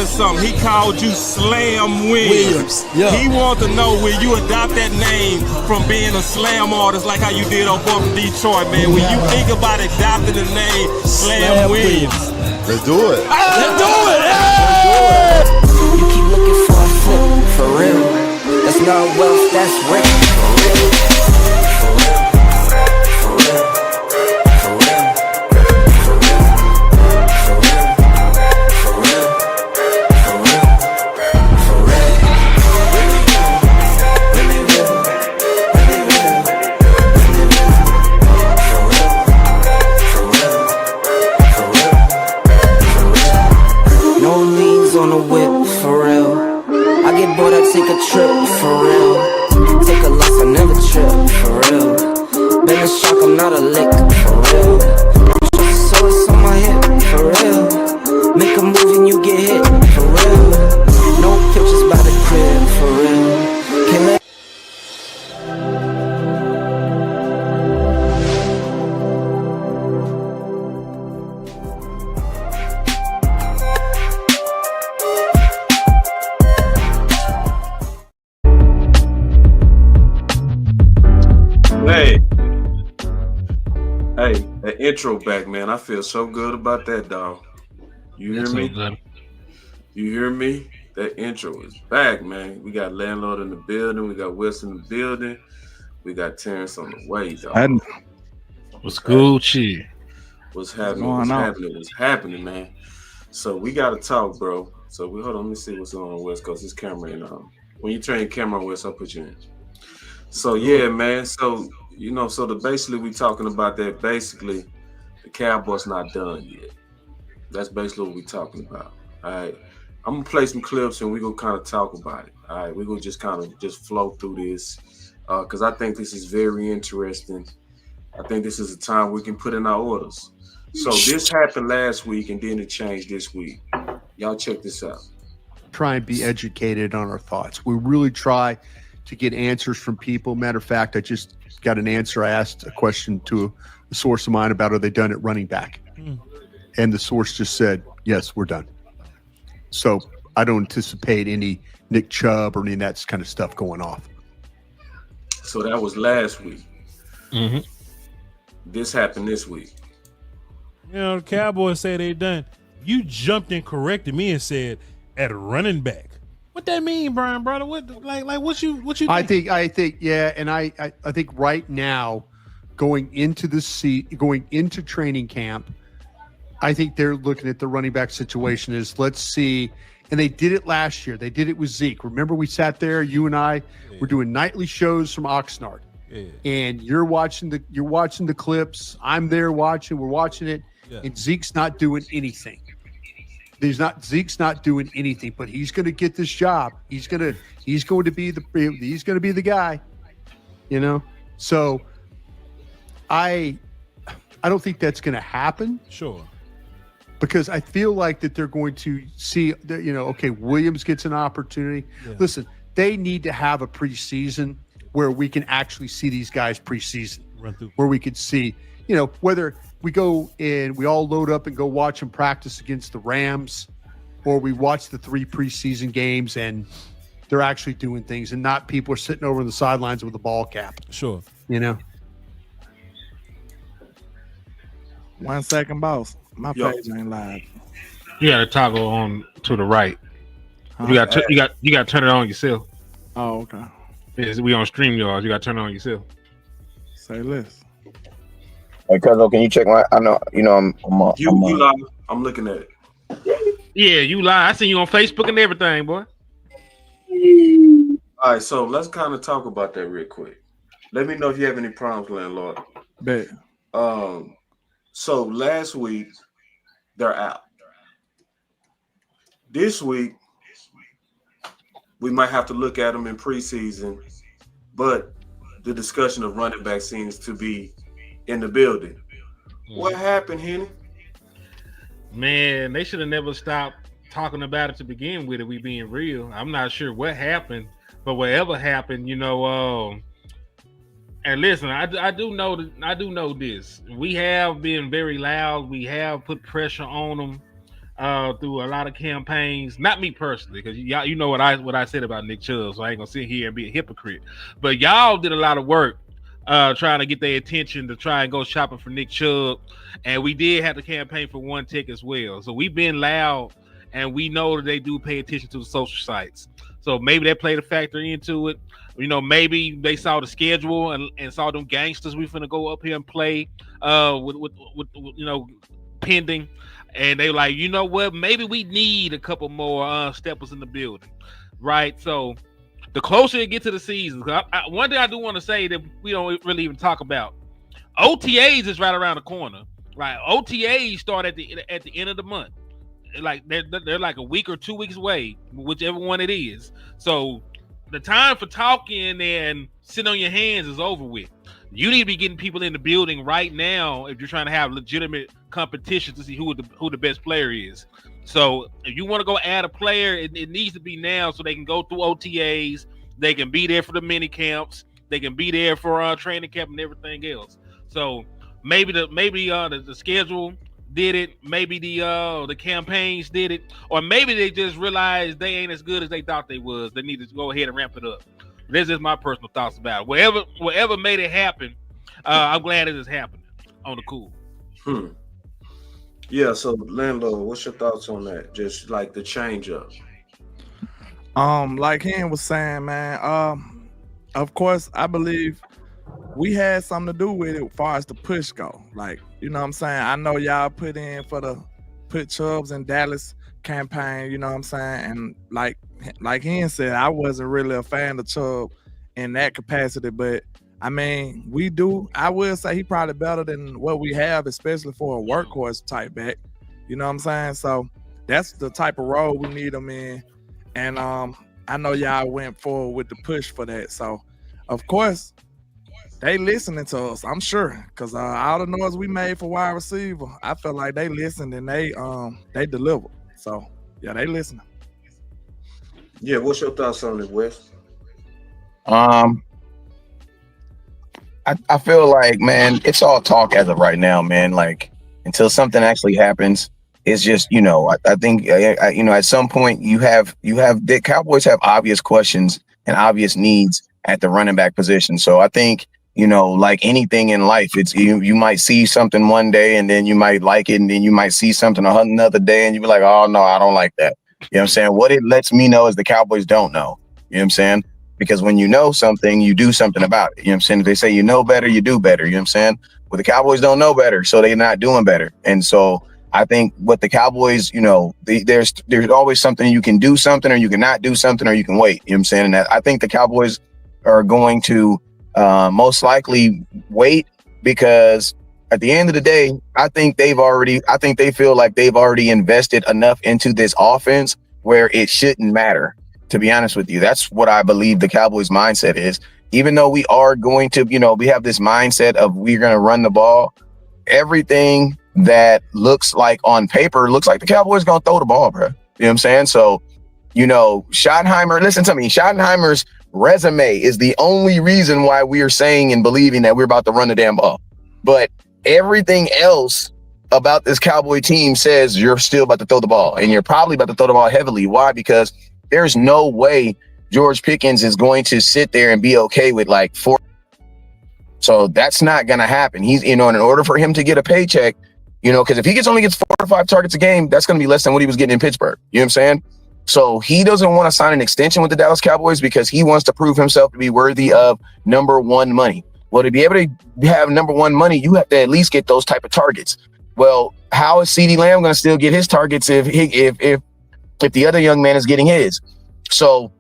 something. He called you Slam Williams. Yeah. He wants to know, will you adopt that name from being a slam artist like how you did on Boy from Detroit, man? When you think about adopting the name Slam Williams. Let's do it. Let's do it. You keep looking for a flip, for real. That's not wealth, that's rip, for real. For real. For real. For real. For real. For real. For real. For real. For real. Really real. Really real. Really real. Really real. For real. For real. For real. For real. No leaves on the whip, for real. I get bored, I take a trip, for real. Take a loss, I never trip, for real. Been a shock, I'm not a lick, for real. So it's on my hip, for real. Make a move and you get hit, for real. No pictures by the crib, for real. Can't let Hey, that intro back, man. I feel so good about that, dog. You hear me? So you hear me? That intro is back, man. We got Landlord in the building. We got Wes in the building. We got Terrence on the way, dog. what's Gucci? What's happening? What's happening, man? So we got to talk, bro. So hold on. Let me see what's on West Coast. This camera ain't on. When you turn your camera on, West, I'll put you in. So yeah, man. So basically we talking about that. Basically, the Cowboys not done yet. That's basically what we talking about. All right. I'm gonna play some clips and we gonna kind of talk about it. All right. We're gonna just kind of just flow through this because I think this is very interesting. I think this is a time we can put in our orders. So this happened last week and then it changed this week. Y'all check this out. Try and be educated on our thoughts. We really try to get answers from people. Matter of fact, I just got an answer. I asked a question to a source of mine about, are they done at running back? And the source just said, yes, we're done. So I don't anticipate any Nick Chubb or any of that kind of stuff going off. So that was last week. Mm-hmm. This happened this week. You know, the Cowboys say they done. You jumped and corrected me and said at running back. What that mean, Brian, brother? What what you think? I think, yeah, and I think right now, going into training camp, I think they're looking at the running back situation as, let's see, and they did it last year. They did it with Zeke. Remember, we sat there, you and I were doing nightly shows from Oxnard, and you're watching the clips. I'm there watching. We're watching it, and Zeke's not doing anything. Zeke's not doing anything, but he's going to get this job. He's going to be the guy, you know? So I don't think that's going to happen. Sure. Because I feel like that they're going to see that, okay, Williams gets an opportunity. Yeah. Listen, they need to have a preseason where we can actually see these guys preseason, where we could see, whether we go and we all load up and go watch them practice against the Rams, or we watch the 3 preseason games and they're actually doing things and not people are sitting over on the sidelines with a ball cap. Sure. 1 second, boss. My page ain't live. You got to toggle on to the right. You got to turn it on yourself. Oh, okay. We on StreamYard. You got to turn it on yourself. Say less. Hey, Cuzzo, can you check my? I know, I'm looking at it. Yeah, you lie. I seen you on Facebook and everything, boy. All right, so let's kind of talk about that real quick. Let me know if you have any problems, landlord. Bet. So last week they're out. This week we might have to look at them in preseason, but the discussion of running back seems to be in the building. What happened, Henny? Man, they should have never stopped talking about it to begin with, if we being real. I'm not sure what happened, but whatever happened, and listen, I do know this. We have been very loud. We have put pressure on them. through a lot of campaigns. Not me personally, because y'all, you know what I said about Nick Chubb, so I ain't gonna sit here and be a hypocrite. But y'all did a lot of work trying to get their attention to try and go shopping for Nick Chubb, and we did have to campaign for One Tech as well. So we've been loud, and we know that they do pay attention to the social sites. So maybe that played a factor into it. You know, maybe they saw the schedule and saw them gangsters we finna go up here and play with you know, pending. And they like, you know what? Maybe we need a couple more steppers in the building, right? So the closer it gets to the season, one thing I do want to say that we don't really even talk about, OTAs is right around the corner. Right, OTAs start at the end of the month. Like they're like a week or 2 weeks away, whichever one it is. So the time for talking and sitting on your hands is over with. You need to be getting people in the building right now if you're trying to have legitimate competition to see who the best player is. So if you want to go add a player, it needs to be now so they can go through OTAs, they can be there for the mini camps, they can be there for training camp and everything else. So maybe the schedule did it, maybe the campaigns did it, or maybe they just realized they ain't as good as they thought they was. They need to go ahead and ramp it up. This is my personal thoughts about it. Whatever made it happen, I'm glad it is happening on the cool. Yeah, so landlord, what's your thoughts on that? Just like the change up. Like Hen was saying, man. Of course, I believe we had something to do with it as far as the push go. Like, you know what I'm saying? I know y'all put Chubbs in Dallas campaign, you know what I'm saying? And like Hen said, I wasn't really a fan of Chubb in that capacity, but I mean, I will say he probably better than what we have, especially for a workhorse type back. You know what I'm saying? So that's the type of role we need him in. And I know y'all went forward with the push for that. So of course, they listening to us, I'm sure, because all the noise we made for wide receiver, I feel like they listened and they delivered. So yeah, they listening. Yeah, what's your thoughts on it, Wes? I feel like, man, it's all talk as of right now, man. Like until something actually happens, it's just, you know, I think you know, at some point the Cowboys have obvious questions and obvious needs at the running back position. So I think, you know, like anything in life, it's you might see something one day and then you might like it, and then you might see something another day and you be like, oh no, I don't like that. You know what I'm saying? What it lets me know is the Cowboys don't know. You know what I'm saying? Because when you know something, you do something about it. You know what I'm saying? If they say you know better, you do better. You know what I'm saying? Well, the Cowboys don't know better, so they're not doing better. And so I think what the Cowboys, you know, there's always something you can do something, or you can not do something, or you can wait. You know what I'm saying? And I think the Cowboys are going to most likely wait, because at the end of the day, I think they feel like they've already invested enough into this offense where it shouldn't matter. To be honest with you, that's what I believe the Cowboys mindset is. Even though we are going to, you know, we have this mindset of we're going to run the ball, everything that looks like on paper looks like the Cowboys going to throw the ball, bro. You know what I'm saying? So, you know, Schottenheimer, listen to me, Schottenheimer's resume is the only reason why we are saying and believing that we're about to run the damn ball. But everything else about this Cowboy team says you're still about to throw the ball, and you're probably about to throw the ball heavily. Why? Because there's no way George Pickens is going to sit there and be okay with like 4. So that's not going to happen. He's, you know, in order for him to get a paycheck, you know, because if he only gets 4 or 5 targets a game, that's going to be less than what he was getting in Pittsburgh. You know what I'm saying? So he doesn't want to sign an extension with the Dallas Cowboys because he wants to prove himself to be worthy of number 1 money. Well, to be able to have number 1 money, you have to at least get those type of targets. Well, how is CeeDee Lamb going to still get his targets if the other young man is getting his? So,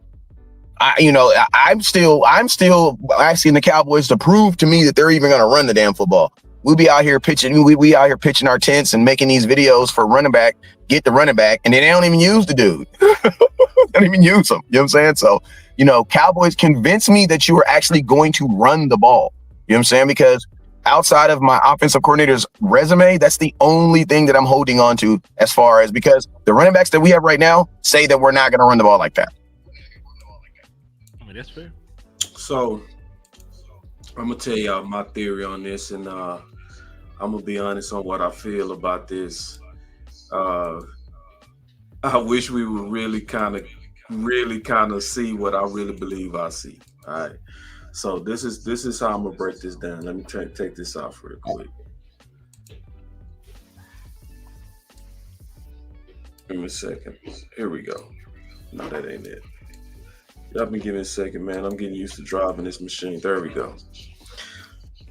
I'm still asking the Cowboys to prove to me that they're even going to run the damn football. We'll be out here pitching. We out here pitching our tents and making these videos for running back, get the running back, and then they don't even use the dude. They don't even use him. You know what I'm saying? So, you know, Cowboys, convince me that you are actually going to run the ball. You know what I'm saying? Because outside of my offensive coordinator's resume, that's the only thing that I'm holding on to as far as, because the running backs that we have right now say that we're not going to run the ball like that. I mean, that's fair. So I'm going to tell y'all my theory on this, and I'm going to be honest on what I feel about this. I wish we would really kind of see what I really believe I see. All right. So this is how I'm gonna break this down. Let me take this off real quick. Give me a second. Here we go. No, that ain't it. Y'all been give me a second, man. I'm getting used to driving this machine. There we go.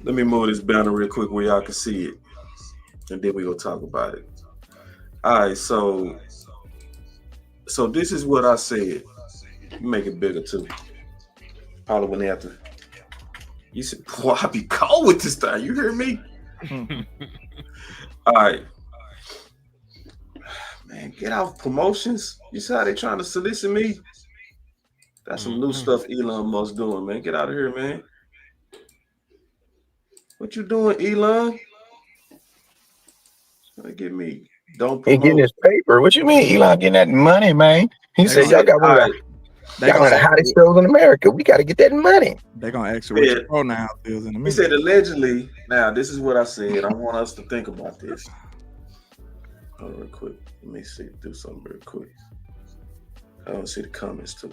Let me move this banner real quick where y'all can see it, and then we gonna talk about it. All right, so this is what I said. Make it bigger too. Probably when they have to. You said, boy, I be cold with this thing. You hear me? All right. Man, get off promotions. You see how they trying to solicit me? That's some new stuff Elon Musk doing, man. Get out of here, man. What you doing, Elon? Trying to get me. Don't He getting promote. his paper. What you mean, Elon getting that money, man? He said, y'all got one of the hottest shows in America. We got to get that money. They're going to ask you what your pronouns is in a minute. He said allegedly. Now, this is what I said. I want us to think about this. Hold on real quick. Let me see. Do something real quick. I don't see the comments too.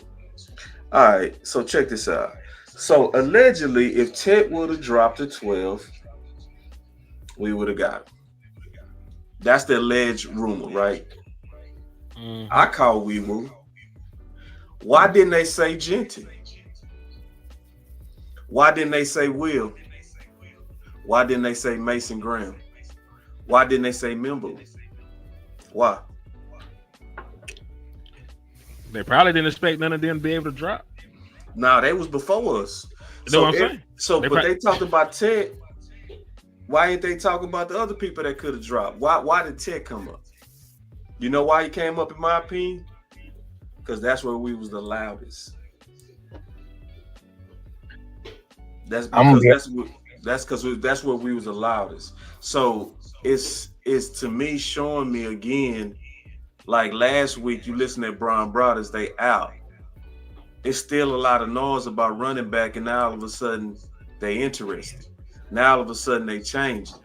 All right. So check this out. So allegedly, if Ted would have dropped to 12, we would have got him. That's the alleged rumor, right? I call Weewu. Why didn't they say Genty? Why didn't they say Will? Why didn't they say Mason Graham? Why didn't they say Mimble? Why? They probably didn't expect none of them to be able to drop. No, they was before us. You know what I'm saying? So, but they talked about Ted. Why ain't they talking about the other people that could have dropped? Why did Ted come up? You know why he came up, in my opinion? Because that's where we was the loudest. That's where we was the loudest. So it's to me showing me again, like last week you listen to Brian Brothers, they out. It's still a lot of noise about running back, and now all of a sudden they interested. Now all of a sudden they changed.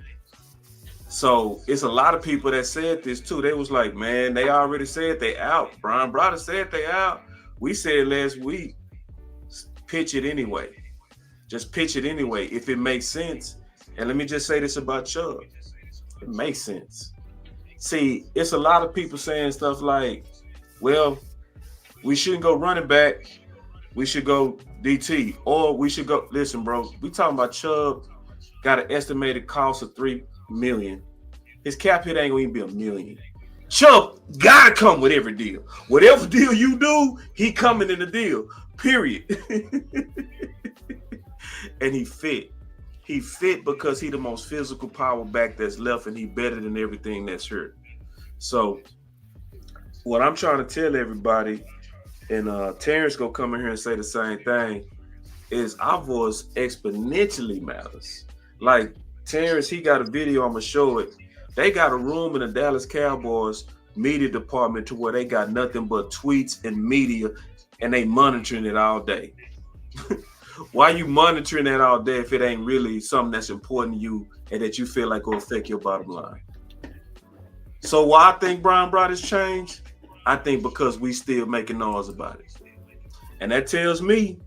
So it's a lot of people that said this too. They was like, man, they already said they out. Brian Brothers said they out. We said last week, pitch it anyway. Just pitch it anyway if it makes sense. And let me just say this about Chubb. It makes sense. See, it's a lot of people saying stuff like, well, we shouldn't go running back. We should go DT. Or we should go, listen, bro, we talking about Chubb got an estimated cost of $3 million. His cap hit ain't gonna even be $1 million. Chubb gotta come with every deal. Whatever deal you do, he coming in the deal. Period. And he fit. He fit because he the most physical power back that's left, and he better than everything that's hurt. So what I'm trying to tell everybody, and Terrence gonna come in here and say the same thing, is our voice exponentially matters. Like Terrence, he got a video, I'm gonna show it. They got a room in the Dallas Cowboys media department to where they got nothing but tweets and media, and they monitoring it all day. Why you monitoring that all day if it ain't really something that's important to you and that you feel like will affect your bottom line? So why I think Brian Brothers changed? I think because we still making noise about it. And that tells me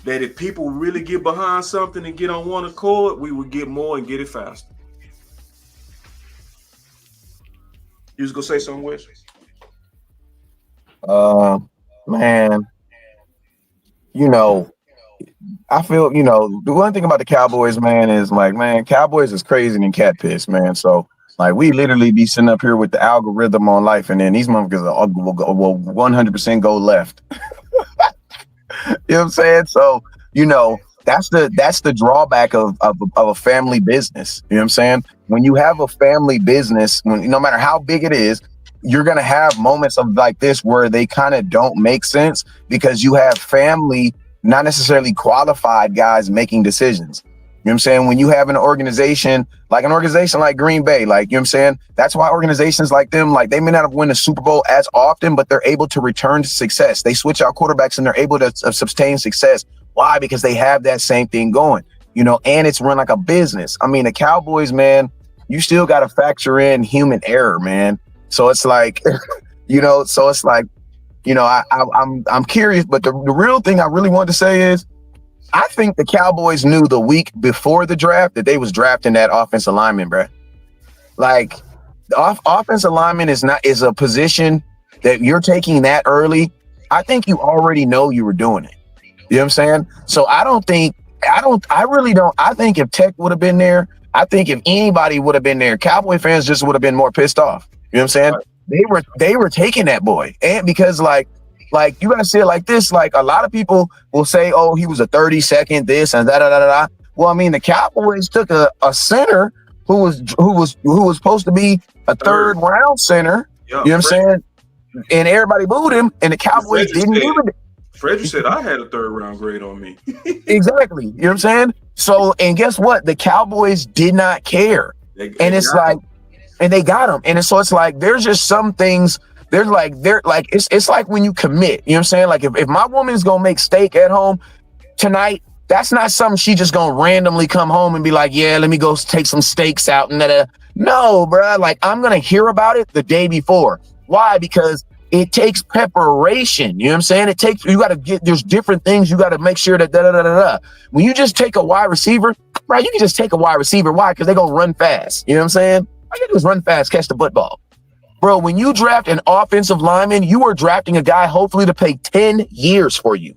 that if people really get behind something and get on one accord, we would get more and get it faster. You was gonna say something, Wes? Man, you know, I feel, you know, the one thing about the Cowboys, man, is like, man, Cowboys is crazy than cat piss, man. So, like, we literally be sitting up here with the algorithm on life, and then these motherfuckers will 100% go left. You know what I'm saying? So, you know, that's the drawback of a family business. You know what I'm saying? When you have a family business, no matter how big it is, you're going to have moments of like this where they kind of don't make sense because you have family, not necessarily qualified guys making decisions. You know what I'm saying? When you have an organization like Green Bay, like, you know what I'm saying? That's why organizations like them, like, they may not have won the Super Bowl as often, but they're able to return to success. They switch out quarterbacks and they're able to sustain success. Why? Because they have that same thing going, you know, and it's run like a business. I mean, the Cowboys, man, you still got to factor in human error, man. So it's like, You know, so it's like, you know, I'm curious, but the real thing I really want to say is, I think the Cowboys knew the week before the draft that they was drafting that offensive lineman, bro. Like, the offensive lineman is a position that you're taking that early. I think you already know you were doing it. You know what I'm saying? So I really don't. I think if Tech would have been there, I think if anybody would have been there, Cowboy fans just would have been more pissed off. You know what I'm saying? They were taking that boy, and because like you gotta say it like this. Like, a lot of people will say, "Oh, he was a 32nd this and that." Well, I mean, the Cowboys took a center who was supposed to be a third round center. Yeah, you know what I'm saying? And everybody booed him, and the Cowboys didn't give it. Frederick said I had a 3rd round grade on me. Exactly. You know what I'm saying? So, and guess what? The Cowboys did not care. And they got him. And so it's like, there's just some things, it's like when you commit, you know what I'm saying? Like, if my woman's going to make steak at home tonight, that's not something she just going to randomly come home and be like, yeah, let me go take some steaks out. And no, bro. Like, I'm going to hear about it the day before. Why? Because it takes preparation. You know what I'm saying? There's different things you got to make sure that When you just take a wide receiver, right? You can just take a wide receiver. Why? Because they're going to run fast. You know what I'm saying? All you do is run fast, catch the football. Bro, when you draft an offensive lineman, you are drafting a guy hopefully to play 10 years for you.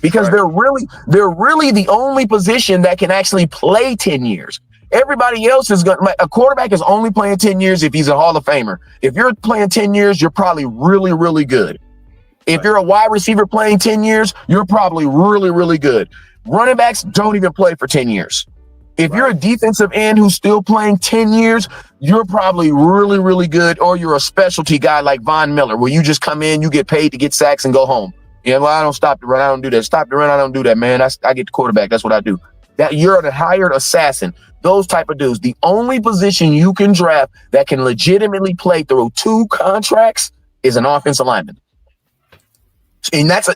Because they're really the only position that can actually play 10 years. Everybody else a quarterback is only playing 10 years if he's a Hall of Famer. If you're playing 10 years, you're probably really, really good. If you're a wide receiver playing 10 years, you're probably really, really good. Running backs don't even play for 10 years. If you're a defensive end who's still playing 10 years, you're probably really, really good, or you're a specialty guy like Von Miller, where you just come in, you get paid to get sacks and go home. Yeah, well, I don't stop the run. I don't do that. Stop the run. I don't do that, man. I get the quarterback. That's what I do. That you're a hired assassin. Those type of dudes. The only position you can draft that can legitimately play through 2 contracts is an offensive lineman. And that's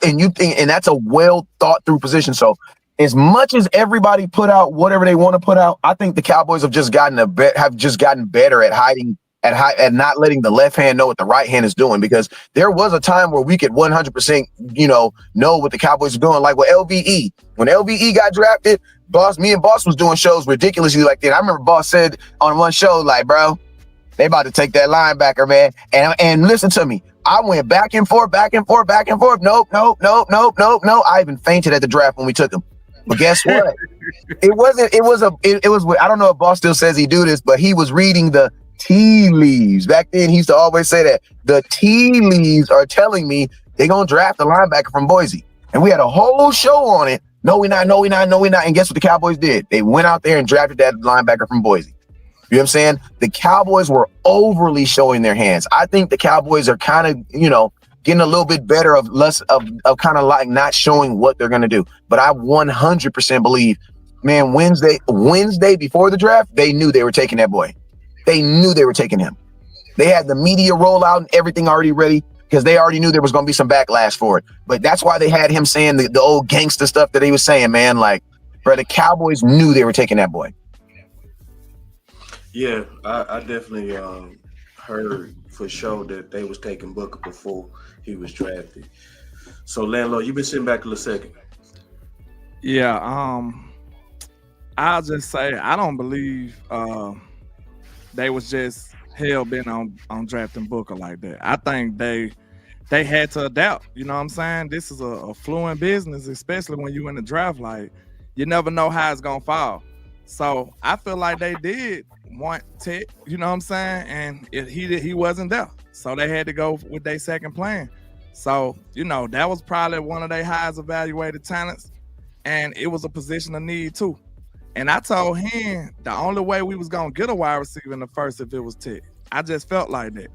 a well thought through position. So as much as everybody put out whatever they want to put out, I think the Cowboys have just gotten better at hiding at not letting the left hand know what the right hand is doing, because there was a time where we could 100%, know what the Cowboys are doing. Like with LVE, when LVE got drafted, me and Boss was doing shows ridiculously like that. I remember Boss said on one show, like, bro, they about to take that linebacker, man. And listen to me. I went back and forth. Nope. I even fainted at the draft when we took him. But guess what? It was, I don't know if Boss still says he do this, but he was reading the tea leaves. Back then, he used to always say that the tea leaves are telling me they're going to draft a linebacker from Boise. And we had a whole show on it. No, we're not. And guess what the Cowboys did? They went out there and drafted that linebacker from Boise. You know what I'm saying? The Cowboys were overly showing their hands. I think the Cowboys are kind of, getting a little bit better of less of kind of like not showing what they're going to do. But I 100% believe, man, Wednesday before the draft, they knew they were taking that boy. They knew they were taking him. They had the media rollout and everything already ready because they already knew there was going to be some backlash for it. But that's why they had him saying the old gangster stuff that he was saying, man. Like, bro, the Cowboys knew they were taking that boy. Yeah, I definitely heard for sure that they was taking Booker before he was drafted. So, Landlord, you've been sitting back a little second. Yeah, I'll just say I don't believe they was just hell bent on drafting Booker like that. I think they had to adapt. You know what I'm saying? This is a fluent business, especially when you in the draft. Like, you never know how it's gonna fall. So I feel like they did want Tech, you know what I'm saying? And he wasn't there. So they had to go with their second plan. So, that was probably one of their highest evaluated talents. And it was a position of need too. And I told him the only way we was gonna get a wide receiver in the first if it was Tech. I just felt like that.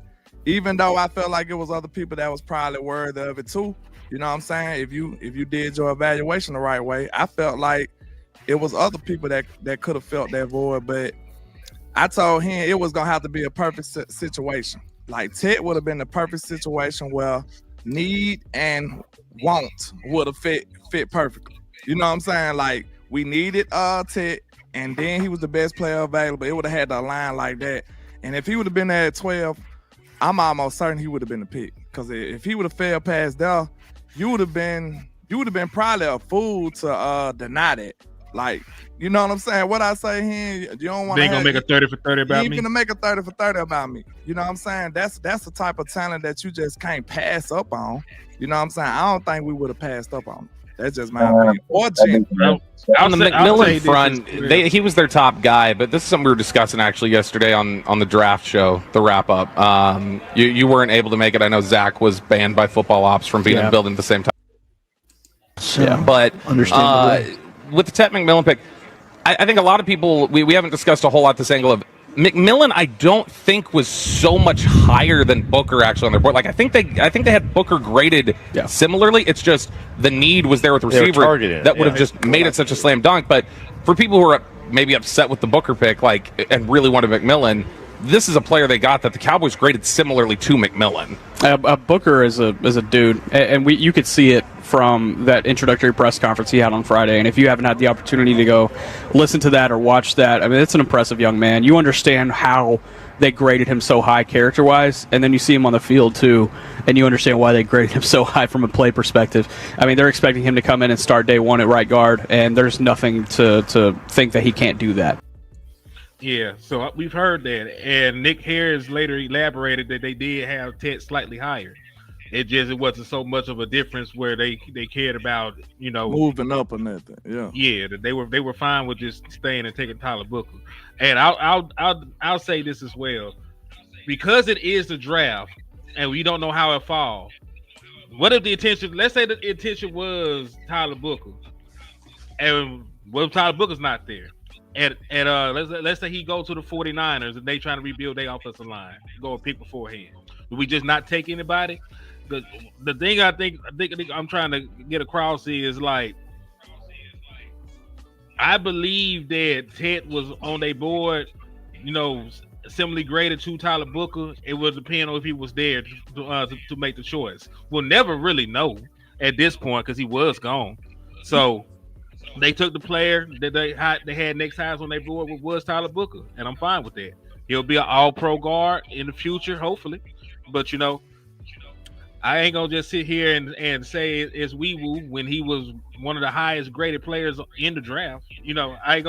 Even though I felt like it was other people that was probably worthy of it too. You know what I'm saying? If you did your evaluation the right way, I felt like it was other people that could have felt that void, but I told him it was gonna have to be a perfect situation. Like Ted would have been the perfect situation where need and want would have fit perfectly. You know what I'm saying? Like we needed Ted, and then he was the best player available. It would have had to align like that. And if he would have been there at 12, I'm almost certain he would have been the pick. Because if he would have failed past there, you would have been probably a fool to deny that. Like, you know what I'm saying? What I say here, you don't want to. They ain't gonna make a 30 for 30 about me. You ain't gonna make a 30 for 30 about me. You know what I'm saying? That's the type of talent that you just can't pass up on. You know what I'm saying? I don't think we would have passed up on him. That's just my opinion. Or Jim. On the McMillan front, he was their top guy, but this is something we were discussing actually yesterday on the draft show, the wrap up. You weren't able to make it. I know Zach was banned by Football Ops from being in the building at the same time. Yeah, but with the Ted McMillan pick, I think a lot of people we haven't discussed a whole lot this angle of McMillan. I don't think was so much higher than Booker actually on their board. Like I think they had Booker graded similarly. It's just the need was there with the receiver that would have just made it such a slam dunk. But for people who are maybe upset with the Booker pick, like and really wanted McMillan, this is a player they got that the Cowboys graded similarly to McMillan. Booker is a dude, and you could see it from that introductory press conference he had on Friday. And if you haven't had the opportunity to go listen to that or watch that, I mean, it's an impressive young man. You understand how they graded him so high character-wise, and then you see him on the field too, and you understand why they graded him so high from a play perspective. I mean, they're expecting him to come in and start day one at right guard, and there's nothing to think that he can't do that. Yeah, so we've heard that, and Nick Harris later elaborated that they did have Ted slightly higher. It wasn't so much of a difference where they cared about, you know, moving up or nothing. Yeah, that they were fine with just staying and taking Tyler Booker. And I'll say this as well, because it is the draft, and we don't know how it falls. What if the intention? Let's say the intention was Tyler Booker, and what if Tyler Booker's not there? And let's say he goes to the 49ers and they trying to rebuild their offensive line, go and pick beforehand. Do we just not take anybody? The thing I think I'm trying to get across is like, I believe that Ted was on their board, you know, similarly graded to Tyler Booker. It would depend on if he was there to make the choice. We'll never really know at this point because he was gone. So they took the player that they had next highest on their board was Tyler Booker, and I'm fine with that. He'll be an all-pro guard in the future, hopefully. But, you know, I ain't gonna just sit here and say it's wee-woo when he was one of the highest graded players in the draft. You know, I ain't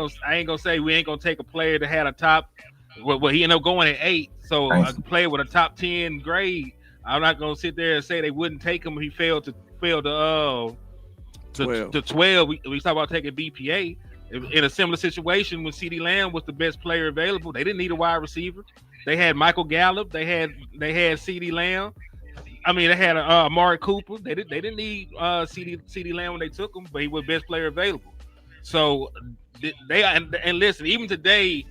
gonna say we ain't gonna take a player that had a top. Well, he ended up going at 8, so a player with a top 10 grade. I'm not gonna sit there and say they wouldn't take him if he failed to 12. We talk about taking BPA in a similar situation when CeeDee Lamb was the best player available. They didn't need a wide receiver. They had Michael Gallup. They had CeeDee Lamb. I mean, they had Amari Cooper. They didn't need CeeDee Lamb when they took him, but he was best player available. So and listen, even today,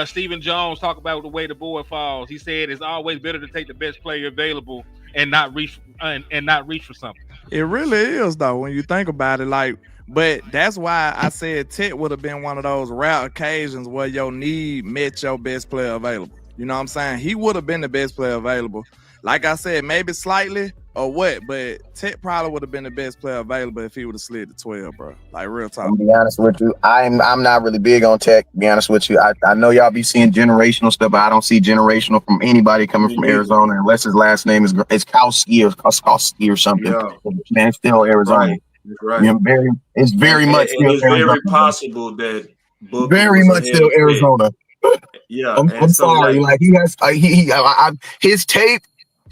Stephen Jones talked about the way the board falls. He said it's always better to take the best player available and not reach for something. It really is though when you think about it. Like, but that's why I said Ted would have been one of those rare occasions where your need met your best player available. You know what I'm saying? He would have been the best player available. Like I said, maybe slightly or what, but Ted probably would have been the best player available if he would have slid to 12, bro. Like, real talk. I'm gonna be honest with you. I'm not really big on tech, to be honest with you. I know y'all be seeing generational stuff, but I don't see generational from anybody coming from Arizona unless his last name is Kowski or something. Yeah. Man, it's still Arizona. Right. You know, it's very much still it's Arizona. very possible that Booker very much still Arizona. Yeah, I'm so sorry. Like he has, his tape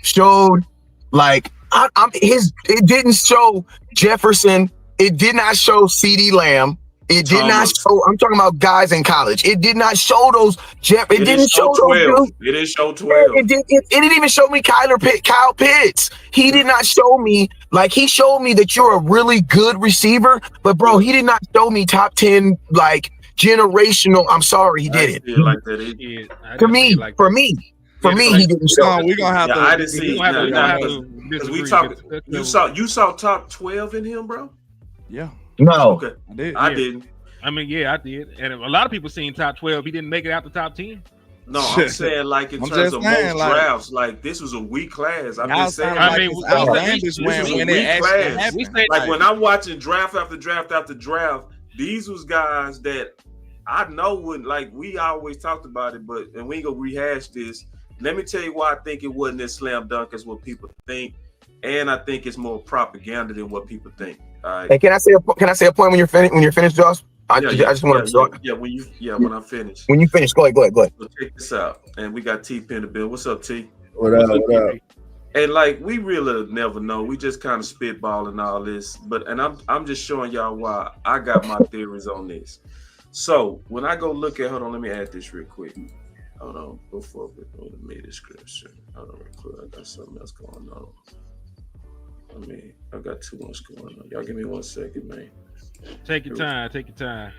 showed like it didn't show Jefferson. It did not show CeeDee Lamb. It did not show. I'm talking about guys in college. It did not show those. It didn't show 12. It didn't show 12. It didn't even show me Kyle Pitts. He did not show me, like, he showed me that you're a really good receiver, but bro, he did not show me top 10 like generational. I'm sorry, he didn't. Like that. For me, he didn't show. We're gonna have to. I didn't see. You saw top 12 in him, bro. Yeah. No. Okay. I didn't. I mean, yeah, I did, and a lot of people seen top 12. He didn't make it out the top 10. No, I'm saying like in terms of most drafts, like this was a weak class. I'm just saying. I mean, when it actually happened. Like when I'm watching draft after draft after draft, these was guys that I know wouldn't, like, we always talked about it, and we ain't gonna rehash this. let me tell you why I think it wasn't as slam dunk as what people think, and I think it's more propaganda than what people think. All right. Hey, can I say a point when you're finished? When you're finished, Josh? I just want to. When I'm finished. When you finish, go ahead. So check this out, and we got T in the bill. What's up, T? What up? And like we really never know. We just kind of spitballing all this, and I'm just showing y'all why I got my theories on this. So when I go look at, hold on, let me add this real quick. Hold on, before we go to media description. Hold on, real quick. I got something else going on. I got too much going on. Y'all give me 1 second, man. Take your time. Take your time.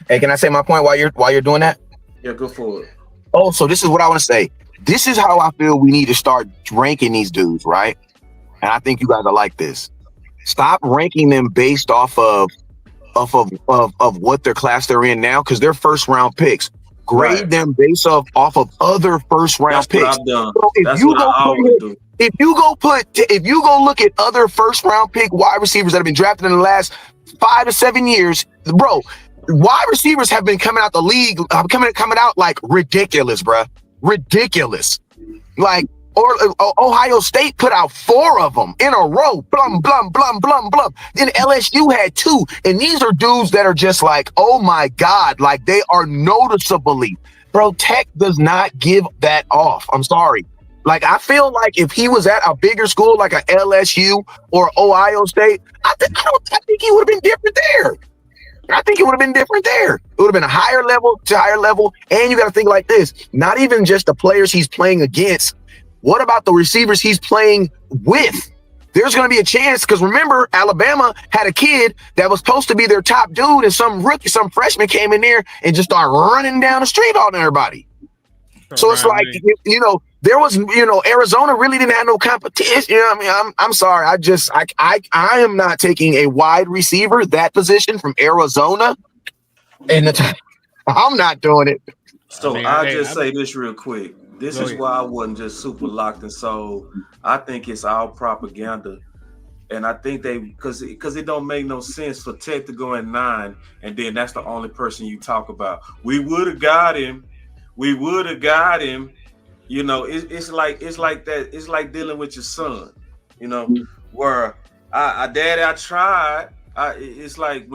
Hey, can I say my point while you're doing that? Yeah, go for it. Oh, so this is what I want to say. This is how I feel we need to start ranking these dudes, right? And I think you guys are like this. Stop ranking them based off of what their class they're in now, because they're first round picks. Grade them based off of other first round picks. What I've done. So That's what I always do. If you go look at other first round pick wide receivers that have been drafted in the last 5 to 7 years, bro, wide receivers have been coming out the league, coming out like ridiculous, bro. Ridiculous. Like, Ohio State put out 4 of them in a row. Blum, blum, blum, blum, blum. Then LSU had 2. And these are dudes that are just like, oh my God, like they are noticeably. Bro, Tech does not give that off. I'm sorry. Like, I feel like if he was at a bigger school like a LSU or Ohio State, I think he would have been different there. I think it would have been different there. It would have been a higher level. And you got to think like this, not even just the players he's playing against. What about the receivers he's playing with? There's going to be a chance, because remember, Alabama had a kid that was supposed to be their top dude, and some freshman came in there and just started running down the street on everybody. So it's like, there was, Arizona really didn't have no competition. You know what I mean? I'm sorry. I am not taking a wide receiver, that position from Arizona. And I'm not doing it. So I'll just say this real quick. This is why I wasn't just super locked and sold. I think it's all propaganda. And I think because it don't make no sense for Tech to go in 9, and then that's the only person you talk about. We would have got him. You know, it's like that. It's like dealing with your son, where Daddy, I tried. It's like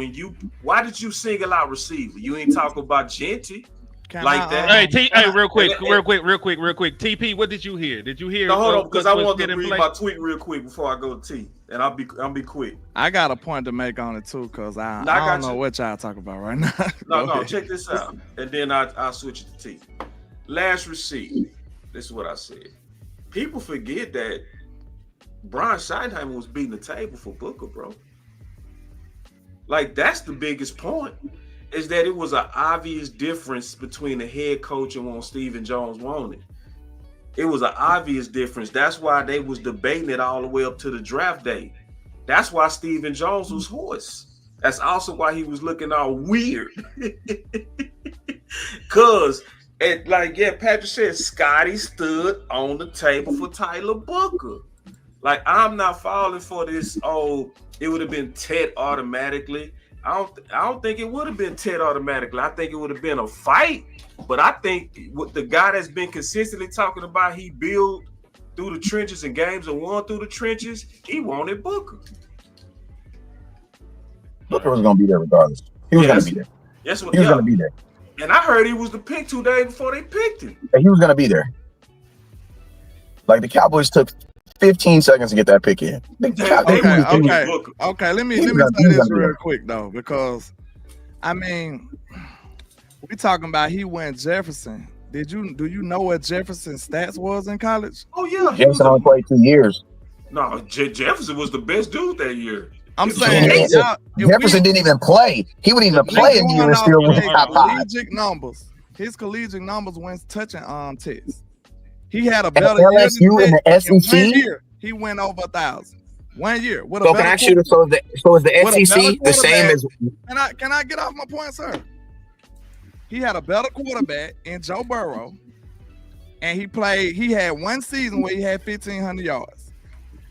why did you single out receiver? You ain't talking about Genty that. Hey, real quick. TP, what did you hear? Did you hear? No, hold on, because I want to read my tweet real quick before I go to T, and I'll be quick. I got a point to make on it too, because I don't know what y'all talking about right now. No, check this out, and then I'll switch it to T. Last receipt. This is what I said. People forget that Brian Schottenheimer was beating the table for Booker, bro. Like, that's the biggest point, is that it was an obvious difference between the head coach and what Stephen Jones wanted. It was an obvious difference. That's why they was debating it all the way up to the draft day. That's why Stephen Jones was hoarse. That's also why he was looking all weird. Because, Patrick said, Scotty stood on the table for Tyler Booker. Like, I'm not falling for this, it would have been Ted automatically. I don't think it would have been Ted automatically. I think it would have been a fight. But I think with the guy that's been consistently talking about he built through the trenches and games and won through the trenches, he wanted Booker. Booker was going to be there regardless. He was going to be there. Yes, he was going to be there. And I heard he was the pick 2 days before they picked him. And he was going to be there. Like, the Cowboys took 15 seconds to get that pick in. Okay. Let me say this real quick though, because we talking about he went Jefferson. Do you know what Jefferson's stats was in college? Oh yeah, Jefferson only played 2 years. No, Jefferson was the best dude that year. I'm saying Jefferson didn't even play. He wouldn't even play in the year and still was top 5. His collegiate numbers when touching tests. He had a better LSU in the SEC. 1 year, he went over 1,000. 1 year. So can I shoot it? So is the SEC the same as? Can I get off my point, sir? He had a better quarterback in Joe Burrow, and he had 1 season where he had 1,500 yards.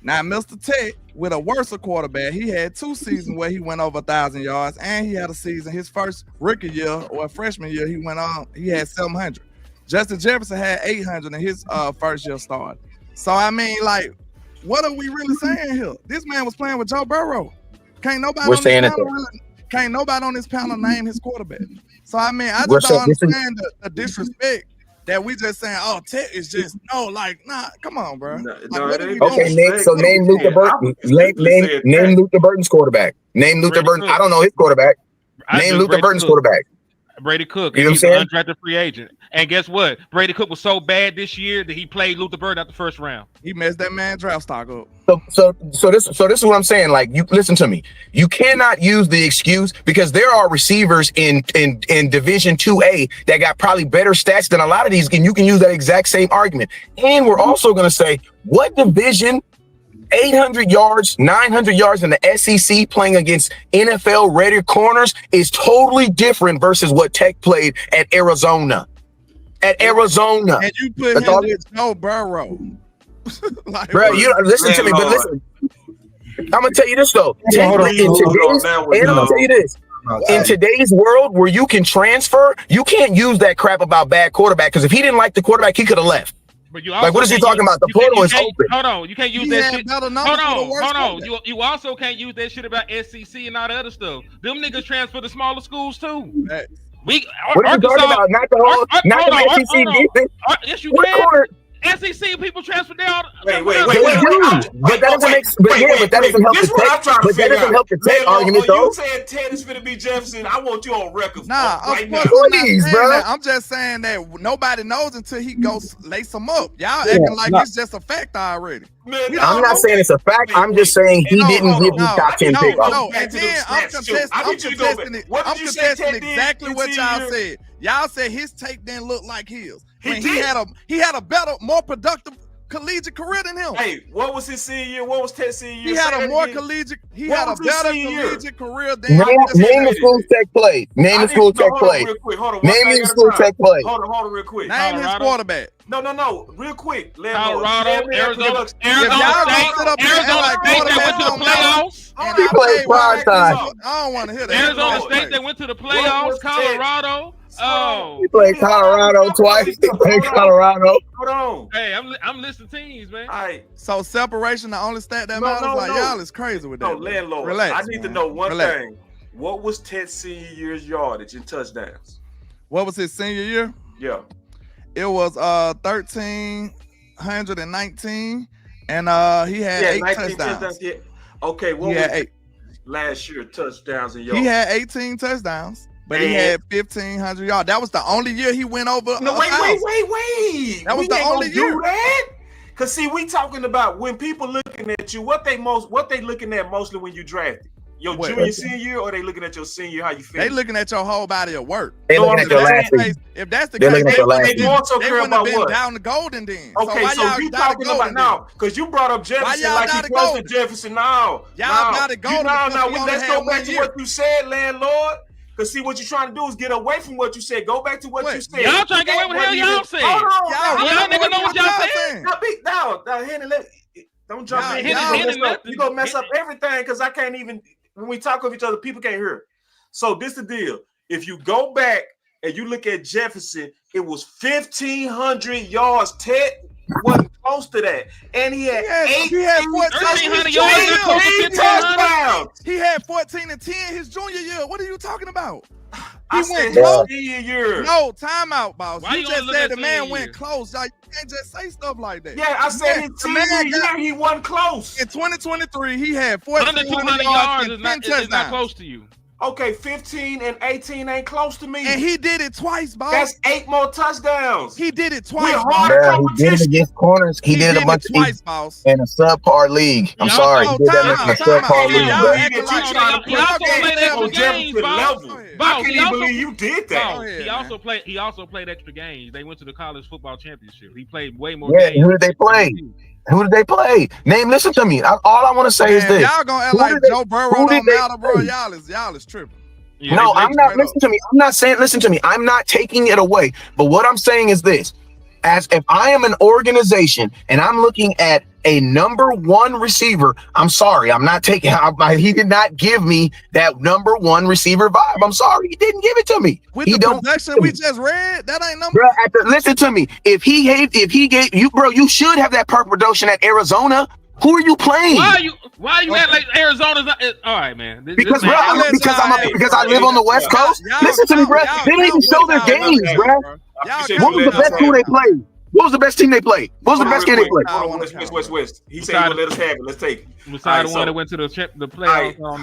Now, Mr. Tech, with a worse quarterback, he had 2 seasons where he went over 1,000 yards, and he had a season, his first rookie year or freshman year, he had 700. Justin Jefferson had 800 in his first year start. So I mean, like, what are we really saying here? This man was playing with Joe Burrow. Can't nobody on this panel name his quarterback. So I mean, I just don't understand the disrespect that we just saying, oh, Tet is just nah, come on, bro. Name Luther Burton. Name Luther Burton's quarterback. Name Luther Burton. I don't know his quarterback. Name Luther Burton's quarterback. Brady Cook. You know he's an undrafted free agent. And guess what? Brady Cook was so bad this year that he played Luther Burton at the first round. He messed that man draft stock up. So this is what I'm saying. Like, you listen to me. You cannot use the excuse because there are receivers in Division 2A that got probably better stats than a lot of these, and you can use that exact same argument. And we're also going to say what division 800 yards, 900 yards in the SEC playing against NFL ready corners is totally different versus what Tech played at Arizona. And you put him with Joe Burrow. Like, bro, you listen to me, but listen. I'm gonna tell you this though. In today's world where you can transfer, you can't use that crap about bad quarterback, because if he didn't like the quarterback, he could have left. But you like, what is he talking about? The portal is open. Hold on, you can't use that shit. Hold on. You also can't use that shit about SEC and all the other stuff. Them niggas transfer to smaller schools too. What are you talking about? Not the SEC defense. Yes, you can. SEC people transfer down. Wait. But that doesn't help the Ted argument, though. You saying Ted is finna be Jefferson? I want you on record. Nah, please, bro. I'm just saying that nobody knows until he goes lace them up. Y'all acting like it's just a fact already. Man, I'm not saying it's a fact. I'm just saying he didn't give you top 10 pick. No, and then I'm contesting exactly what y'all said. Y'all said his tape didn't look like his. He had a better, more productive collegiate career than him. Hey, what was his senior year? What was Ted's senior year? He had a more collegiate. He had a better collegiate career than Name the school Tech played. Name the school Tech played. Name the school Tech played. Hold on, real quick. Name his quarterback. No, real quick. Colorado, Arizona State. They went to the playoffs. He played prime time. I don't want to hear that. Arizona State, they went to the playoffs. Colorado. He played Colorado twice. He played Colorado. Hold on. Hey, I'm listing teams, man. All right. So separation, the only stat that matters. Y'all is crazy with that. No, landlord. Relax. I need to know one thing. What was Ted's senior year's yardage in touchdowns? What was his senior year? Yeah. It was 1,319, and he had 8 touchdowns. Yeah. Okay, what was 8 last year touchdowns and yards? He had 18 touchdowns. But he had 1,500 yards. That was the only year he went over. No, wait. That was the only year. Do that? Cause see, we talking about when people looking at you, what they looking at mostly when you drafted? Your junior, senior year, or they looking at your senior year? How you feel? They looking at your whole body of work. They looking at your last year. If that's the case, they also care about what? Down the golden then. Okay, so you talking about now? Because you brought up Jefferson like he close to Jefferson now. Y'all got it golden. Now let's go back to what you said, landlord. Because see, what you're trying to do is get away from what you said. Go back to what you said. Y'all trying to get away with what the hell y'all said. Hold on. Y'all niggas know what y'all said. Now, Henry, don't jump in. You gonna mess up everything because I can't even, when we talk with each other, people can't hear it. So this the deal. If you go back and you look at Jefferson, it was 1,500 yards. Ted wasn't close to that. And he had 1,400 yards. He had 14 and 10 his junior year. What are you talking about? I said his senior year. No, timeout, boss. You just said the man went close. Y'all, you can't just say stuff like that. Yeah, I said his senior year he wasn't close. In 2023, he had 1,400 yards and 10 touchdowns. Not close to you. Okay, 15 and 18 ain't close to me. And he did it twice, boss. That's 8 more touchdowns. He did it twice. He did it against corners. He did it a bunch twice, boss. In a subpar league. I'm sorry. He did that in a subpar league. I can't even believe you did that. He also played extra games. They went to the college football championship. He played way more games. Who did they play? Listen to me. All I want to say is this. Y'all gonna act like Joe Burrow don't matter, bro. Y'all is tripping. Yeah, no, I'm not. Listen to me. I'm not saying. Listen to me. I'm not taking it away. But what I'm saying is this: as if I am an organization and I'm looking at a number 1 receiver. I'm sorry, I'm not taking. He did not give me that number 1 receiver vibe. I'm sorry, he didn't give it to me. With He the don't. production we just read, that ain't number. Bro, listen to me. If he gave you, bro, you should have that perfect production at Arizona. Who are you playing? Why you act like Arizona's not? All right, man. Because I live on the West Coast. Listen to me, bro. They didn't even show their games, bro. What was the best team they played? What was the best team they played? What was the best game they played? West. He said he would let us have it. Let's take it. Besides the one that went to the playoffs. I don't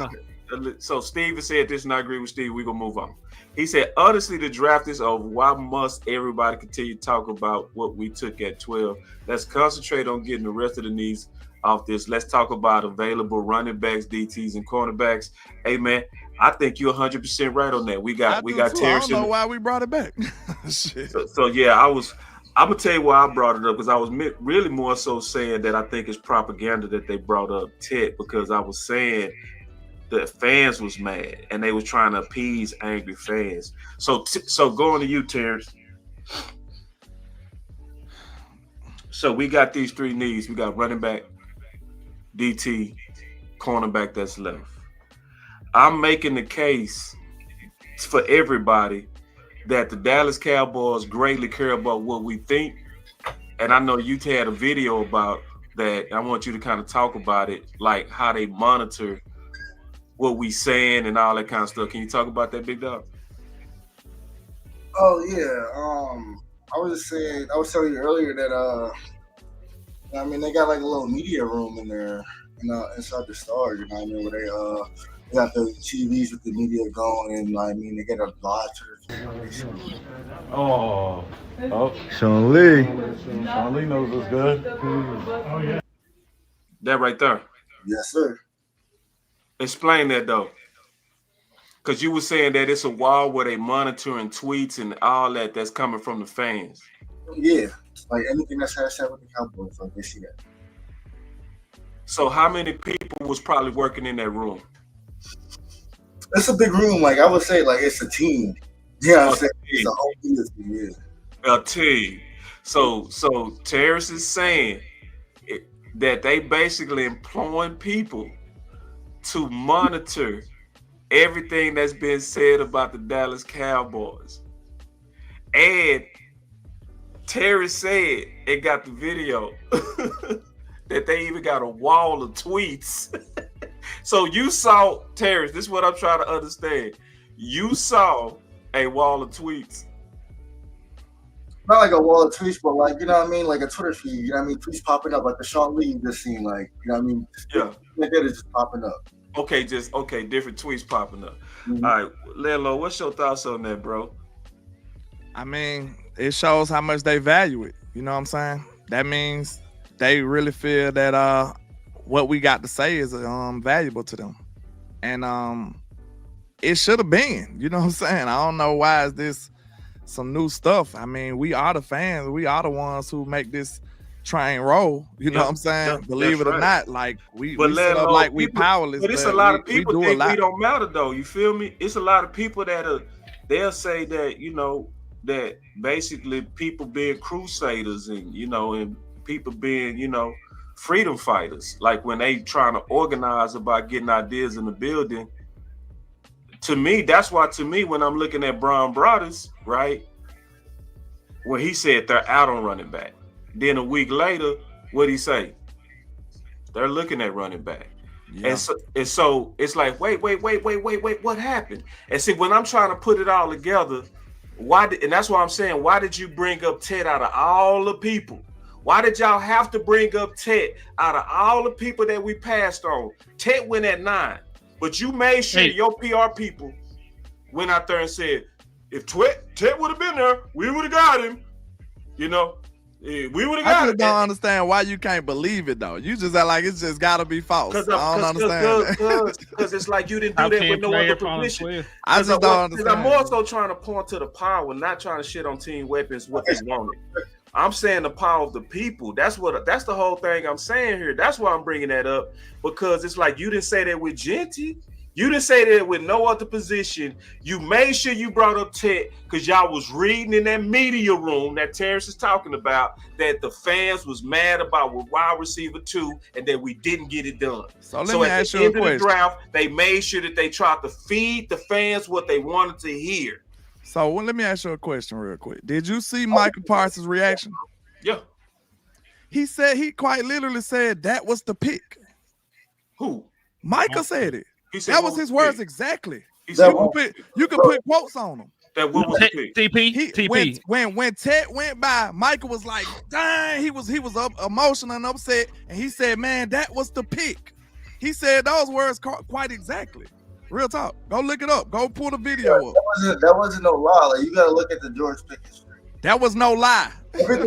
know. So Steve said this, and I agree with Steve. We're gonna move on. He said, honestly, the draft is over. Why must everybody continue to talk about what we took at 12? Let's concentrate on getting the rest of the needs off this. Let's talk about available running backs, DTs, and cornerbacks. Hey, man, I think you're 100% right on that. We got Terrence. I don't know why we brought it back. so yeah, I'm gonna tell you why I brought it up, because I was really more so saying that I think it's propaganda that they brought up Ted, because I was saying the fans was mad and they was trying to appease angry fans. So going to you, Terrence. So we got these 3 needs. We got running back, DT, cornerback that's left. I'm making the case for everybody that the Dallas Cowboys greatly care about what we think. And I know you had a video about that. I want you to kind of talk about it, like how they monitor what we saying and all that kind of stuff. Can you talk about that, big dog? Oh yeah. I was telling you earlier that I mean, they got like a little media room in there, inside the store, you know what I mean, where they got the TVs with the media going, and I mean, they get a live to Sean Lee. Sean Lee knows what's good. Oh yeah. That right there. Yes, sir. Explain that though, because you were saying that it's a wall where they monitoring tweets and all that's coming from the fans. Yeah, like anything that's hashtag with the Cowboys, like they see that. So how many people was probably working in that room? It's a big room. Like I would say, like it's a team. Yeah, I'm saying it's a whole team. Yeah. A team. So Terrence is saying that they basically employing people to monitor everything that's been said about the Dallas Cowboys. And Terry said it got the video that they even got a wall of tweets. So you saw, Terry, this is what I'm trying to understand. You saw a wall of tweets. Not like a wall of tweets, but like, you know what I mean? Like a Twitter feed, you know what I mean? Tweets popping up, like the Sean Lee you just seen, like, you know what I mean? Yeah. Like that is just popping up. Okay, different tweets popping up. Mm-hmm. All right, Lelo, what's your thoughts on that, bro? I mean, it shows how much they value it. You know what I'm saying? That means they really feel that what we got to say is valuable to them. And it should have been. You know what I'm saying? I don't know why is this some new stuff. I mean, we are the fans. We are the ones who make this train roll. You know what I'm saying? Believe it or not, like we set up like we powerless. But it's a lot of people think we don't matter though. You feel me? It's a lot of people they'll say that, you know, that basically people being crusaders and, you know, and people being, you know, freedom fighters. Like when they trying to organize about getting ideas in the building. To me, that's why when I'm looking at Brian Broaddus, right, when he said they're out on running back. Then a week later, what'd he say? They're looking at running back. Yeah. And so it's like, wait, what happened? And see, when I'm trying to put it all together, and that's why I'm saying, why did you bring up Ted out of all the people? Why did y'all have to bring up Ted out of all the people that we passed on? Ted went at 9, but you made sure your PR people went out there and said, if Ted would have been there, we would have got him. You know, we would have got him. I just don't understand why you can't believe it though. You just act like it's just got to be false. I don't understand. Because it's like you didn't do that with no other permission. I just don't understand. I'm also trying to point to the power, not trying to shit on Team Weapons what they wanted. I'm saying the power of the people. That's the whole thing I'm saying here. That's why I'm bringing that up, because it's like you didn't say that with Genty. You didn't say that with no other position. You made sure you brought up Tet because y'all was reading in that media room that Terrence is talking about that the fans was mad about with wide receiver 2 and that we didn't get it done. So let me ask you a at the end of question. the draft, they made sure that they tried to feed the fans what they wanted to hear. So let me ask you a question real quick. Did you see Michael Parsons' reaction? Yeah. He quite literally said that was the pick. Who? Micah said it. Said that was his words exactly. You could put quotes on them. That what was the pick? TP. When Ted went by, Michael was like, dang, he was up emotional and upset, and he said, man, that was the pick. He said those words quite exactly. Real talk. Go look it up. Go pull the video up. That wasn't no lie. Like, you gotta look at the George Pickens. That was no lie.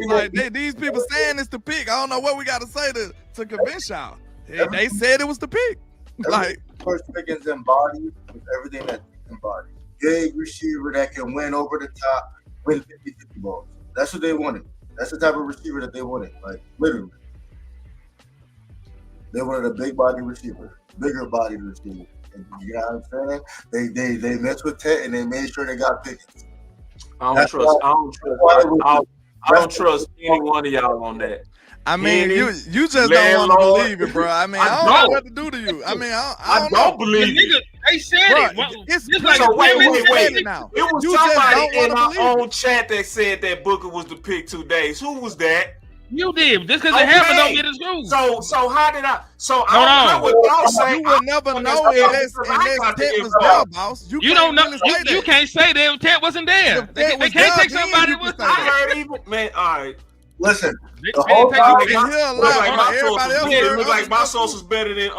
Like, these people saying it's the pick. I don't know what we got to say to convince y'all. They said it was the pick. Like George Pickens embodied everything that embodied. Big receiver that can win over the top, win 50-50 balls. That's what they wanted. That's the type of receiver that they wanted. Like literally. They wanted a big body receiver, bigger body receiver. And you know what I'm saying? They messed with Ted and they made sure they got Pickens. I don't trust any one of y'all on that. I mean, you just don't want to believe it, bro. I mean, I don't know what to do to you. I mean, I don't believe it. They said bro, it. It's like so wait. Now. It was somebody in our own chat that said that Booker was the pick 2 days. Who was that? You did. Just because it happened don't get his rules. So how did I? So I don't know what y'all say. You will never know unless Ted was there, boss. You don't know. You can't say that Ted wasn't there. They can't take somebody with. I heard even man. All right. Listen, the whole time look like my source is better than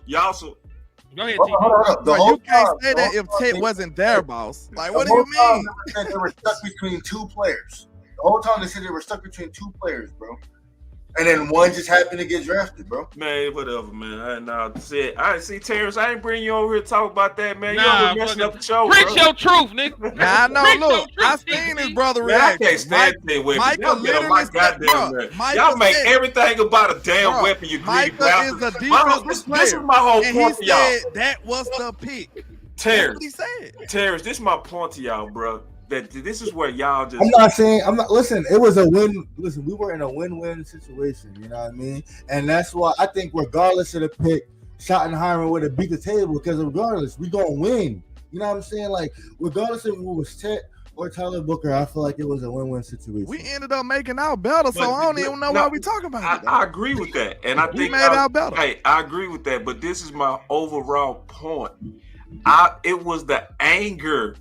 y'all. So go ahead, you can't say that if Ted wasn't there, boss. Like, what do you mean? They were stuck between 2 players. The whole time they said they were stuck between 2 players, bro. And then one just happened to get drafted, bro. Man, whatever, man. I see, Terrence. I ain't bring you over here to talk about that, man. Nah, you messing up the show, preach bro. your truth, nigga. Nah, I know. Look, I seen his brother react. I can't stand that weapon. Michael literally said, y'all make everything about a damn weapon. You greedy Michael is a defensive player. This is my whole and point to y'all. He said that was the pick. Terrence, That's what he said. Terrence, this is my point to y'all, bro. That this is where y'all just. Listen, it was a win. Listen, we were in a win-win situation. You know what I mean? And that's why I think, regardless of the pick, Schottenheimer would have beat the table because regardless, we gonna win. You know what I'm saying? Like, regardless if it was Ted or Tyler Booker, I feel like it was a win-win situation. We ended up making out better, so I don't even know why we talking about it. I agree with that, and I think we made out better. Hey, I agree with that, but this is my overall point. It was the anger.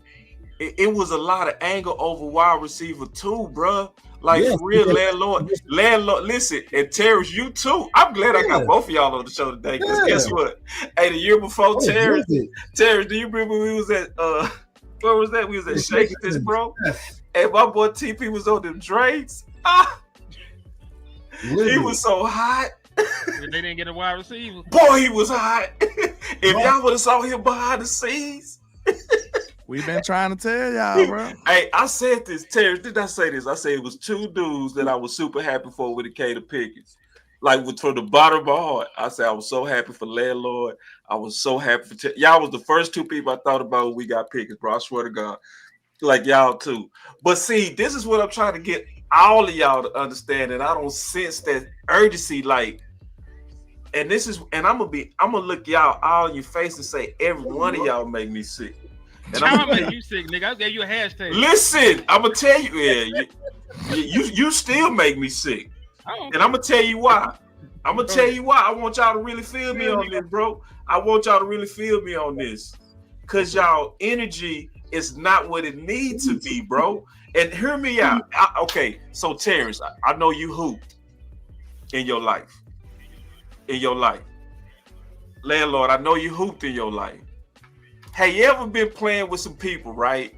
It was a lot of anger over wide receiver too, bro. Like, for real, landlord. Listen, and Terrence, you too. I'm glad I got both of y'all on the show today. Because guess what? Hey, the year before, Terrence, do you remember we was at where was that? We was at Shaking This, bro. And my boy TP was on them drinks. He was so hot. They didn't get a wide receiver. Boy, he was hot. If y'all would have saw him behind the scenes. We've been trying to tell y'all, bro. Hey, I said this, Terrence. Did I say this? I said it was 2 dudes that I was super happy for with the Cater Pickens. Like, from the bottom of my heart, I said I was so happy for Landlord. I was so happy for y'all. Was the first 2 people I thought about when we got Pickens, bro. I swear to God, like y'all too. But see, this is what I'm trying to get all of y'all to understand, and I don't sense that urgency. Like, and this is, and I'm gonna look y'all all in your face and say every one of y'all make me sick. And I'm gonna make you sick, nigga. I gave you a hashtag. Listen, I'm gonna tell you, you still make me sick, and I'm gonna tell you why. I want y'all to really feel me on this, bro. I want y'all to really feel me on this, cause y'all energy is not what it needs to be, bro. And hear me out. Okay, so Terrence, I know you hooped in your life. Landlord, I know you hooped in your life. Have you ever been playing with some people, right?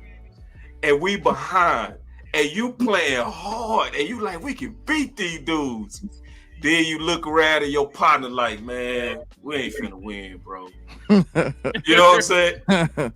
And we behind, and you playing hard, and you like, we can beat these dudes. Then you look around and your partner like, man, we ain't finna win, bro. You know what I'm saying?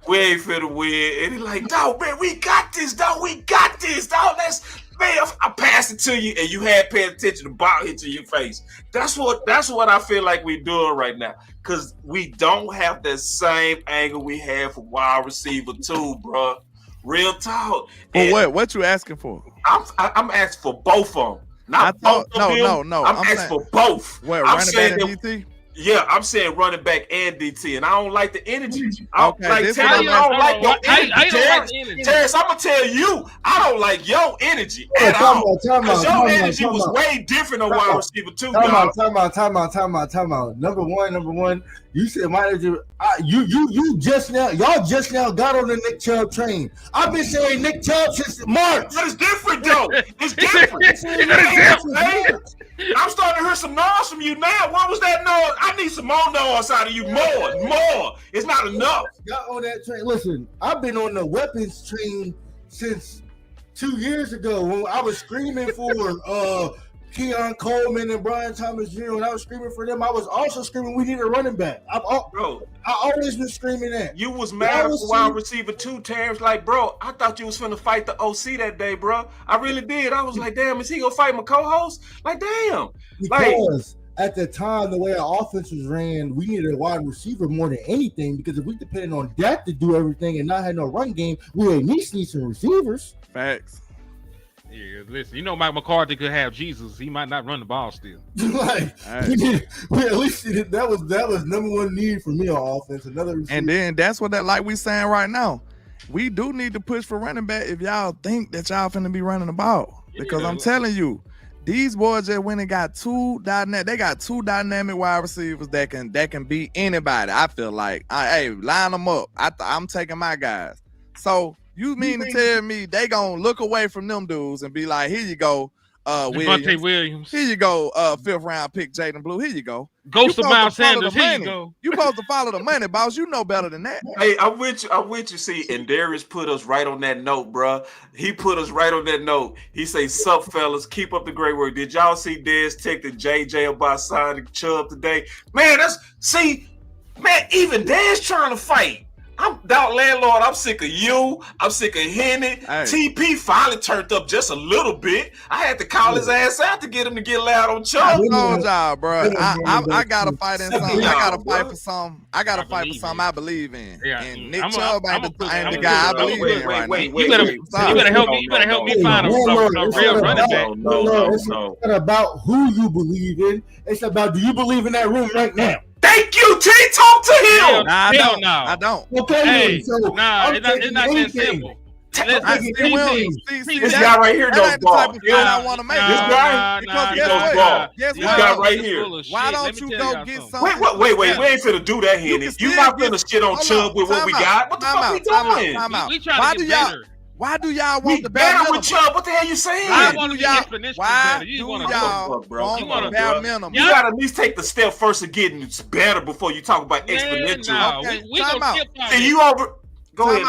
We ain't finna win. And he's like, dog, man, we got this, dog. Let's man, I passed it to you and you had paid attention, the ball hit you in your face. That's what I feel like we're doing right now. Because we don't have that same angle we had for wide receiver too, bro. Real talk. For what you asking for? I'm asking for both of them. Not both of them. No. I'm asking for both. What, running back and DT? Yeah, I'm saying running back and DT, and I don't like the energy. Okay, I don't like your energy. Terrence, I'm gonna tell you, I don't like your energy at all. Because your energy was way different on wide receiver too. Time out. Number one. You said my energy. Y'all just now got on the Nick Chubb train. I've been saying Nick Chubb since March. But it's different though. It's different. I'm starting to hear some noise from you now. What was that noise? I need some more noise out of you. More. It's not enough. Got on that train. Listen, I've been on the weapons train since 2 years ago when I was screaming for Keon Coleman and Brian Thomas Jr. When I was screaming for them, I was also screaming we need a running back. I always been screaming that. You was mad for wide receiver too, Terrence. Like, bro, I thought you was finna fight the OC that day, bro. I really did. I was like, damn, is he gonna fight my co-host? Like, damn. Because at the time, the way our offense was ran, we needed a wide receiver more than anything. Because if we depended on that to do everything and not had no run game, we at least need some receivers. Facts. Yeah, listen, you know Mike McCarthy could have Jesus. He might not run the ball still. Like, we at least that was number one need for me on offense. Another receiver. And then that's what like we saying right now. We do need to push for running back if y'all think that y'all finna be running the ball. Because I'm telling you, these boys just went and got two dynamic wide receivers that can beat anybody. I feel like, hey, line them up. I'm taking my guys. So you mean to tell me they gonna look away from them dudes and be like, here you go, Williams. Here you go, 5th round pick Jaden Blue. Here you go. Ghost of Miles Sanders. Here you go. You supposed to follow the money, boss. You know better than that. Hey, I'm with you. See, and Darius put us right on that note, bro. He put us right on that note. He say, "Sup, fellas, keep up the great work." Did y'all see Dez texted JJ about signing Chubb today? Man, even Dez trying to fight. I'm Doubt Landlord. I'm sick of you. I'm sick of Henny. Hey. TP finally turned up just a little bit. I had to call his ass out to get him to get loud on Chubb. I told y'all, bro. I gotta fight in something. I gotta fight for something. I gotta fight for something I believe in. Yeah. And Nick Chubb ain't the guy I believe in right now. You better help me. You better help me find a real running back. No. It's not about who you believe in. It's about, do you believe in that room right now? Thank you, T. Talk to him. Nah, I don't. Okay, hey, it's not that simple. This guy right here knows ball. I want to make this guy. He knows ball. This guy right here. Why don't you go get some? Wait. We ain't finna do that, Henny. You not finna shit on Chubb with what we got. What the fuck we doing? We trying to get better. Why do y'all want the bare minimum? With Chubb? What the hell you saying? I want to be exponentially better. You want the bare minimum? You got to at least take the step first of getting better before you talk about exponential. No. Okay, see, you over. Go ahead,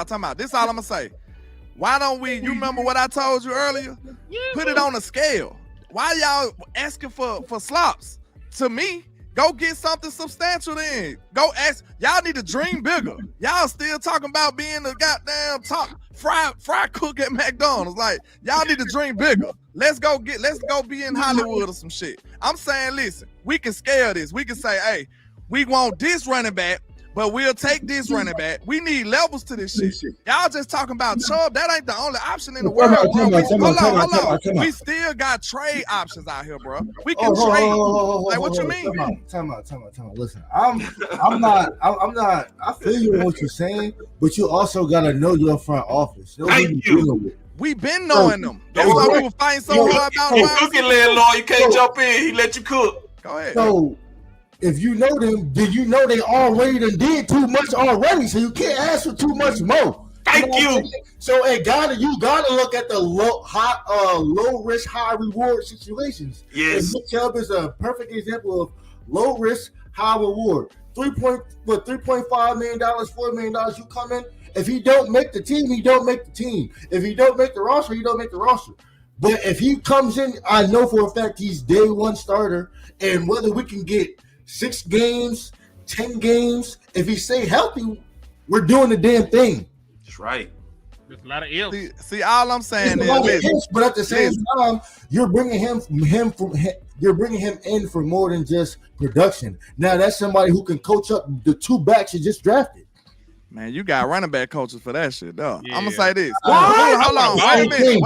Time out. This is all I'm gonna say. Why don't we? You remember what I told you earlier? Put it on a scale. Why y'all asking for slops? To me, go get something substantial then. Go ask. Y'all need to dream bigger. Y'all still talking about being the goddamn top fry cook at McDonald's. Like, y'all need to dream bigger. Let's go be in Hollywood or some shit. I'm saying, listen, we can scale this. We can say, hey, we want this running back, but we'll take this running back. We need levels to this shit. Y'all just talking about Chubb. That ain't the only option in the world, bro. We still got trade options out here, bro. We can trade. Like, what you mean? Time out. Listen, I'm not. I feel you on what you're saying, but you also gotta know your front office. Thank you. We been knowing them. That's why we were fighting so hard about. Cooking landlord, you can't jump in. He let you cook. Go ahead. So, if you know them, then you know they already did too much already, so you can't ask for too much more. Thank you. So you gotta look at the low risk, high reward situations. Yes. And Nick Chubb is a perfect example of low risk, high reward. $3.5 million, $4 million. You come in. If he don't make the team, he don't make the team. If he don't make the roster, he don't make the roster. But if he comes in, I know for a fact he's day one starter, and whether we can get 6 games, 10 games, if he stay healthy, we're doing the damn thing. That's right. There's a lot of ifs. See, all I'm saying is, but at the same time, you're bringing him in for more than just production. Now that's somebody who can coach up the 2 backs you just drafted. Man, you got running back coaches for that shit, though. Yeah. I'm gonna say this. What? Hold on. Wait a minute.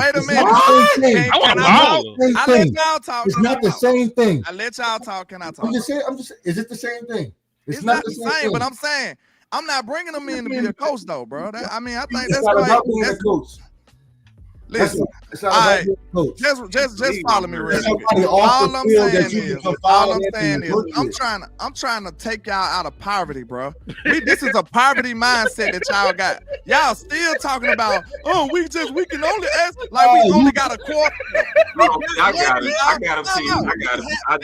I want a baller. I let y'all talk. It's not the same thing. I let y'all talk. Can I talk? I'm just saying. Is it the same thing? It's not the same, but I'm saying I'm not bringing them in to be a coach, though, bro. I think that's not right. about being a coach. Listen, it's not about being a coach. Just follow me real quick. All I'm saying is, I'm trying to take y'all out of poverty, bro. This is a poverty mindset that y'all got. Y'all still talking about, we can only ask like we only got a quarter. I got him.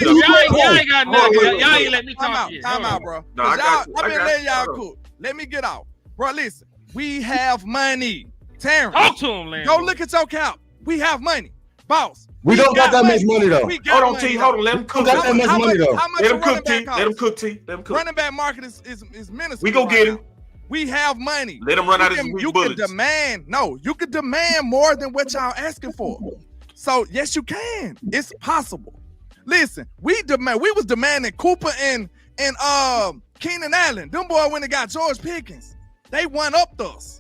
Y'all ain't got nothing. Y'all ain't let me talk to you. Time out, bro. No, I've been letting y'all cook. Let me get out, bro. Listen, we have money. Terrence, talk to him, Land. Go look at your cap. We have money, boss. We don't got that much money though. Hold on, T. Hold on. Let him cook. Got that much money though. How much Let him cook, T. Let him cook, T. Let him cook. Running back market is minuscule. We go get him. We have money. Let him run out his You bullets. can demand. No, you can demand more than what y'all asking for. So yes, you can. It's possible. Listen, we was demanding Cooper and Keenan Allen. Them boy when they got George Pickens, they won up us.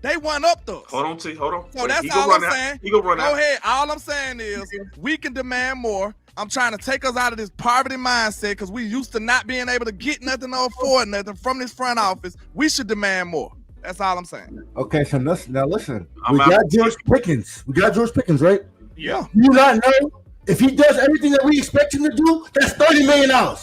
Hold on, T. Hold on. So that's all I'm saying. He gonna run out. Go ahead. All I'm saying is we can demand more. I'm trying to take us out of this poverty mindset because we used to not being able to get nothing or afford nothing from this front office. We should demand more. That's all I'm saying. Okay, so now listen. We got George Pickens, right? Yeah. You not know if he does everything that we expect him to do, that's $30 million.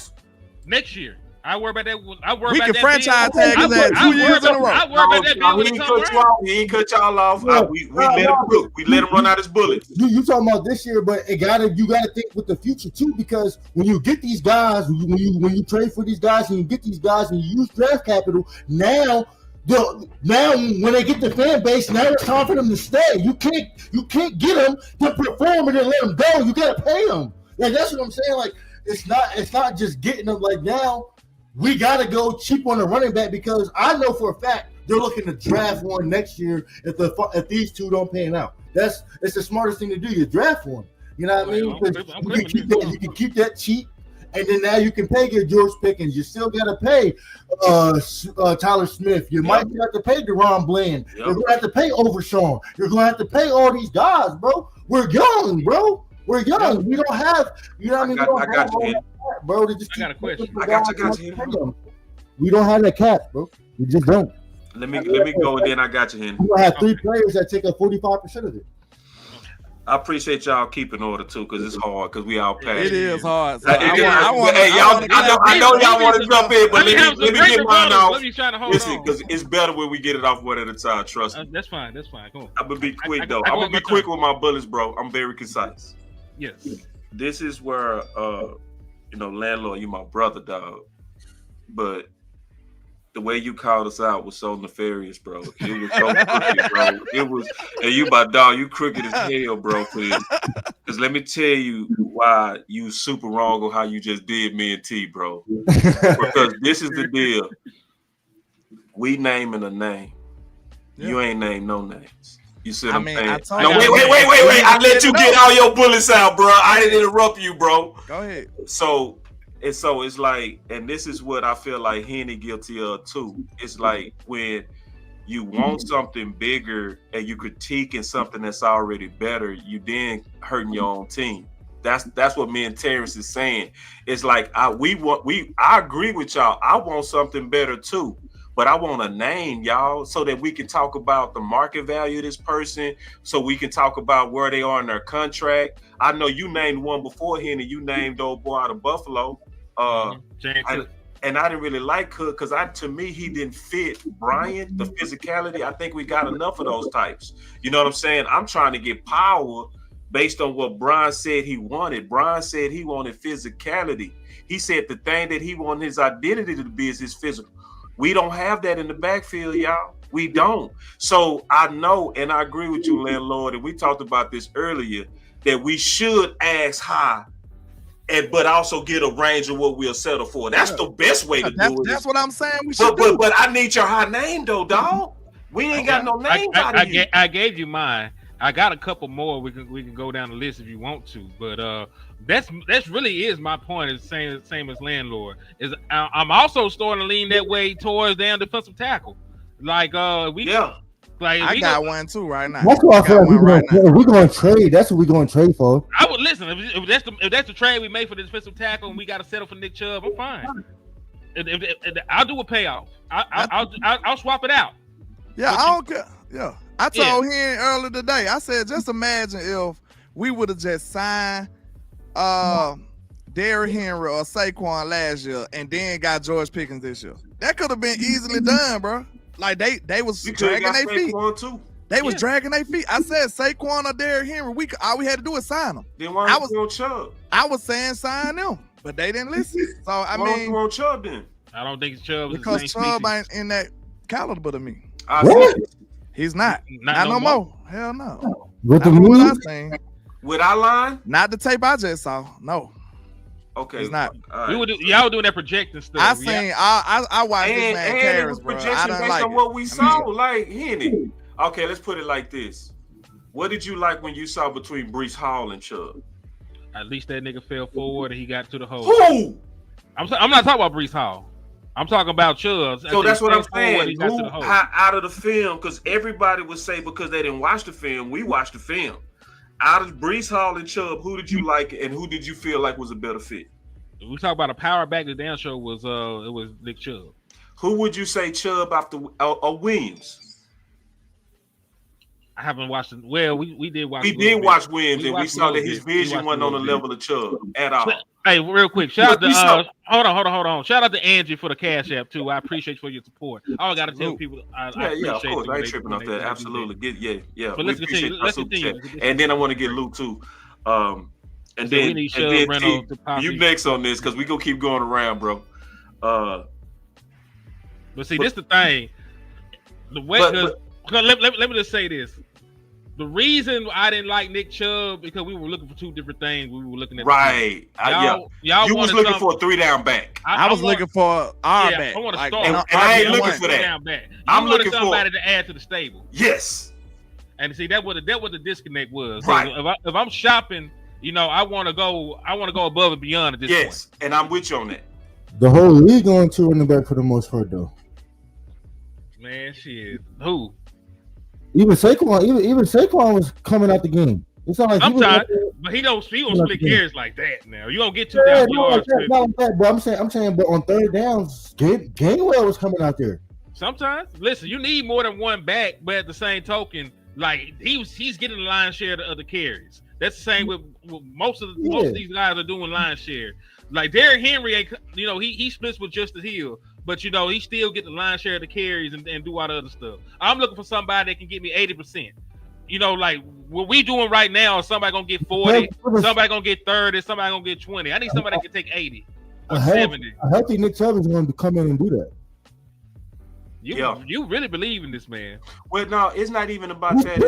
Next year. I worry about that. We can franchise tag his ass 2 years in a row. I worry about that bill when he come around. He ain't cut y'all off. We let him cook. We let him run out his bullets. You talking about this year, but you gotta think with the future too, because when you get these guys, when you trade for these guys and you get these guys and you use draft capital, now when they get the fan base, now it's time for them to stay. You can't get them to perform and then let them go. You gotta pay them. Like that's what I'm saying. Like it's not just getting them. Like now. We got to go cheap on the running back because I know for a fact they're looking to draft one next year if these two don't pan out. It's the smartest thing to do. You draft one. You know what I mean? You can keep that cheap, and then now you can pay your George Pickens. You still got to pay Tyler Smith. You might have to pay DeRon Bland. You're going to have to pay Overshawn. You're going to have to pay all these guys, bro. We're young, bro. We're young. We don't have, you know what I mean? I got you, bro. I got a question. I got you. We don't have that cap, bro. We just don't. Let me go, and then I got you, Henry. We have 3 players that take up 45% of it. I appreciate y'all keeping order too, because it's hard. Because we all passionate. It is hard. So I know y'all want to jump in, but let me get mine off. Listen, because it's better when we get it off one at a time. Trust me. That's fine. Come on. I'm gonna be quick though. I'm gonna be quick with my bullets, bro. I'm very concise. Yes. This is where landlord, you my brother, dog. But the way you called us out was so nefarious, bro. It was so crooked, bro. It was, and you my dog, you crooked as hell, bro. Because let me tell you why you super wrong on how you just did me and T, bro. Because this is the deal. We naming a name. Yeah. You ain't named no names. You see what I'm saying? No, wait. I let you get all your bullets out, bro. I didn't interrupt you, bro. Go ahead. So it's like, and this is what I feel like Henny guilty of too. It's like when you want something bigger and you critiquing something that's already better, you then hurting your own team. That's what me and Terrence is saying. It's like I agree with y'all. I want something better too. But I want a name, y'all, so that we can talk about the market value of this person, so we can talk about where they are in their contract. I know you named one before Henny. You named old boy out of Buffalo. And I didn't really like Cook because to me, he didn't fit Bryant, the physicality. I think we got enough of those types. You know what I'm saying? I'm trying to get power based on what Brian said he wanted. Brian said he wanted physicality. He said the thing that he wanted his identity to be is his physical. We don't have that in the backfield, y'all. We don't. So I know, and I agree with you, landlord, and we talked about this earlier, that we should ask high, but also get a range of what we'll settle for. That's the best way to do it. That's what I'm saying. But I need your high name though, dog. We ain't got no names out of here. I gave you mine. I got a couple more. We can go down the list if you want to, but that's really is my point. It's the same as landlord. Is I'm also starting to lean that way towards damn defensive tackle. Like I got one too right now. That's what I feel like we're going to trade. That's what we're going to trade for. I would listen if that's the trade we made for the defensive tackle and we got to settle for Nick Chubb. I'm fine. If I'll do a payoff. I'll swap it out. Yeah, I don't care. Yeah, I told him earlier today. I said, just imagine if we would have just signed Derrick Henry or Saquon last year and then got George Pickens this year. That could have been easily done, bro. Like they was dragging their feet. They was dragging their feet. I said Saquon or Derrick Henry. All we had to do is sign them. Then why was on Chubb? I was saying sign them, but they didn't listen. So I mean, on Chubb then? I don't think Chubb is because Chubb ain't in that caliber to me. What? He's not no more. Hell no. With the move? With our line? Not the tape I just saw. No. Okay. It's not. Right. Y'all doing that projecting stuff. I seen I watched this man carries, bro. Projection based like on what we saw. Like Henny. Okay, let's put it like this. What did you like when you saw between Breece Hall and Chubb? At least that nigga fell forward and he got to the hole. Who? I'm not talking about Breece Hall. I'm talking about Chubb. So that's what I'm saying. Who out of the film? Because everybody would say because they didn't watch the film, we watched the film. Out of Breece Hall and Chubb, who did you like and who did you feel like was a better fit? If we talk about a power back, the damn show was it was Nick Chubb. Who would you say Chubb after Williams? I haven't watched it. Well, we did watch. We did watch Williams, and we saw that his vision wasn't on the level of Chubb at all. Hey, real quick, shout out to hold on. Shout out to Angie for the Cash App too. I appreciate you for your support. I gotta tell people. I appreciate of course. I ain't tripping off that. Absolutely, yeah. But let's continue. And then I want to get Luke too. And then you next on this because we gonna keep going around, bro. But see, this the thing. The way let me just say this. The reason I didn't like Nick Chubb because we were looking for two different things. We were looking at right. Y'all you was looking for a 3-down back. I was looking for our back. I want to start. And I ain't looking for that. I'm looking for somebody to add to the stable. Yes. And see that what the disconnect was. Right. So if I'm shopping, I want to go above and beyond at this point. Yes, and I'm with you on that. The whole league going to running back for the most part though. Man, shit. Who? Even Saquon was coming out the game. It's not like sometimes, but he don't split carries like that. Now you don't get 2,000 yards. Not like that, but I'm saying, but on third downs, Gainwell was coming out there. Sometimes, listen, you need more than one back, but at the same token, like he's getting the lion's share of the carries. That's the same with most of these guys are doing lion's share. Like Derrick Henry ain't, he splits with Justice Hill. But he still get the lion's share of the carries and do all the other stuff. I'm looking for somebody that can get me 80%. Like what we doing right now is somebody gonna get 40, somebody gonna get 30, somebody gonna get 20. I need somebody that can take 80 or 70. A healthy Nick Chubb is going to come in and do that. You really believe in this man? Well, no, it's not even about that.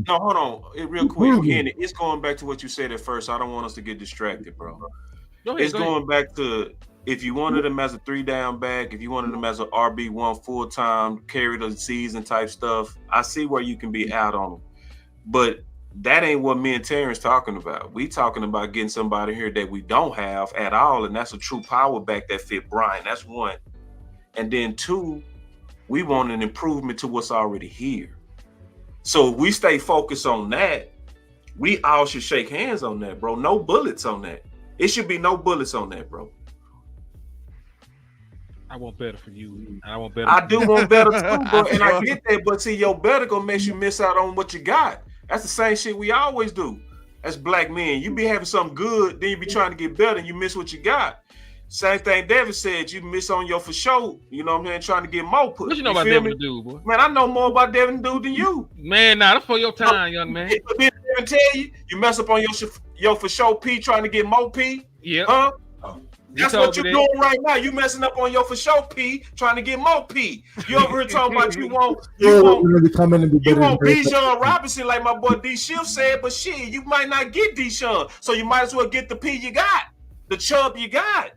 No, hold on, real quick. It's going back to what you said at first. I don't want us to get distracted, bro. It's going back to. If you wanted him as a 3-down back, if you wanted him as an RB1 full-time, carry the season type stuff, I see where you can be out on him. But that ain't what me and Terrence talking about. We talking about getting somebody here that we don't have at all, and that's a true power back that fit Brian. That's one. And then two, we want an improvement to what's already here. So if we stay focused on that, we all should shake hands on that, bro. No bullets on that. It should be no bullets on that, bro. I want better for you. I want better. I do want better too, bro. And I get that, but see, your better gonna make you miss out on what you got. That's the same shit we always do. As black men, you be having something good, then you be trying to get better, and you miss what you got. Same thing Devin said, you miss on your for sure. You know what I'm saying? Trying to get more push. What you know about Devin to do, boy? Man, I know more about Devin to do than you. Man, that's for your time, young man. Did Devin tell you mess up on your for sure P trying to get more P? Yeah. Huh? That's what you're doing right now. You messing up on your for sure P, trying to get more P. You over here talking about you want Bijan Robinson, like my boy D Shift said, but shit, you might not get Deshaun, so you might as well get the P you got, the Chubb you got.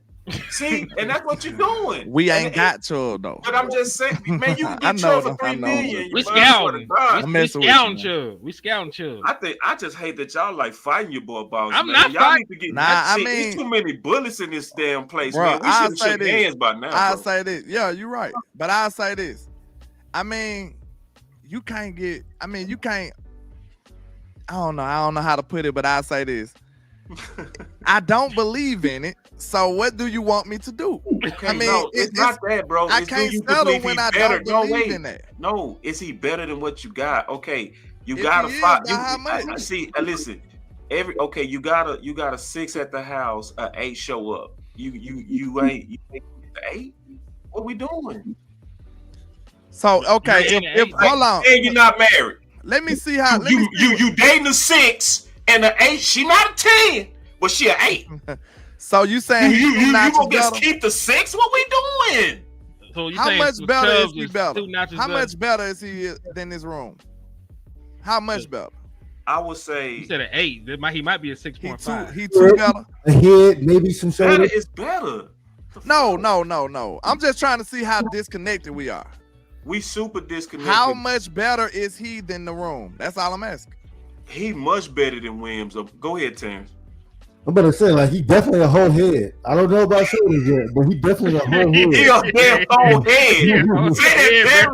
See, and that's what you're doing. We ain't got Chubb though. But I'm just saying, man, you can I get know Chubb for them, I $3 know million. We you know, scouting. I We scouting Chubb. We scouting Chubb. I just hate that y'all like fighting your boy Boss. I'm man. not Y'all fighting. need to get. Nah, I see, mean, there's too many bullets in this damn place, bro, man. We should have shook hands by now. I'll bro. say this. Yeah, you're right. But I'll say this. I mean, you can't get. I mean, you can't. I don't know how to put it, but I'll say this. I don't believe in it. So what do you want me to do? Okay, I mean, no, it's not that, bro. I It's can't do you settle believe when he I better? don't No, believe wait. in that. No, is he better than what you got? Okay, you If gotta he is, fight. by how much? See, listen. You got a 6 at the house, 8 show up. You ain't the 8. What we doing? So okay, if hold on, and you're not married. Let me see how. You dating a 6 and an 8. She not a 10, but she an 8. So you saying you gonna just keep the 6? What we doing? So how much better is he better? How better? much better is he than this room? How much better? I would say You said an 8. He might be a 6.5. He too better. A head, maybe some better shoulders. is better. No. I'm just trying to see how disconnected we are. We super disconnected. How much better is he than the room? That's all I'm asking. He much better than Williams. Go ahead, Terrence. I'm about to say, like, he definitely a whole head. I don't know about shoulders yet, but he definitely a whole head. He a damn whole head. Say that,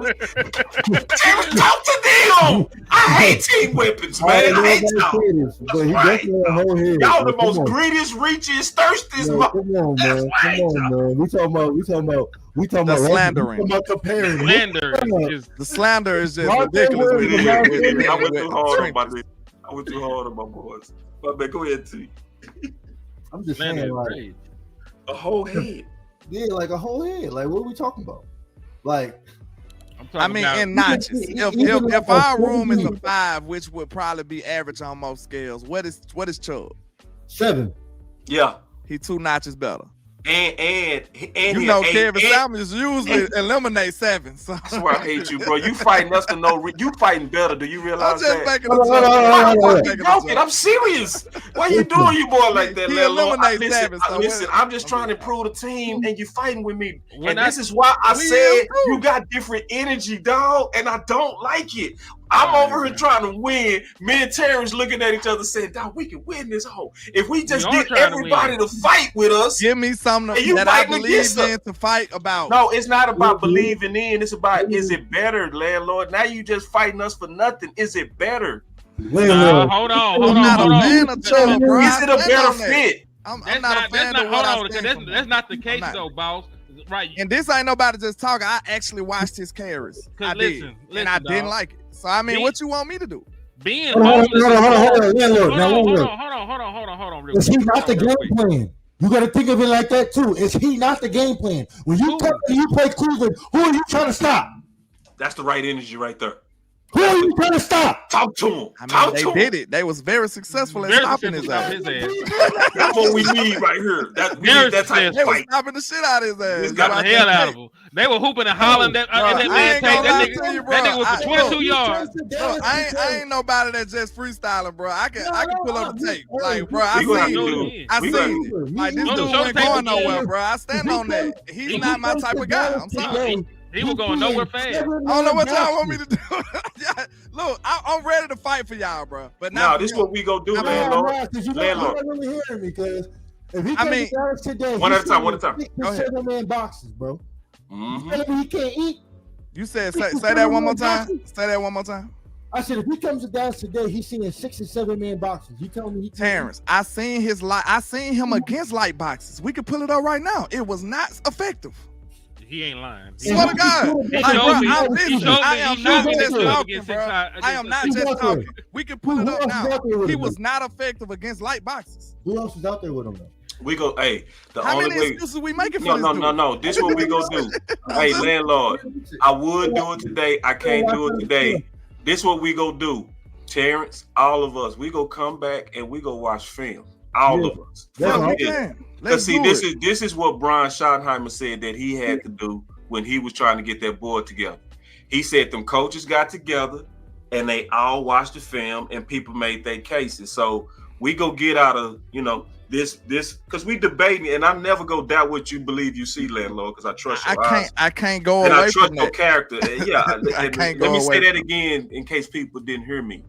Terrence, talk to them. I hate team weapons, man. I hate y'all. But he definitely a whole head. Y'all the most greediest, reachest, thirstiest. Come on, man. Come on, man. We talking about the slandering. We talking about comparing. The slander is just ridiculous. I went too hard on my this. I went too hard on my boys. But man, go ahead, T. I'm just saying, like a whole head. Yeah, like a whole head. Like, what are we talking about? Like, I mean, in notches. If our room is a 5, which would probably be average on most scales, what is Chubb? 7. Yeah, he 2 notches better. And you know, Kevin Samuels usually eliminate 7. So that's why I hate you, bro. You fighting us for you fighting better. Do you realize that? I'm serious. Why you doing you boy like that? He eliminates 7. Listen, I'm just trying to improve the team, and you fighting with me. And this is why I said you got different energy, dog, and I don't like it. I'm over here trying to win. Me and Terrence looking at each other saying, dog, we can win this whole. If we just get everybody to fight with us. Give me something that I believe in to fight about. No, it's not about believing in. It's about, is it better, landlord? Now you just fighting us for nothing. Is it better? Hold on. Is it a better fit? I'm not a fan of what that's not the case, though, boss. Right. And this ain't nobody just talking. I actually watched his carries. I did. And I didn't like it. So, I mean, what you want me to do? Being hold on. Is he not the game plan? You got to think of it like that too. Is he not the game plan? When you play Cleveland, who are you trying to stop? That's the right energy right there. Who are you trying to stop? Talk to him. I mean, they did it. They was very successful at stopping his ass. That's what we need right here. That type of they fight. were stopping the shit out of his ass. Got the hell out of him. They were hooping and hollering that man take that nigga was for 22 yards. Bro, I ain't nobody that just freestyling, bro. I can pull up the tape. Like, bro, I seen it. Like, this dude ain't going nowhere, bro. I stand on that. He's not my type of guy. I'm sorry. He was going nowhere fast. I don't know what y'all want me to do. Look, I'm ready to fight for y'all, bro. But now this is what we go do, landlord. You're not really hearing me, because if he comes down today, one at a time. Go ahead. 7-man boxes, bro. Mm-hmm. Telling me he can't eat. You said say that one more time. Say that one more time. I said if he comes to Dallas today, he's seeing 6 and 7-man boxes. You telling me he can't Terrence, I seen him against light boxes. We could pull it up right now. It was not effective. He ain't lying. Swear to God. I'm listening. I am not just talking, bro. I am not just talking. We can pull it up now. He was not effective against light boxes. Who else is out there with him though? We go, how many excuses we making for this? No. This is what we go do. Hey, landlord, I would do it today. I can't do it today. This is what we go do. Terrence, all of us, we go come back and we go watch film. All of us. Because see, this is what Brian Schottenheimer said that he had to do when he was trying to get that board together. He said them coaches got together and they all watched the film and people made their cases. So we go get out of, this because we debating, and I never go doubt what you believe you see, landlord, because I trust your eyes. I can't go and away I trust from your that. character. Yeah, I and can't let go me say away that again in case people didn't hear me.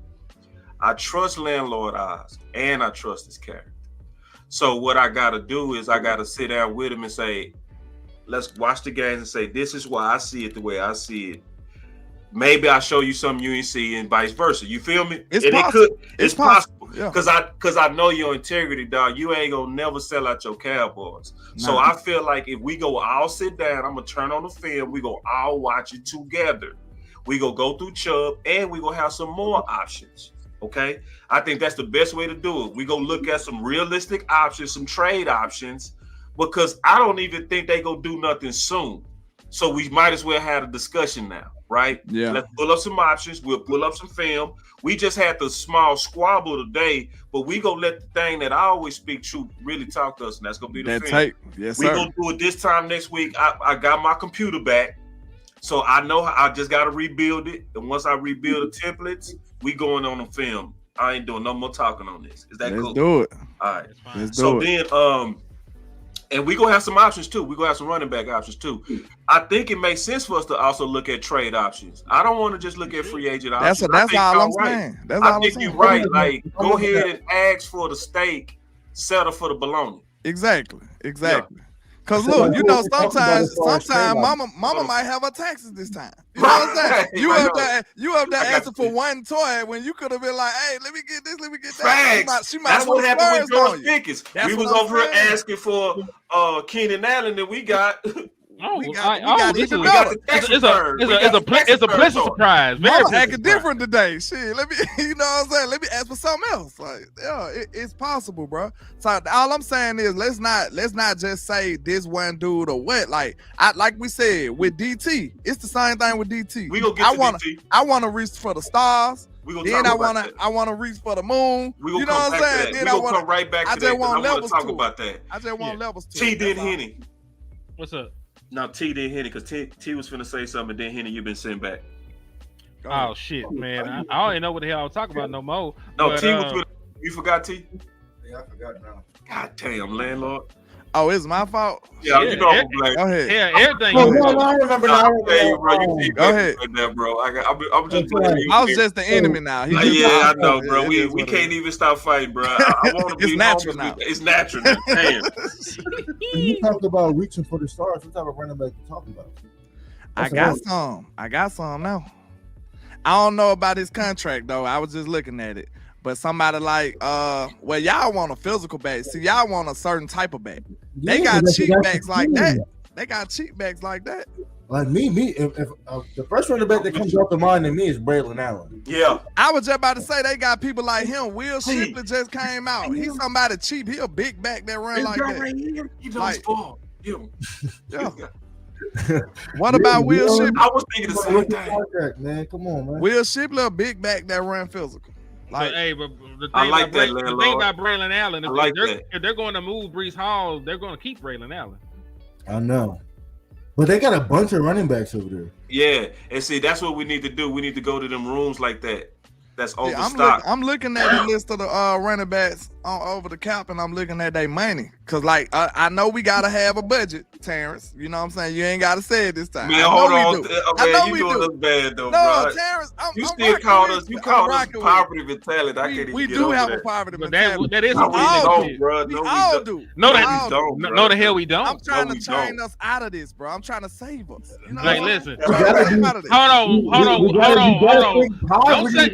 I trust landlord eyes, and I trust his character. So what I got to do is I got to sit down with him and say, let's watch the games and say, this is why I see it the way I see it. Maybe I show you something you ain't see, and vice versa. You feel me? It's and possible. It's possible. Yeah. Cause I know your integrity, dog. You ain't gonna never sell out your Cowboys. So I feel like if we go all sit down, I'm gonna turn on the film. We go all watch it together. We go through Chubb, and we gonna have some more options. Okay, I think that's the best way to do it. We go look at some realistic options, some trade options, because I don't even think they gonna do nothing soon. So we might as well have a discussion now, right? Yeah. Let's pull up some options. We'll pull up some film. We just had the small squabble today, but we gonna let the thing that I always speak truth really talk to us, and that's gonna be the film. Tape. Yes, we sir. gonna do it this time next week. I got my computer back, so I know I just gotta rebuild it. And once I rebuild the templates, we going on the film. I ain't doing no more talking on this. Is that cool? Let's do it. All right. Let's So do it. then, and we gonna have some options too. We gonna have some running back options too. I think it makes sense for us to also look at trade options. I don't want to just look at free agent options. That's all I'm saying. That's all I'm saying. I think you're right. Like, go ahead and ask for the steak, settle for the bologna. Exactly. Cause look, you know, sometimes mama might have her taxes this time. You know what I'm saying? You up there asking for one toy when you could have been like, hey, let me get this, let me get that. Facts. She might That's what happened with George you. Pickens. We was over here asking for Keenan Allen, and we got It's a pleasant surprise. Mama acting different today. Shit, let me, you know what I'm saying? Let me ask for something else. Like, yeah, it's possible, bro. So all I'm saying is let's not just say this one dude or what. Like we said with DT, it's the same thing with DT. We gonna get DT. I want to reach for the stars. Then I want to reach for the moon. You know what I'm saying? Then we gonna come right back to that. I want to talk about that. I just want levels to T did Henny. What's up? No, T didn't hit it because T was finna say something, and then Henny, you've been sent back. Oh shit, man! I don't even know what the hell I was talking about no more. No, but, T was finna. You forgot T? Yeah, I forgot now. God damn, landlord. Oh, it's my fault. Yeah, you know I'm black. Go ahead. Yeah, everything. I remember now. Go ahead. That, bro. I'm just. I was just the enemy now. I know, bro. We can't even stop fighting, bro. I want to be natural now. It's natural now. Damn. When you talk about reaching for the stars, what type of running back you talking about? I got some now. I don't know about his contract though. I was just looking at it. But somebody like, well, y'all want a physical back. See, y'all want a certain type of back. They got cheap backs like that. They got cheap backs like that. Like me, if the first running back that comes off the mind to me is Braylon Allen. Yeah. I was just about to say they got people like him. Will Shipley just came out. He's somebody cheap. He a big back that run like that. You don't spoil. Yeah. What about Will Shipley? I was thinking the same thing. Man, come on, man. Will Shipley a big back that run physical. Like, hey, but the thing I like about that, the thing about Braylon Allen, if they're going to move Breece Hall, they're going to keep Braylon Allen. I know, but they got a bunch of running backs over there. Yeah, and see, that's what we need to do. We need to go to them rooms like that. That's overstocked. I'm looking at the list of the running backs over the cap, and I'm looking at their money. Cause like I know we gotta have a budget, Terrence. You know what I'm saying? You ain't gotta say it this time. Man, hold on. Okay, you doing this bad though, no, bro. Terrence, you still called us. You called us poverty mentality. I can't even we get do over have that. a poverty But mentality. that is No, we don't, bro. We all do. No, the hell we don't. I'm trying to train us out of this, bro. I'm trying to save us. You know like, listen. Hold on. Don't say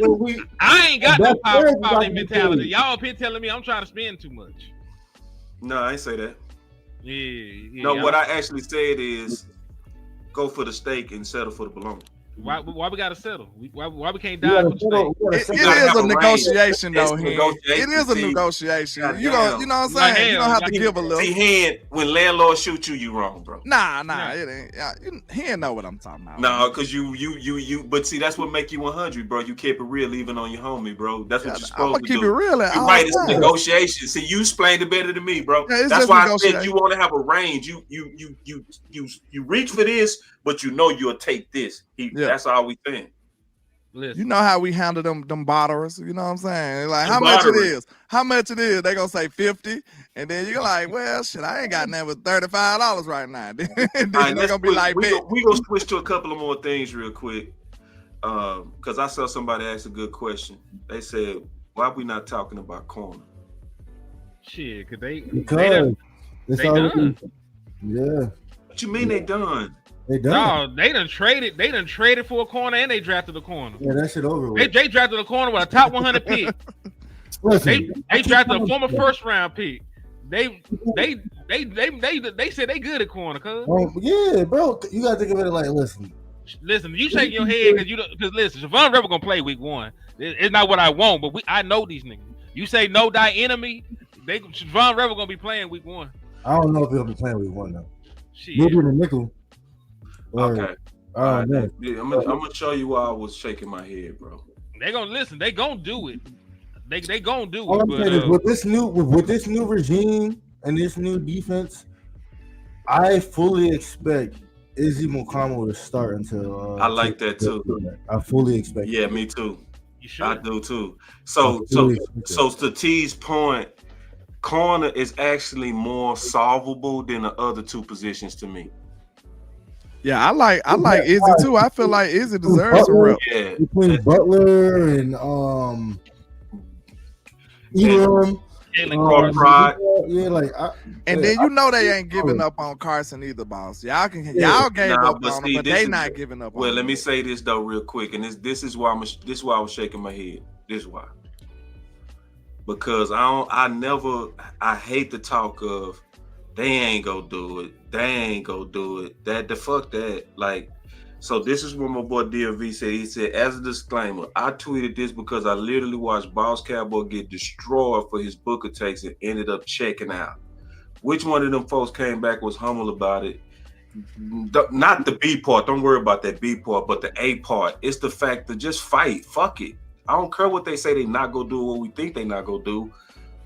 I ain't got no poverty mentality. Y'all up here telling me I'm trying to spend too much. No, I ain't say that. Yeah. No, what I actually said is go for the steak and settle for the bologna. Why we gotta settle? Why we can't die for the steak? It is a negotiation, though. It is a negotiation. You know what I'm saying? You don't have to give a little. See, when landlord shoot you wrong, bro. Nah, it ain't. He ain't know what I'm talking about. No, because you. But see, that's what make you 100, bro. You keep it real, even on your homie, bro. That's what you're supposed to do. Keep it real. You're right. It's a negotiation. See, you explained it better than me, bro. Yeah, that's why I said you want to have a range. You reach for this, but you know you'll take this. That's all we think. You know how we handle them bottlers. You know what I'm saying? Like, The how much it bottlers. is? How much it is? They gonna say 50, and then you're like, well, shit, I ain't got nothing but $35 right now. And then All right, they're gonna be like, we gonna switch to a couple of more things real quick. Because I saw somebody ask a good question. They said, "Why we not talking about corner?" Shit, because they Because it's they already done. yeah. What you mean they done? They done. No, they done traded for a corner and they drafted a corner. Yeah, that shit over They with. drafted a corner with a top 100 pick. Listen, They drafted a former first round pick. They said they good at corner, cuz. yeah, bro. You gotta think of it like, listen. Listen, you shake your head because listen, Javon Rebel gonna play week 1. It's not what I want, but I know these niggas. You say no thy enemy, Javon Rebel gonna be playing week 1. I don't know if he'll be playing week 1 though. Shit. He'll be in the nickel. Okay. I don't know. I'm gonna show you why I was shaking my head, bro. They gonna listen. They gonna do it. They gonna do All it. I'm But, saying is with this new regime and this new defense, I fully expect Izzy Mukamo to start until. I like that too. I fully expect. Yeah, me too. You should. I do too. So to T's point, corner is actually more solvable than the other two positions to me. yeah, I like Izzy too. I feel like Izzy deserves a rep. Yeah, Between Butler and Elam, Pride. yeah, like And then you know they ain't giving up on Carson either, boss. Y'all gave up on him, but they not giving up. Well, on let him. me say this though, real quick, and this is why I was shaking my head. This is why, because I hate the talk of they ain't gonna do it. They ain't gonna do it. That the fuck that. Like, so this is what my boy DLV said. He said, as a disclaimer, I tweeted this because I literally watched Boss Cowboy get destroyed for his Booker takes and ended up checking out. Which one of them folks came back was humble about it? Not the B part. Don't worry about that B part, but the A part. It's the fact that just fight. Fuck it. I don't care what they say they not gonna do, what we think they not gonna do.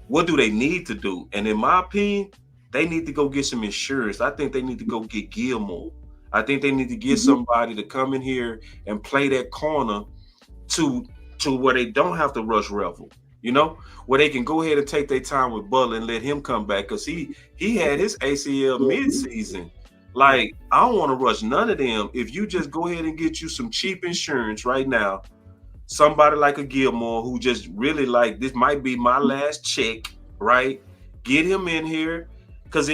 What do they need to do? And in my opinion, they need to go get some insurance. I think they need to go get Gilmore. I think they need to get somebody to come in here and play that corner to where they don't have to rush Revel, you know, where they can go ahead and take their time with Butler and let him come back, because he had his ACL mid-season. Like, I don't want to rush none of them. If you just go ahead and get you some cheap insurance right now, somebody like a Gilmore who just really like, this might be my last check, right? Get him in here. Because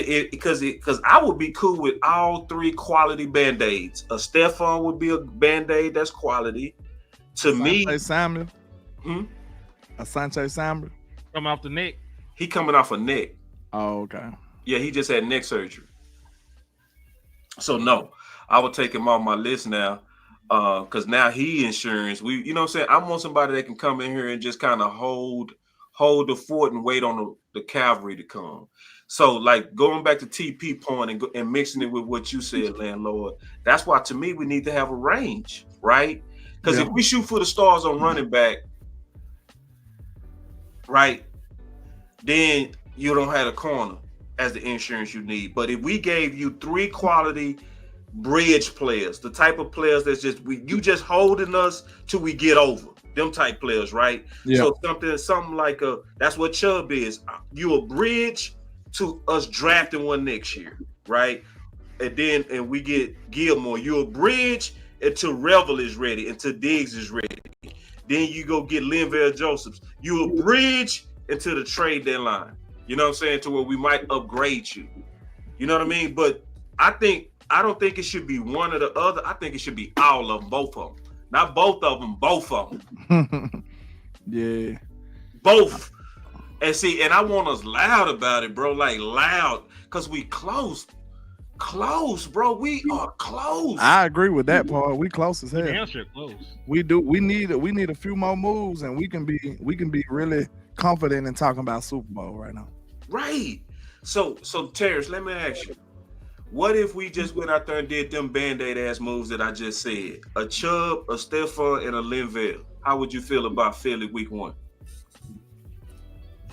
I would be cool with all three quality band-aids. A Stephon would be a band-aid that's quality. To me, Samuel. Asante Samuel. Come off the neck. He coming off a neck. Oh, okay. Yeah, he just had neck surgery. So no, I would take him off my list now. Because now he insurance. You know what I'm saying? I want somebody that can come in here and just kind of hold the fort and wait on the cavalry to come. So, like, going back to TP point and mixing it with what you said, landlord, that's why, to me, we need to have a range, right? Because if we shoot for the stars on running back, right, then you don't have a corner as the insurance you need. But if we gave you three quality bridge players, the type of players that's you just holding us till we get over, them type players, right? Yeah. So something like that's what Chubb is. You a bridge to us drafting one next year, right? And we get Gilmore. You a bridge until Revel is ready, until Diggs is ready. Then you go get Linval Josephs. You a bridge until the trade deadline. You know what I'm saying? To where we might upgrade you. You know what I mean? But I don't think it should be one or the other. I think it should be all of them, both of them. Not both of them, both of them. Yeah. Both. And see, and I want us loud about it, bro. Like loud, because we close. Close, bro. We are close. I agree with that part. We close as hell. Damn sure close. We do. We need a few more moves, and we can be really confident in talking about Super Bowl right now. Right. So Terrence, let me ask you. What if we just went out there and did them Band-Aid ass moves that I just said? A Chubb, a Stephon, and a Linval. How would you feel about Philly week 1?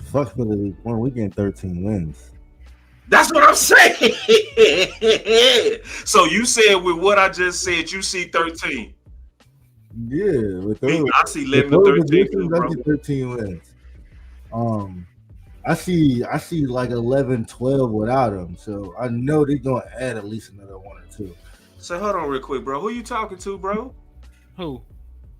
Fuck Philly week 1. We getting 13 wins. That's what I'm saying. So you said with what I just said, you see 13. Yeah, with those, I see 11 to 13. I get 13 wins. I see like 11, 12 without them. So I know they're gonna add at least another 1 or 2. So hold on real quick, bro. Who you talking to, bro? Who?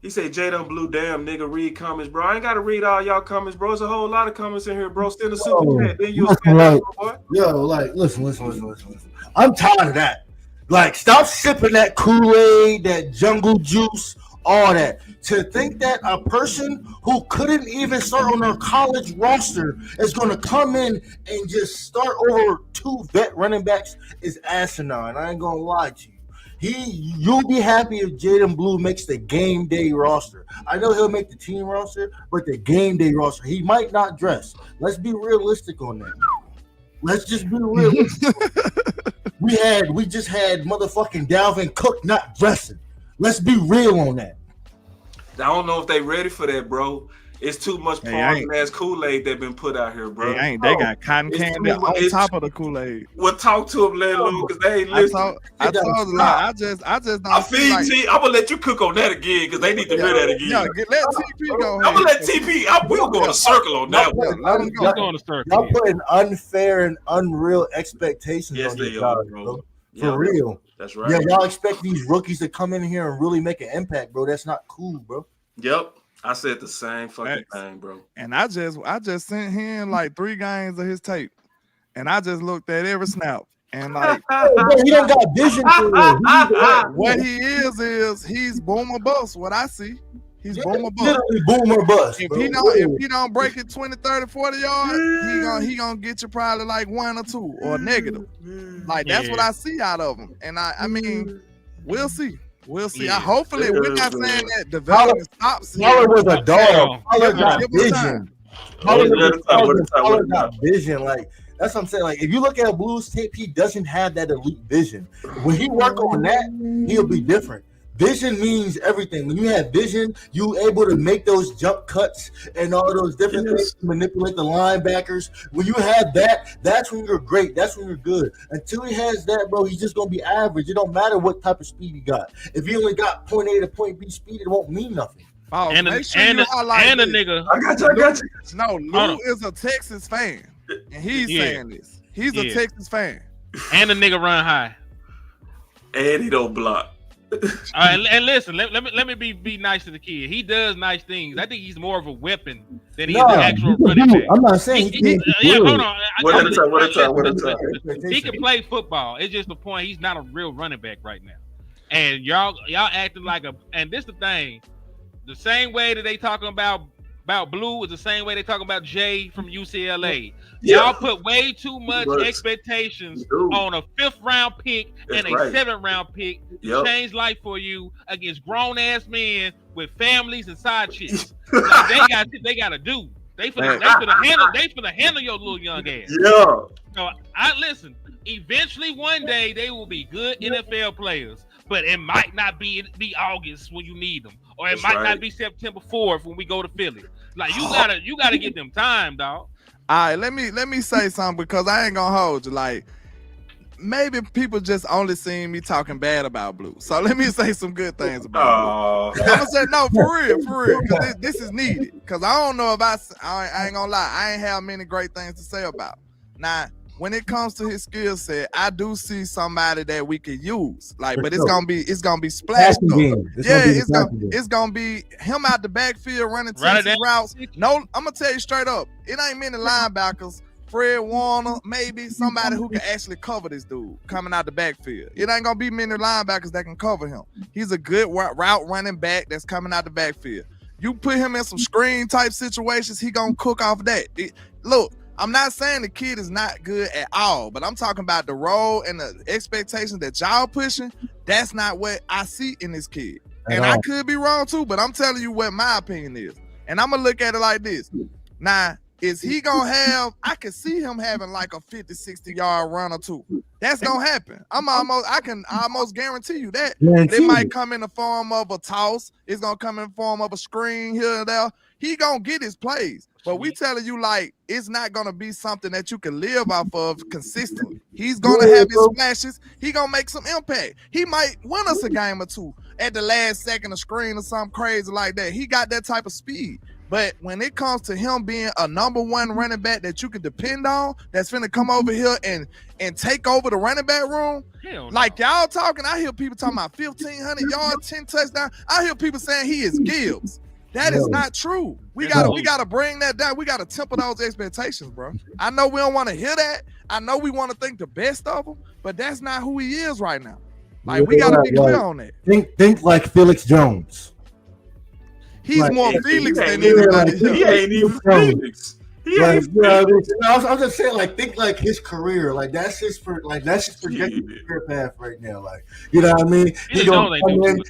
He said J.W. Blue, damn nigga, read comments, bro. I ain't gotta read all y'all comments, bro. There's a whole lot of comments in here, bro. Still the super chat. Then you'll listen. I'm tired of that. Like, stop sipping that Kool-Aid, that jungle juice, all that. To think that a person who couldn't even start on their college roster is going to come in and just start over 2 vet running backs is asinine. I ain't going to lie to you. You'll be happy if Jaden Blue makes the game day roster. I know he'll make the team roster, but the game day roster, he might not dress. Let's be realistic on that. Let's just be realistic. we just had motherfucking Dalvin Cook not dressing. Let's be real on that. I don't know if they ready for that, bro. It's too much poison ass Kool-Aid that been put out here, bro. They got cotton candy on top of the Kool-Aid. Well, talk to them, let alone, because they ain't listening. I just don't. I feel T. I'm gonna let you cook on that again because they need to hear that again. Yeah, let TP go. I'm gonna let TP. We'll go in a circle on that one. Let him go in a circle. Y'all putting unfair and unreal expectations on these guys, bro. For real. That's right. Yeah, y'all expect these rookies to come in here and really make an impact, bro. That's not cool, bro. Yep. I said the same fucking thing, bro. And I just sent him like 3 games of his tape, and I just looked at every snap, and like he don't got vision for it. What he is he's boom or bust. What I see, he's boom or bust. Literally boom or bust. If he don't break it 20, 30, 40 yards, he gonna get you probably like 1 or 2 or negative. Like that's what I see out of him, and I mean, we'll see. We'll see. Hopefully, we're not saying that development stops. Pollard was a dog. Pollard got vision. Pollard got vision. Like, that's what I'm saying. Like, if you look at Blues tape, he doesn't have that elite vision. When he work on that, he'll be different. Vision means everything. When you have vision, you able to make those jump cuts and all those different things to manipulate the linebackers. When you have that, that's when you're great. That's when you're good. Until he has that, bro, he's just gonna be average. It don't matter what type of speed he got. If he only got point A to point B speed, it won't mean nothing. Oh, and a nigga. I got you. No, Lou is a Texas fan, and he's saying this. He's a Texas fan, and the nigga run high, and he don't block. And listen, let me be nice to the kid. He does nice things. I think he's more of a weapon than he is an actual running back. I'm not saying hold on. What a time. He can play football. It's just the point he's not a real running back right now. And y'all acting like and this the thing. The same way that they talking about Blue is the same way they talking about Jay from UCLA. Y'all put way too much expectations on a 5th round pick and a 7th round pick to change life for you against grown ass men with families and side chicks. Like they gotta do. They finna handle your little young ass. Yeah. So I listen. Eventually, one day they will be good NFL players, but it might not be August when you need them, or it might not be September 4th when we go to Philly. Like you gotta give them time, dog. All right, let me say something because I ain't gonna hold you. Like maybe people just only seen me talking bad about Blue. So let me say some good things about Blue. I'm gonna say no for real, because this is needed. Because I don't know about I ain't gonna lie, I ain't have many great things to say about. Now, when it comes to his skill set, I do see somebody that we could use. Like, but it's gonna be splashed up. It's gonna be him out the backfield running Texas routes. No, I'm gonna tell you straight up, it ain't many linebackers. Fred Warner, maybe somebody who can actually cover this dude coming out the backfield. It ain't gonna be many linebackers that can cover him. He's a good route running back that's coming out the backfield. You put him in some screen type situations, he gonna cook off that. Look, I'm not saying the kid is not good at all, but I'm talking about the role and the expectations that y'all pushing. That's not what I see in this kid. And I could be wrong too, but I'm telling you what my opinion is. And I'm gonna look at it like this. Now, is he gonna have, I can see him having like a 50, 60 yard run or two. That's gonna happen. I can almost guarantee you that. It might come in the form of a toss. It's gonna come in the form of a screen here and there. He gonna get his plays. But we telling you, like, it's not gonna be something that you can live off of consistently. He's gonna have his splashes. He gonna make some impact. He might win us a game or two. at the last second of screen or something crazy like that. He got that type of speed. But when it comes to him being a number one running back that you can depend on, that's finna come over here and take over the running back room, like y'all talking, I hear people talking about 1,500 yards, 10 touchdowns. I hear people saying he is Gibbs. That is not true. We gotta bring that down. We gotta temper those expectations, bro. I know we don't want to hear that. I know we want to think the best of him, but that's not who he is right now. Like we gotta be clear on that. Think like Felix Jones. He's like, more Felix than anybody else. He ain't even Felix. Like, I'm just saying, like, think like his career, like that's his projected career path right now. Like, you know what I mean? He gonna come in,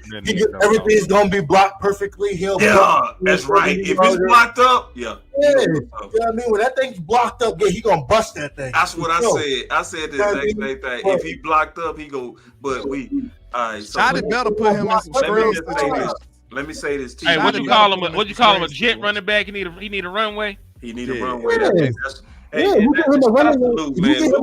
everything's gonna be blocked perfectly. That's right. If it's blocked up, you know what I mean? When that thing's blocked up, he gonna bust that thing. That's what I said. I said the exact same thing. If he blocked up, he go. But we, all right. So I'd better put him in some screens. Let me say this. Hey, what you call him? What you call him? A jet running back? He need a runway. He need a runway. You get him a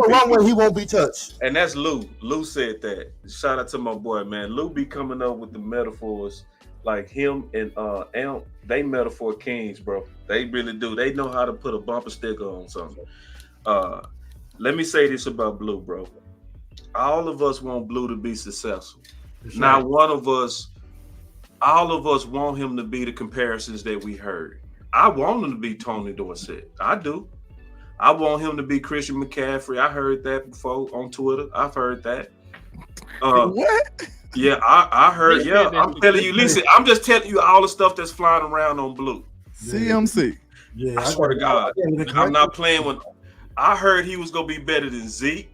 runway, he won't be touched. And that's Lou. Lou said that. Shout out to my boy, man. Lou be coming up with the metaphors like him and Amp. They metaphor kings, bro. They really do. They know how to put a bumper sticker on something. Let me say this about Blue, bro. All of us want Blue to be successful. Not one of us. All of us want him to be the comparisons that we heard. I want him to be Tony Dorsett. I do. I want him to be Christian McCaffrey. I heard that before on Twitter. I've heard that. What? Yeah, I heard. Yeah, I'm telling you. Listen, I'm just telling you all the stuff that's flying around on Blue. CMC. Yeah, I swear to God, I'm not playing with. I heard he was gonna be better than Zeke.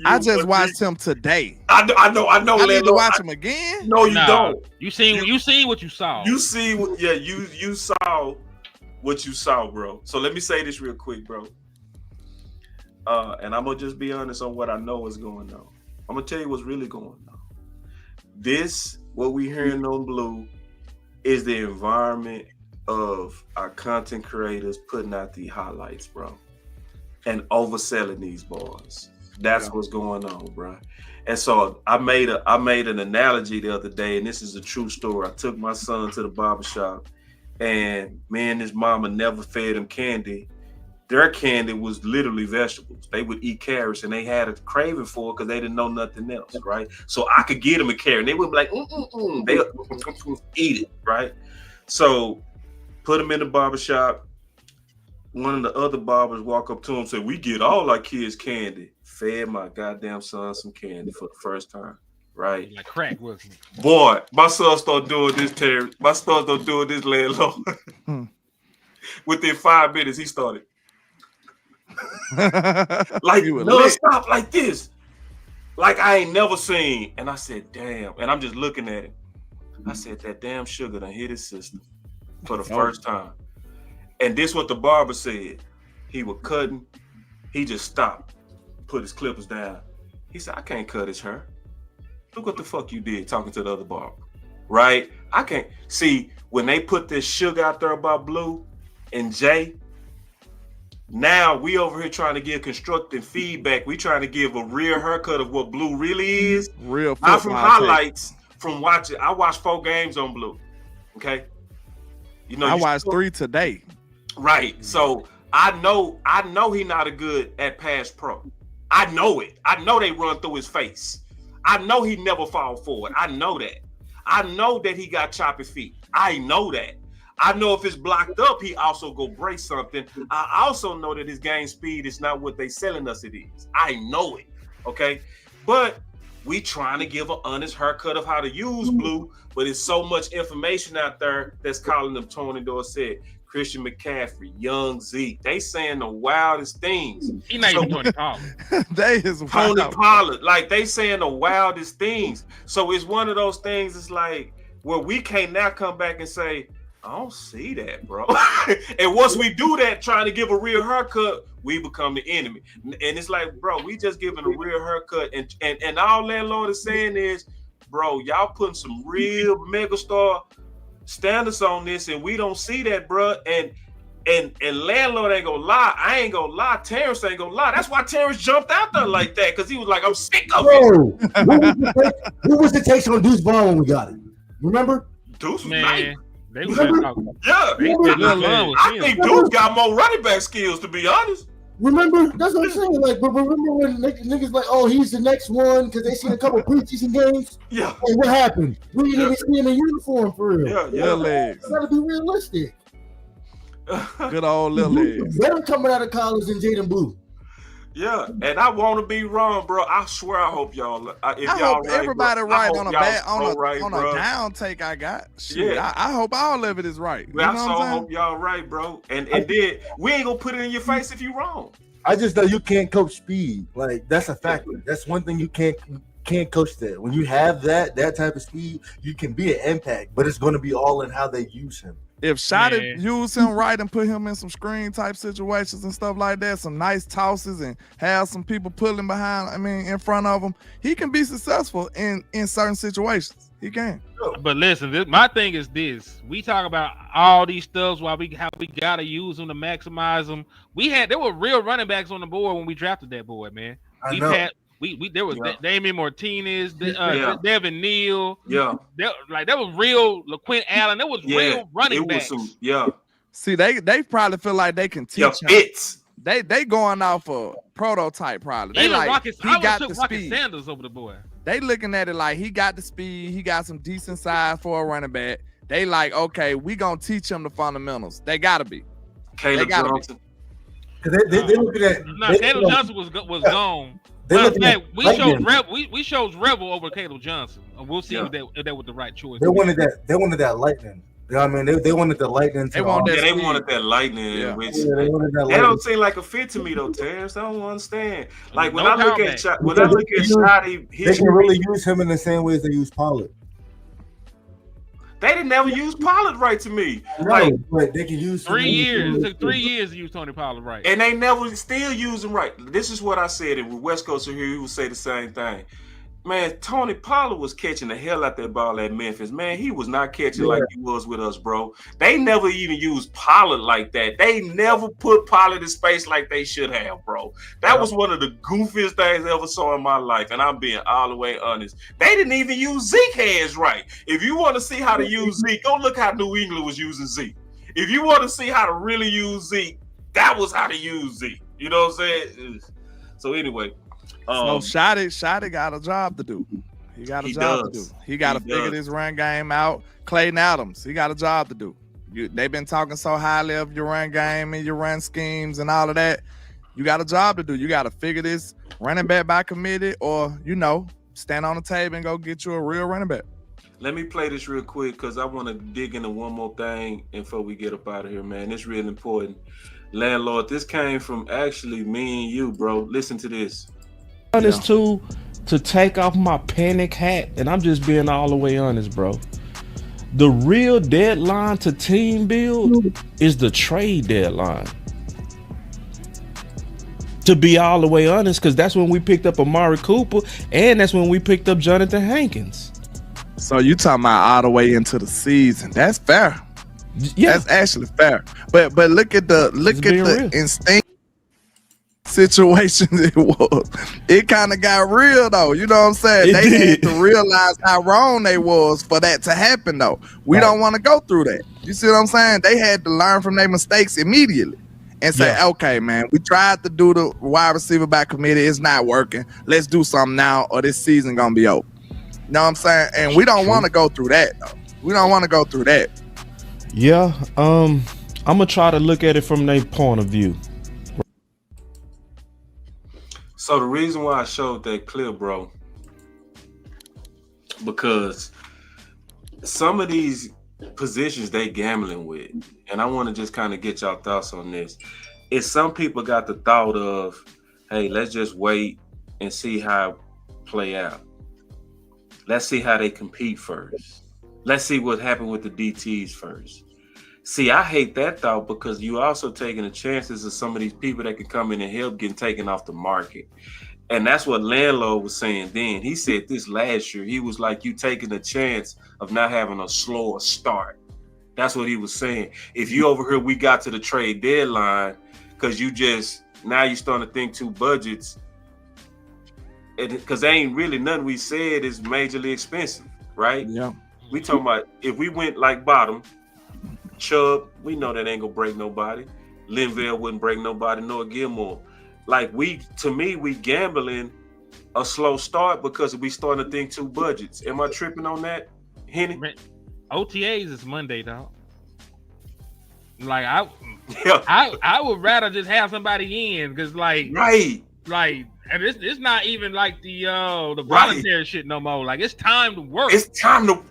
I just watched him today. I know. I need to watch him again. No, you don't. You seen what you saw. You see, you saw what you saw, bro. So let me say this real quick, bro. And I'm gonna just be honest on what I know is going on. I'm gonna tell you what's really going on. What we hearing on Blue, is the environment of our content creators putting out the highlights, bro, and overselling these bars. That's what's going on, bro. And so I made an analogy the other day, and this is a true story. I took my son to the barbershop, and me and his mama never fed him candy. Their candy was literally vegetables. They would eat carrots, and they had a craving for it because they didn't know nothing else, right? So I could get them a carrot, and they would be like, they would eat it, right? So put them in the barbershop. One of the other barbers walk up to him and say, "We get all our kids candy." Fed my goddamn son some candy for the first time, right? Like crack, wasn't it? Boy, my son started doing this, Terry. My son started doing this, laying low. Within 5 minutes, he started. Like, no, stop like this. Like I ain't never seen. And I said, damn. And I'm just looking at it. I said, that damn sugar done hit his system for the first time. And this what the barber said. He was cutting. He just stopped, put his clippers down. He said, I can't cut his hair. Look what the fuck you did talking to the other barber. Right? I can't. See, when they put this sugar out there about Blue and Jay, now we over here trying to give constructive feedback. We trying to give a real haircut of what Blue really is. Real not from highlights, from watching. I watched 4 games on Blue. Okay. You know, I watched 3 today. Right. So I know he not a good at pass pro. I know it. I know they run through his face. I know he never fall forward. I know that. I know that he got choppy feet. I know that. I know if it's blocked up, he also go break something. I also know that his game speed is not what they selling us it is. I know it. Okay. But we trying to give an honest haircut of how to use Blue, but it's so much information out there that's calling them Tony Dorsett, Christian McCaffrey, Young Zeke. They saying the wildest things. He not even Tony Pollard. They is Tony Pollard. Like they saying the wildest things. So it's one of those things. It's like where we can't now come back and say, I don't see that, bro. And once we do that, trying to give a real haircut, we become the enemy. And it's like, bro, we just giving a real haircut. And all landlord is saying is, bro, y'all putting some real megastar standards on this, and we don't see that, bro. And And landlord ain't gonna lie. I ain't gonna lie. Terrence ain't gonna lie. That's why Terrence jumped out there like that, because he was like, I'm sick of it. Who was the takes on Deuce Vaughn when we got it? Remember? Deuce was Man, nice. they was talking. Yeah. I think Deuce got more running back skills, to be honest. Remember? That's what I'm saying. Like, but remember when niggas like, oh, he's the next one because they seen a couple preseason games? Yeah. Hey, what happened? We didn't even see him in uniform for real. Little legs. Gotta be realistic. Good old little legs. Better coming out of college than Jaden Blue. Yeah, and I want to be wrong, bro. I swear, I hope y'all. If I y'all hope right, everybody bro, right on a bad on bro. a down take I got. Shit, Yeah. I hope all of it is right. You I know so what I'm saying? hope y'all right, bro. And then we ain't gonna put it in your face if you wrong. I just know you can't coach speed. Like, that's a factor. That's one thing you can't coach that. When you have that type of speed, you can be an impact, but it's going to be all in how they use him. If Shotty use him right and put him in some screen type situations and stuff like that, some nice tosses and have some people pulling behind, in front of him, he can be successful in certain situations. He can. But listen, my thing is this: we talk about all these stuffs how we gotta use them to maximize them. There were real running backs on the board when we drafted that boy, man. There was Damian Martinez, Devin Neal. Yeah, that was real. LaQuint Allen. That was real running backs. See, they probably feel like they can teach fits. They going off a prototype probably. They even like he got the Rocket speed. Sanders over the boy. They looking at it like he got the speed. He got some decent size for a running back. They like, okay, we gonna teach him the fundamentals. They gotta be. Caleb Johnson. They looking at. Caleb Johnson was gone. We chose Rebel over Caleb Johnson. We'll see if that was the right choice. They wanted that lightning. You know what I mean? They wanted the lightning. They wanted that lightning. Yeah. Which That don't seem like a fit to me though, Terrence. I don't understand. Like when I look at Shotty, they can really use him in the same way as they use Pollard. They didn't never use Pollard right to me. No, but they can use 3 years. It took 3 years to use Tony Pollard right. And they never still use him right. This is what I said, and with West Coast here, he would say the same thing. Man, Tony Pollard was catching the hell out that ball at Memphis. Man, he was not catching like he was with us, bro. They never even used Pollard like that. They never put Pollard in space like they should have, bro. That was one of the goofiest things I ever saw in my life, and I'm being all the way honest. They didn't even use Zeke hands right. If you want to see how to use Zeke, go look how New England was using Zeke. If you want to see how to really use Zeke, that was how to use Zeke. You know what I'm saying? So anyway. So Shotty got a job to do. He got a job to do. He got to figure this run game out. Clayton Adams, he got a job to do. They've been talking so highly of your run game and your run schemes and all of that. You got a job to do. You got to figure this running back by committee, or stand on the table and go get you a real running back. Let me play this real quick because I want to dig into one more thing before we get up out of here, man. It's really important. Landlord, this came from actually me and you, bro. Listen to this. Honest to take off my panic hat, and I'm just being all the way honest, bro. The real deadline to team build is the trade deadline. To be all the way honest, because that's when we picked up Amari Cooper, and that's when we picked up Jonathan Hankins. So you talking about all the way into the season? That's fair. Yeah, that's actually fair. But look at the instinct situations it was. It kind of got real though. You know what I'm saying? They had to realize how wrong they was for that to happen though. We don't want to go through that. You see what I'm saying? They had to learn from their mistakes immediately and say, okay, man, we tried to do the wide receiver by committee. It's not working. Let's do something now or this season gonna be over. You know what I'm saying? And we don't want to go through that though. We don't want to go through that. Yeah, I'm gonna try to look at it from their point of view. So the reason why I showed that clip, bro, because some of these positions they gambling with, and I want to just kind of get y'all thoughts on this. Is some people got the thought of, hey, let's just wait and see how it play out. Let's see how they compete first. Let's see what happened with the DTs first. See, I hate that thought because you also taking the chances of some of these people that can come in and help getting taken off the market. And that's what Landlord was saying then. He said this last year. He was like, you taking the chance of not having a slower start. That's what he was saying. If you over here, we got to the trade deadline because you just now you starting to think two budgets, because there ain't really nothing we said is majorly expensive, right? Yeah. We talking about if we went like bottom, Chubb, we know that ain't gonna break nobody. Linville wouldn't break nobody, nor Gilmore. Like we gambling a slow start because we starting to think two budgets. Am I tripping on that, Henny? OTAs is Monday, dog. Like I would rather just have somebody in because and it's not even like the voluntary shit no more. Like it's time to work. It's time to.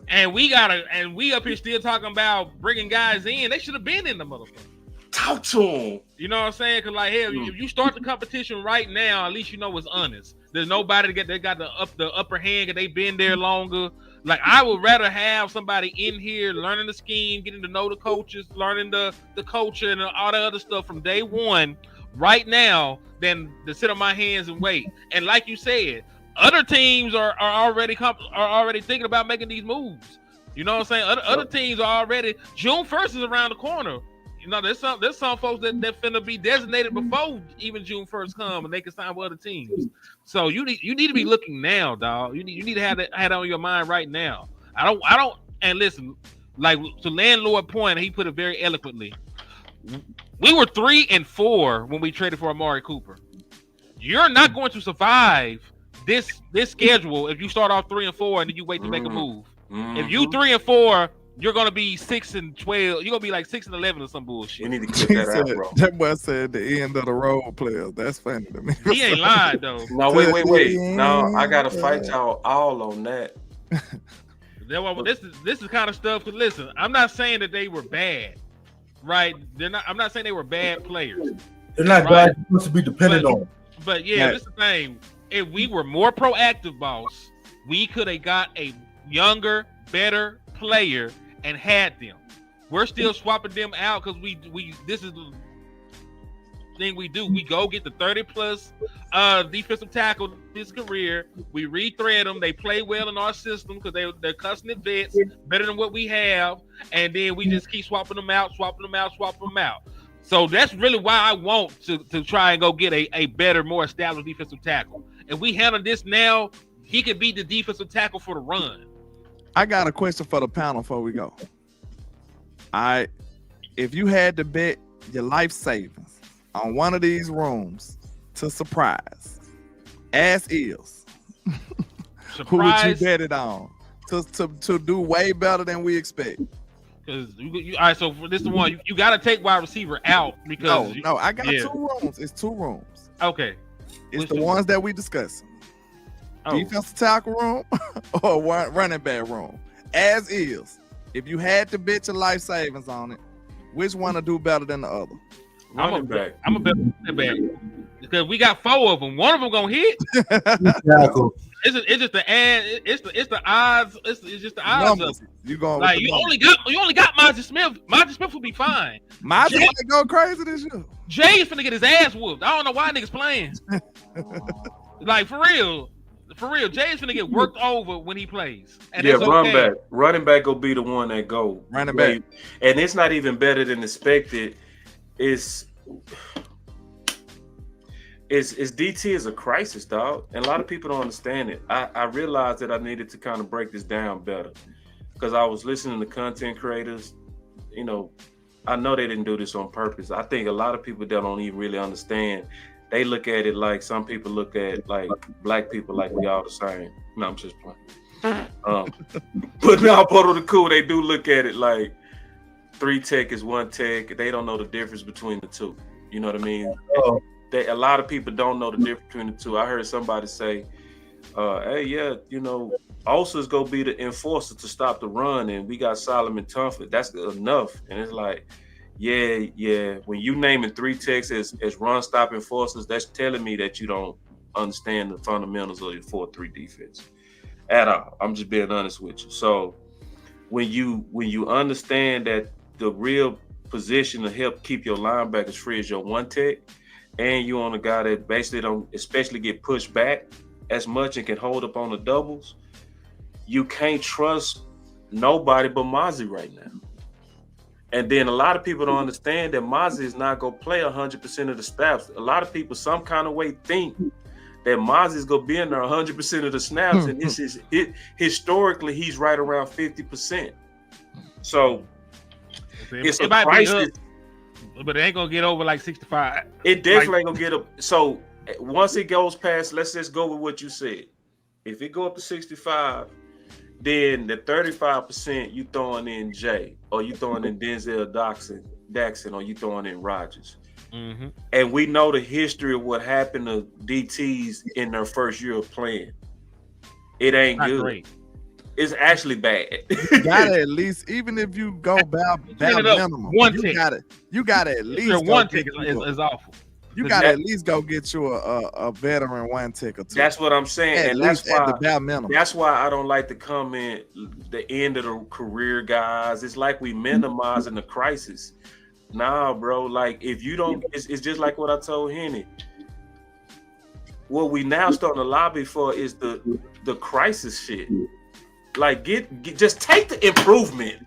And we up here still talking about bringing guys in. They should have been in the motherfucker. Talk to them. You know what I'm saying? Because like hell, if you start the competition right now, at least you know it's honest. There's nobody that got the upper hand because they've been there longer. Like I would rather have somebody in here learning the scheme, getting to know the coaches, learning the culture and all the other stuff from day one right now than to sit on my hands and wait. And like you said, other teams are already thinking about making these moves. You know what I'm saying? Other teams are already. June 1st is around the corner. You know, there's some folks that finna be designated before even June 1st come and they can sign with other teams. So you need to be looking now, dog. You need to have that on your mind right now. I don't. And listen, like to landlord point, he put it very eloquently. We were 3-4 when we traded for Amari Cooper. You're not going to survive this schedule if you start off 3-4 and then you wait to make a move. If you 3-4. You're gonna be 6-12. You're gonna be like 6-11 or some bullshit. We need to get that out, bro. That boy said the end of the road players. That's funny to me. He ain't lying though. No, wait. No, I gotta fight y'all all on that. This is kind of stuff. Cause listen, I'm not saying that they were bad, right? I'm not saying they were bad players. They're not bad. You're supposed to be dependent on. But yeah, this is the thing. If we were more proactive, boss, we could have got a younger, better player and had them. We're still swapping them out because we this is the thing we do. We go get the 30+ defensive tackle his career. We rethread them. They play well in our system because they're cussing the vets better than what we have, and then we just keep swapping them out. So that's really why I want to try and go get a better, more established defensive tackle. If we handle this now, he could be the defensive tackle for the run. I got a question for the panel before we go. All right. If you had to bet your life savings on one of these rooms to surprise, as is, who would you bet it on to do way better than we expect? Because all right, so for this one, you got to take wide receiver out because no, I got 2 rooms. It's 2 rooms. Okay, it's the ones that we discussing. Defensive tackle room or running back room. As is, if you had to bet your life savings on it, which one will do better than the other? I'm a bet running back because we got 4 of them. One of them gonna hit. It's just the odds. It's just the odds numbers. of it. You going like you only got Monty Smith. Monty Smith will be fine. Monty might go crazy this year. Jay's finna get his ass whooped. I don't know why niggas playing. Like for real, Jay's finna get worked over when he plays. And running back will be the one that go running back, and it's not even better than expected. It's DT is a crisis, dog, and a lot of people don't understand it. I realized that I needed to kind of break this down better because I was listening to content creators. You know, I know they didn't do this on purpose. I think a lot of people that don't even really understand. They look at it like some people look at like black people like we all the same. No, I'm just playing. But now, part of the cool, they do look at it like 3 tech is 1 tech. They don't know the difference between the two. You know what I mean? A lot of people don't know the difference between the two. I heard somebody say, hey, yeah, you know, Osa's gonna be the enforcer to stop the run, and we got Solomon Tufflet. That's enough. And it's like, yeah. When you naming 3 techs as run stop enforcers, that's telling me that you don't understand the fundamentals of your 4-3 defense at all. I'm just being honest with you. So when you understand that the real position to help keep your linebackers free is your 1 tech, and you on a guy that basically don't especially get pushed back as much and can hold up on the doubles, you can't trust nobody but Mozzie right now. And then a lot of people don't understand that Mozzie is not going to play 100% of the snaps. A lot of people some kind of way think that Mozzie is going to be in there 100% of the snaps. And this is it. Historically, he's right around 50%. So it's a crisis. But it ain't going to get over like 65. It definitely ain't going to get up. So once it goes past, let's just go with what you said. If it go up to 65, then the 35% you throwing in Jay, or you throwing in Denzel Daxon, or you throwing in Rodgers. Mm-hmm. And we know the history of what happened to DTs in their first year of playing. It ain't Not good. great. It's actually bad. You gotta at least, even if you go minimum, you gotta at least one tick is awful. You gotta at least go get you a veteran 1 tick or 2. That's what I'm saying, at and least that's why at the bare minimum. That's why I don't like to comment the end of the career guys. It's like we minimizing the crisis. Nah, bro. Like if you don't, it's just like what I told Henny. What we now starting to lobby for is the crisis shit. Like just take the improvement.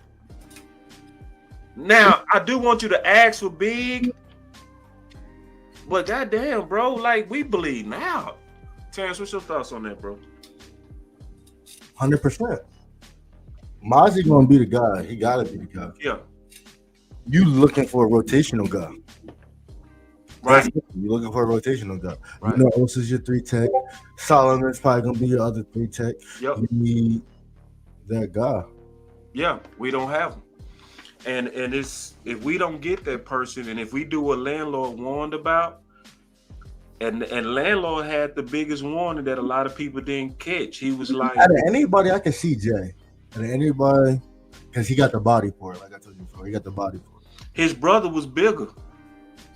Now I do want you to ask for big. But goddamn, bro, like we believe now. Terrence, what's your thoughts on that, bro? 100%. Mozzie gonna be the guy. He gotta be the guy. Yeah. You looking for a rotational guy. Right. You're looking for a rotational guy. Right. You know, Osa is your 3 tech. Solomon's probably gonna be your other 3 tech. Yep. You need that guy. Yeah, we don't have them. And it's if we don't get that person, and if we do what landlord warned about, and landlord had the biggest warning that a lot of people didn't catch. He was like, out of anybody, I can see Jay. Out of anybody, because he got the body for it. Like I told you before, he got the body for it. His brother was bigger.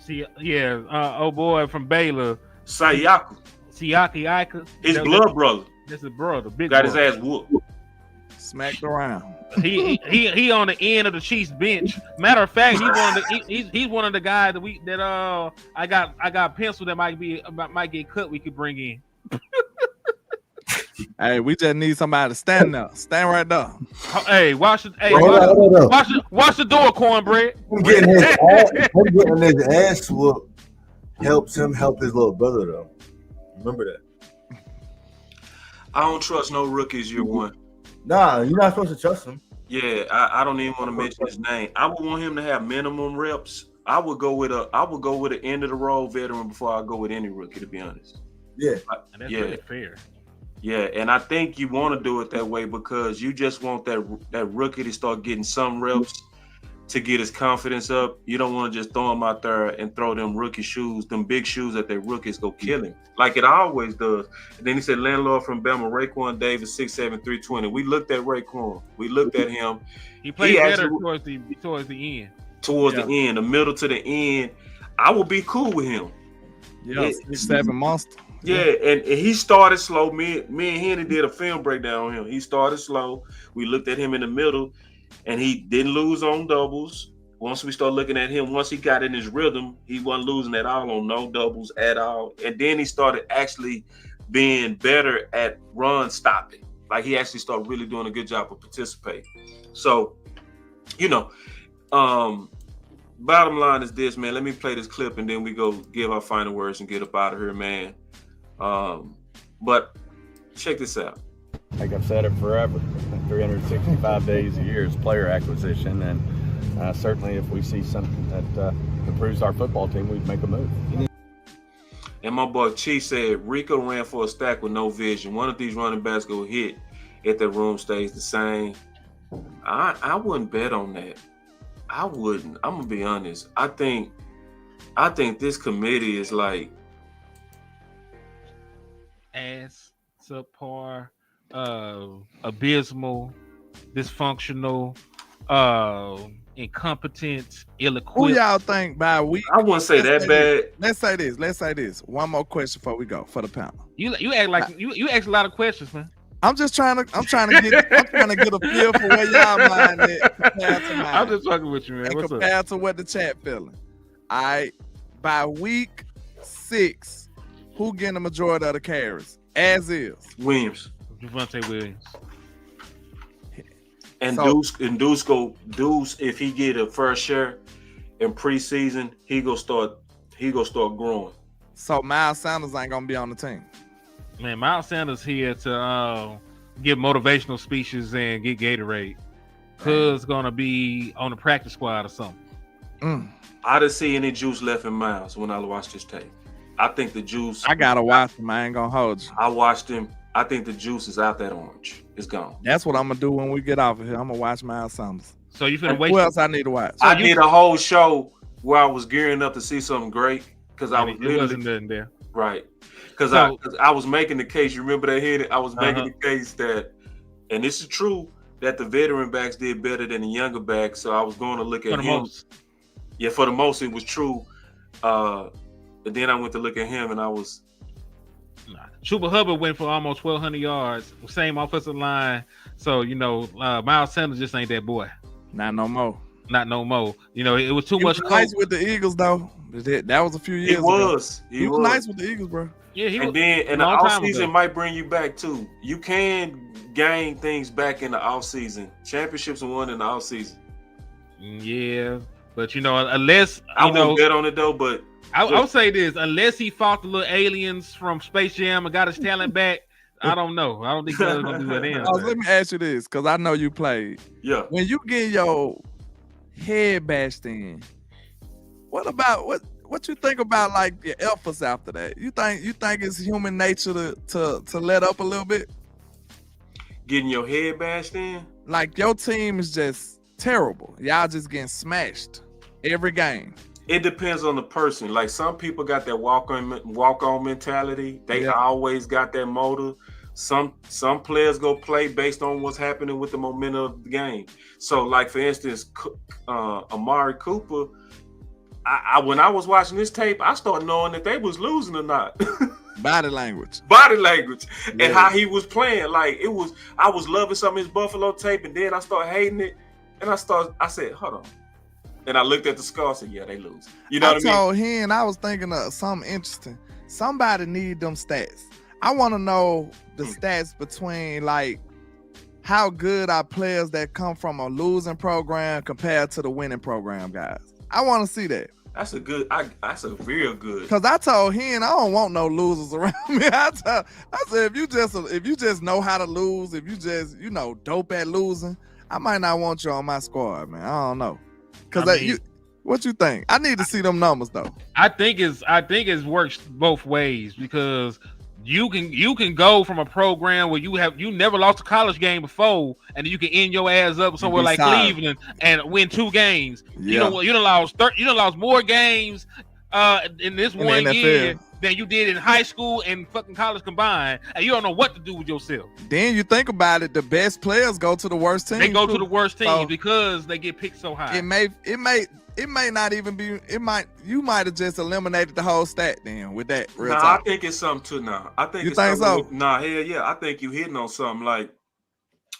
See, yeah, old boy from Baylor, Siaki Ika. His blood brother. That's his brother. Big got boy. his ass whooped. Smacked around. He on the end of the Chiefs bench. Matter of fact, he's one of the guys that I got pencil that might get cut. We could bring in. Hey, we just need somebody to stand there. Stand right there. Hey, watch the door, cornbread. I'm getting his ass whooped. Helps him help his little brother though. Remember that. I don't trust no rookies year one. Nah, you're not supposed to trust him. Yeah, I don't even want to mention his name. I would want him to have minimum reps. I would go with an end of the road veteran before I go with any rookie, to be honest. Yeah. And that's really fair. Yeah, and I think you want to do it that way because you just want that rookie to start getting some reps to get his confidence up. You don't want to just throw him out there and throw them rookie shoes, them big shoes that their rookies go kill him, like it always does. And then he said, landlord from Bama, Raekwon Davis, 6'7", 320. We looked at Raekwon. We looked at him. He played better towards the end. Towards the end, the middle to the end. I would be cool with him. Yeah, 7 monster. Yeah, and he started slow. Me and Henny did a film breakdown on him. He started slow. We looked at him in the middle, and he didn't lose on doubles. Once we started looking at him, once he got in his rhythm, he wasn't losing at all on no doubles at all. And then he started actually being better at run stopping. Like he actually started really doing a good job of participating. So, bottom line is this, man. Let me play this clip, and then we go give our final words and get up out of here, man. But check this out. Like I've said it forever, 365 days a year is player acquisition, and certainly if we see something that improves our football team, we'd make a move. And my boy Chief said Rico ran for a stack with no vision. One of these running backs go hit if the room stays the same. I wouldn't bet on that. I wouldn't. I'm gonna be honest. I think this committee is like ass, subpar, abysmal, dysfunctional, incompetent, ill-equipped. Who y'all think by week? I wouldn't say that bad. Let's say this. One more question before we go for the panel. You act like you ask a lot of questions, man. I'm trying to get a feel for where y'all mind at compared to mine. I'm just talking with you, man. What's compared up? to what the chat feeling. All right, by week 6, who getting the majority of the carries? As is. Williams. Javonte Williams. And So- Deuce, if he get a first share in preseason, he gonna start growing. So Miles Sanders ain't gonna be on the team. Man, Miles Sanders here to give motivational speeches and get Gatorade. Cuz gonna be on the practice squad or something. I didn't see any juice left in Miles when I watched this tape. I think the juice. I gotta watch him. I ain't gonna hold you. I watched him. I think the juice is out that orange. It's gone. That's what I'm gonna do when we get off of here. I'm gonna watch Miles Sanders. So you finna And wait. who else I need to watch? I did a whole show where I was gearing up to see something great because I was It wasn't nothing there. right. Because So- I was making the case. You remember that hit? I was making the case that, and this is true, that the veteran backs did better than the younger backs. So I was going to look at For the him. most. Yeah, for the most, it was true. But then I went to look at him, and I was. Chuba Hubbard went for almost 1,200 yards, same offensive line. So Miles Sanders just ain't that boy. Not no more. Not no more. It was too He much. was nice with the Eagles though. That was a few years He ago. was. He was nice with the Eagles, bro. Yeah, he and was. then and the long time offseason ago. might bring you back too. You can gain things back in the offseason. Championships are won in the offseason. Yeah, but unless I won't bet on it though, but I'll say this: unless he fought the little aliens from Space Jam and got his talent back, I don't know. I don't think he's gonna do that. Let me ask you this, because I know you played. Yeah. When you get your head bashed in, what you think about like your efforts after that? You think it's human nature to let up a little bit? Getting your head bashed in? Like your team is just terrible. Y'all just getting smashed every game. It depends on the person. Like some people got that walk on mentality. They always got that motive. Some players go play based on what's happening with the momentum of the game. So, like for instance, Amari Cooper. I when I was watching this tape, I started knowing that they was losing or not. Body language, and how he was playing. Like I was loving some of his Buffalo tape, and then I started hating it. And I said, hold on. And I looked at the score and said, yeah, they lose. You know what I mean? I told him, I was thinking of something interesting. Somebody need them stats. I want to know the stats between like how good are players that come from a losing program compared to the winning program guys. I want to see that. That's a real good. Because I told him I don't want no losers around me. I said if you just know how to lose, if you just dope at losing, I might not want you on my squad, man. I don't know. Because what you think? I need to see them numbers though. I think it works both ways because you can go from a program where you never lost a college game before, and you can end your ass up somewhere like Cleveland and win 2 games. Yeah. You done lost more games in this In the one NFL. year than you did in high school and fucking college combined, and you don't know what to do with yourself. Then you think about it, the best players go to the worst teams. They go to the worst teams So, because they get picked so high. It may not even be. You might have just eliminated the whole stat then with that. Real Nah, talk. I think it's something too now. I think You it's think something so? Nah, hell yeah. I think you hitting on something. Like,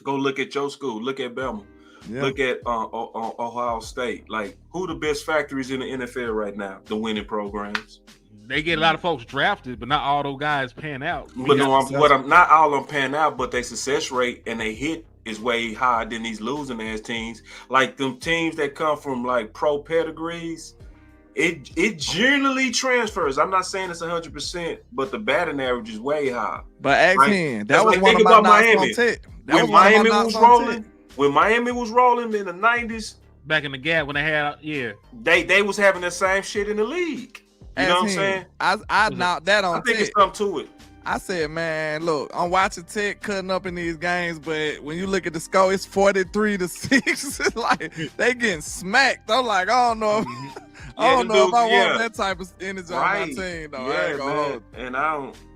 go look at your school. Look at Belmont. Yeah. Look at Ohio State. Like, who the best factories in the NFL right now? The winning programs. They get a lot of folks drafted, but not all those guys pan out. But no, I'm not all of them pan out, but their success rate and they hit is way higher than these losing ass teams. Like them teams that come from like pro pedigrees, it generally transfers. I'm not saying it's 100%, but the batting average is way high. But ask Right? him. That's That was like, one think of my about knocks Miami. on Tech. When Miami was rolling in the 90s, back in the gap when they had they was having the same shit in the league. You know what I'm saying? I knocked that on I think Tech. it's something to it. I said, man, look, I'm watching Tech cutting up in these games, but when you look at the score, it's 43-6. It's like they getting smacked. I'm like, I don't know. I don't know if I want that type of energy on my team, though. I ain't gonna hold you. And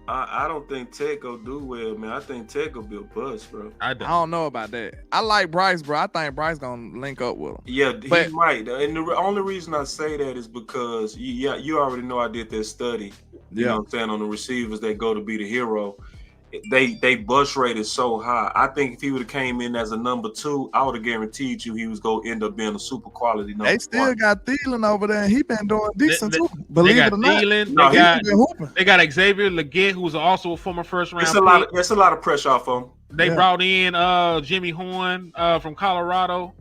I don't think Tech will do well, man. I think Tech will be a bust, bro. I I don't know about that. I like Bryce, bro. I think Bryce gonna link up with him. Yeah, But- he might. And the only reason I say that is because you already know I did that study. You know what I'm saying, on the receivers that go to be the hero. They bust rate is so high. I think if he would have came in as a number 2, I would have guaranteed you he was gonna end up being a super quality number They still 1. got Thielen over there, and he been doing decent too. They Believe got it or not. Thielen, He been hooping. they got Xavier Leggett, who's also a former first round It's pick. a lot of pressure off him. They brought in Jimmy Horn from Colorado.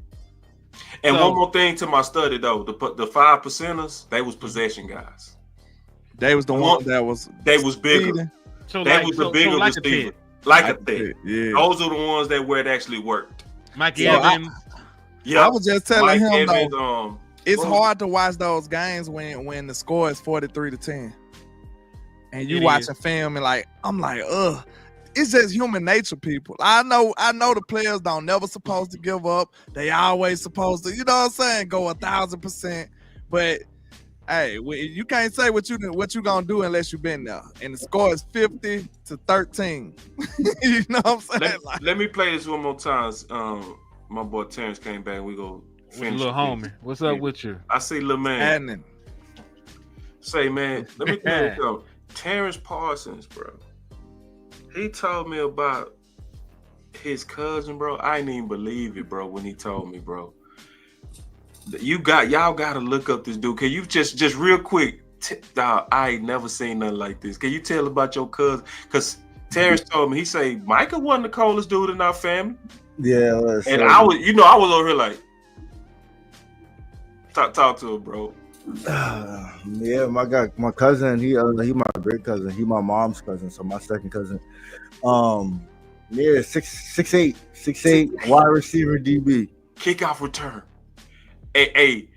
And one more thing to my study though, the 5 percenters, they was possession guys. They was the one that was bigger. So that was the bigger receiver. Like a thing. Yeah. Those are the ones that where it actually worked. Mike Evans. I was just telling him Evans, though, it's hard to watch those games when the score is 43-10. And you watching film and I'm like, ugh. It's just human nature, people. I know the players don't never supposed to give up. They always supposed to, you know what I'm saying, go 1,000%. But hey, you can't say what you gonna do unless you've been there. And the score is 50-13. You know what I'm saying? Let me play this one more time. My boy Terrence came back. We go finish. Little homie, what's up with you? I see little man. Say, man, let me tell you something. Terrence Parsons, bro. He told me about his cousin, bro. I didn't even believe it, bro, when he told me, bro. Y'all gotta look up this dude. Can you just real quick? I ain't never seen nothing like this. Can you tell about your cousin? Because Terrence told me, he say Micah wasn't the coldest dude in our family. Yeah, and I was over here like, talk to him, bro. Yeah, my cousin, he my great cousin. He my mom's cousin, so my second cousin. Yeah, 6'8", wide receiver DB. Kickoff return. Hey,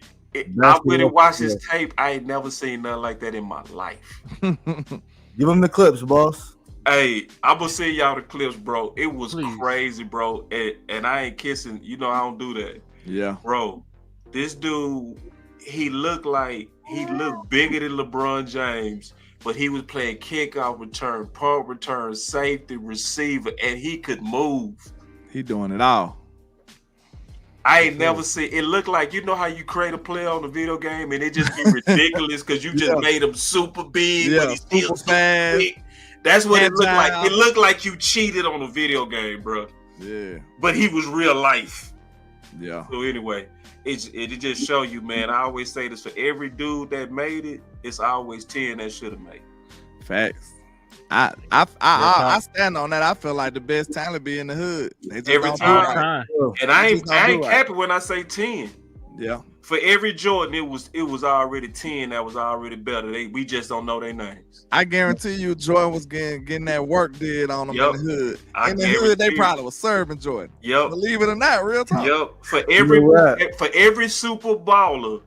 I went and watched his tape. I ain't never seen nothing like that in my life. Give him the clips, boss. Hey, I'm gonna send y'all the clips, bro. It was crazy, bro. And I ain't kissing. You know I don't do that. Yeah, bro. This dude, he looked bigger than LeBron James, but he was playing kickoff return, punt return, safety, receiver, and he could move. He doing it all. I ain't never seen it. Look like, you know how you create a play on a video game and it just be ridiculous because you just made him super big, but he's still super fast. Big. That's what it looked like. It looked like you cheated on a video game, bro. Yeah. But he was real life. Yeah. So anyway, it just show you, man. I always say this, for every dude that made it, it's always 10 that should have made it. Facts. I stand on that. I feel like the best talent be in the hood. Every time. And I ain't capping when I say 10. Yeah. For every Jordan, it was already 10 that was already better. We just don't know their names. I guarantee you Jordan was getting that work did on them in the hood. In the hood, they probably was serving Jordan. Yep. Believe it or not, real talk. Yep. For every super baller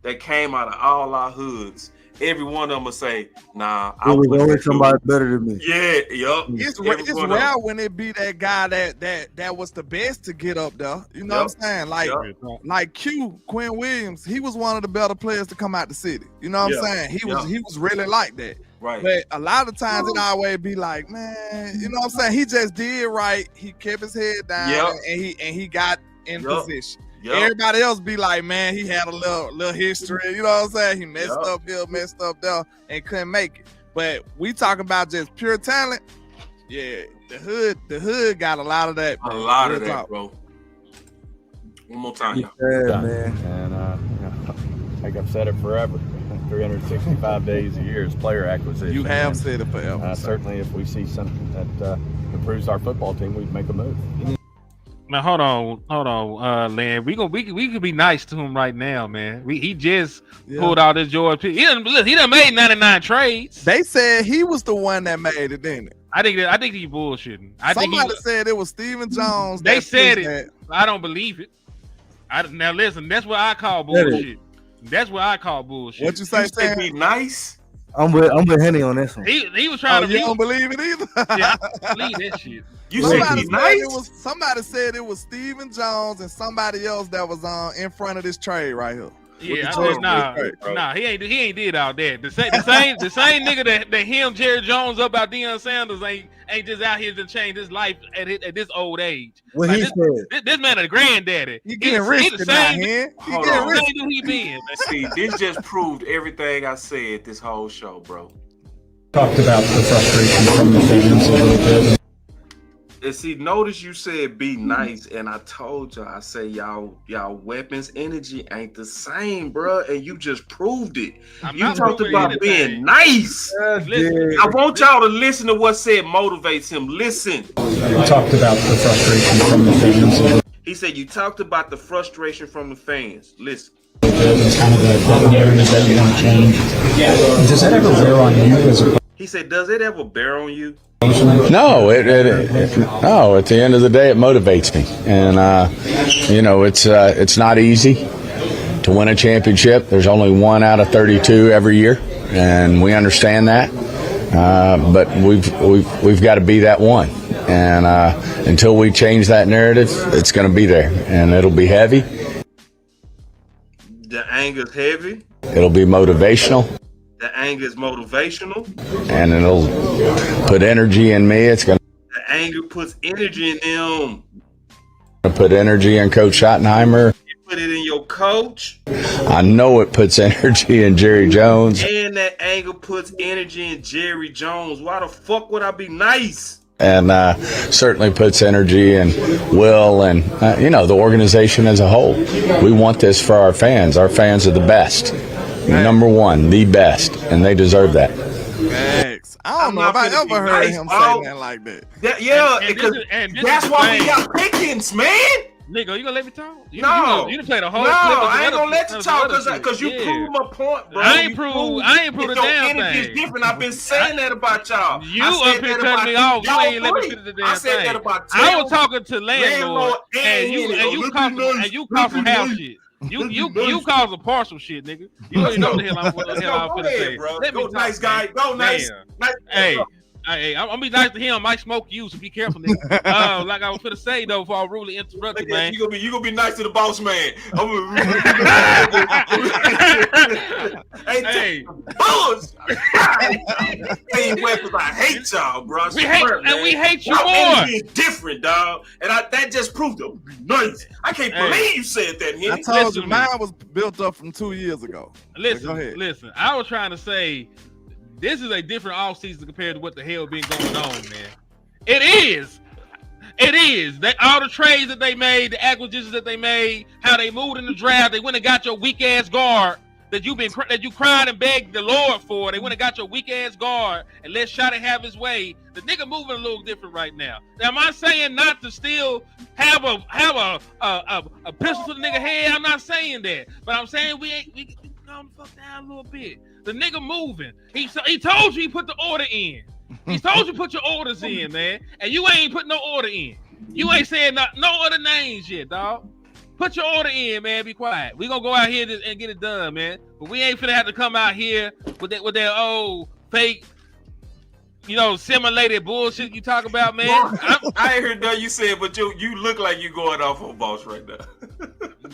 that came out of all our hoods, every one of them will say, nah, I was always somebody better than me. Yeah, yup. It's rare when it be that guy that was the best to get up there. You know what I'm saying? Like Quinn Williams, he was one of the better players to come out the city. You know what I'm saying? He was really like that. Right. But a lot of times it always be like, man, you know what I'm saying? He just did right. He kept his head down and he got in position. Yep. Everybody else be like, man, he had a little history. You know what I'm saying? He messed up here, messed up there, and couldn't make it. But we talking about just pure talent. Yeah, the hood got a lot of that. Bro. A lot of that, bro. One more time, y'all. Yeah, man. And like I've said it forever, 365 days a year is player acquisition. You have said it forever. Certainly, if we see something that improves our football team, we'd make a move. Now hold on, Land. We could be nice to him right now, man. He just pulled out his George. He done made 99 trades. They said he was the one that made it, didn't it? I think he bullshitting. Somebody said it was Stephen Jones. They said it. I don't believe it. Now listen, that's what I call bullshit. That's what I call bullshit. What you say? Be nice. I'm with Henny on this one. He was trying to. You don't believe it either. Yeah, I believe that shit. Somebody said it was Stephen Jones and somebody else that was in front of this trade right here. Yeah, he ain't did all that. The same nigga that hemmed Jerry Jones up about Deion Sanders ain't just out here to change his life at this old age. What like he said. This man a granddaddy. He getting rich tonight, man. He getting rich. He been. See, this just proved everything I said this whole show, bro. Talked about the frustration from the fans a little bit. see, notice you said be nice, and I told y'all, I say y'all weapons energy ain't the same, bro, and you just proved it. You talked about being nice. I want y'all to listen to what said motivates him. Listen. You talked about the frustration from the fans. He said you talked about the frustration from the fans. Listen. It's kind of the areas that you want to change. Does that ever bear on you as a? He said, does it ever bear on you? No, no. At the end of the day, it motivates me, and it's not easy to win a championship. There's only 1 out of 32 every year, and we understand that. But we've got to be that one, and until we change that narrative, it's going to be there, and it'll be heavy. The anger's heavy. It'll be motivational. The anger is motivational. And it'll put energy in me. The anger puts energy in them. Put energy in Coach Schottenheimer. You put it in your coach. I know it puts energy in Jerry Jones. And that anger puts energy in Jerry Jones. Why the fuck would I be nice? And certainly puts energy in Will and, the organization as a whole. We want this for our fans. Our fans are the best. Number one, the best. And they deserve that. Thanks. I don't know if I ever heard him say that like that. That's why we got pickings, man. Nigga, you gonna let me talk? You done played a whole clip. No, I ain't gonna let you talk because you proved my point, bro. I ain't proved a damn thing. It's different. I've been saying that about y'all. You up here cutting me off. You ain't let me finish the damn thing. I said that about I was talking to landlord and you called some house shit. You called some partial shit, nigga. You ain't know what the hell I'm finna say. Let me talk, nice guy. Go nice. Hey, I'm gonna be nice to him. I might smoke you, so be careful, nigga. Like I was finna say though, before I rudely interrupted, man. You gonna be nice to the boss man. Hey, weapons. I hate y'all, bro. We hate you more. Energy is different, dog, and that just proved it. Nice. I can't believe you said that. I told you, mine was built up from 2 years ago. Listen. I was trying to say. This is a different offseason compared to what the hell been going on, man. It is. All the trades that they made, the acquisitions that they made, how they moved in the draft, they went and got your weak ass guard that you cried and begged the Lord for. They went and got your weak ass guard and let Shotty have his way. The nigga moving a little different right now. Now, am I saying not to still have a pistol to the nigga head? I'm not saying that, but I'm saying we calm the fuck down a little bit. The nigga moving. He told you he put the order in. He told you put your orders in, man. And you ain't put no order in. You ain't saying no other names yet, dog. Put your order in, man. Be quiet. We gonna go out here and get it done, man. But we ain't finna have to come out here with that old fake, simulated bullshit you talk about, man. I ain't heard nothing you said, but you look like you going off on boss right now.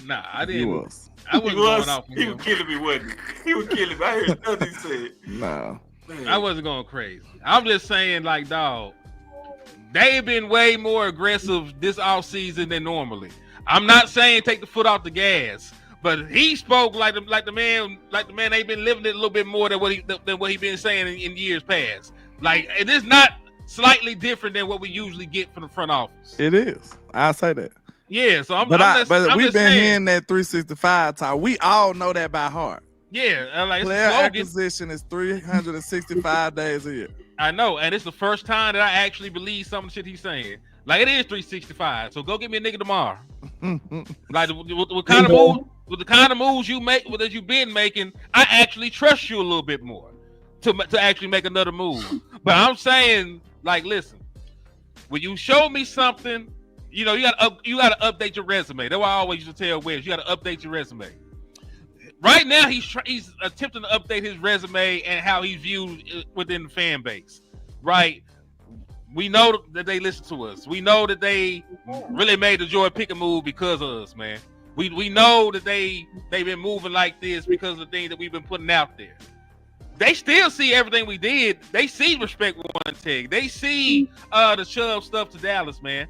Nah, I didn't. I wasn't going off on him. He was killing me, wasn't he? He was killing me. I heard nothing he said. No. I wasn't going crazy. I'm just saying, like, dog, they've been way more aggressive this offseason than normally. I'm not saying take the foot off the gas, but he spoke like the man they've been living it a little bit more than what he been saying in years past. Like, it is not slightly different than what we usually get from the front office. It is. I say that. Yeah, so we've been hearing that 365 talk. We all know that by heart. Yeah, like player acquisition is 365 days a year. I know, and it's the first time that I actually believe some of the shit he's saying. Like, it is 365. So go get me a nigga tomorrow. Like what kind of moves you make, that you've been making, I actually trust you a little bit more to actually make another move. But I'm saying, like, listen, when you show me something. You got to update your resume. That's why I always used to tell Wes, you got to update your resume. Right now, he's attempting to update his resume and how he's viewed within the fan base. Right? We know that they listen to us. We know that they really made the Joy Pickett move because of us, man. We know that they've been moving like this because of the things that we've been putting out there. They still see everything we did. They see respect one tag. They see the shove stuff to Dallas, man.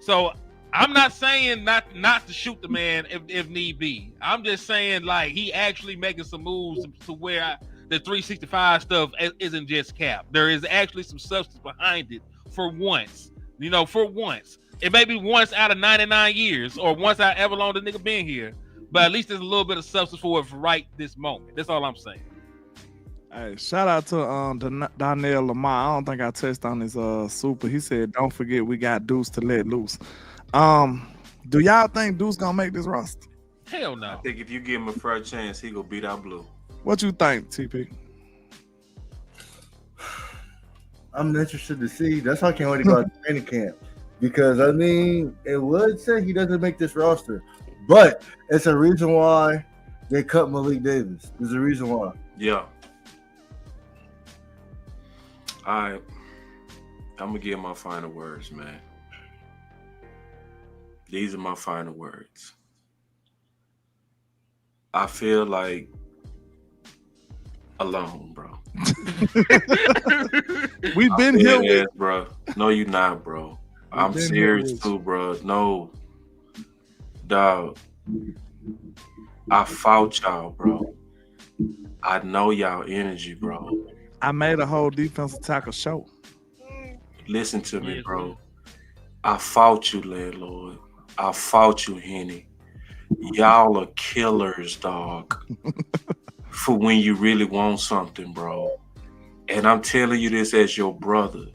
So I'm not saying not to shoot the man if need be. I'm just saying, like, he actually making some moves to where the 365 stuff isn't just cap. There is actually some substance behind it for once. You know, for once. It may be once out of 99 years or once out ever long the nigga been here. But at least there's a little bit of substance for it right this moment. That's all I'm saying. Hey, shout out to Donnell Lamar. I don't think I touched on his super. He said, "Don't forget we got Deuce to let loose." Do y'all think Deuce gonna make this roster? Hell no. I think if you give him a fair chance, he gonna beat out Blue. What you think, TP? I'm interested to see. That's why I can't wait to go out to training camp. Because I mean, it would say he doesn't make this roster, but it's a reason why they cut Malik Davis. There's a reason why. Yeah. I'm gonna give my final words, man. These are my final words. I feel like alone, bro. We've been here, with bro. No, you not, bro. I'm serious too, bro. No, dog. I fought y'all, bro. I know y'all energy, bro. I made a whole defensive tackle show. Listen to me, bro. I fought you, landlord. I fought you, Henny. Y'all are killers, dog. For when you really want something, bro. And I'm telling you this as your brother.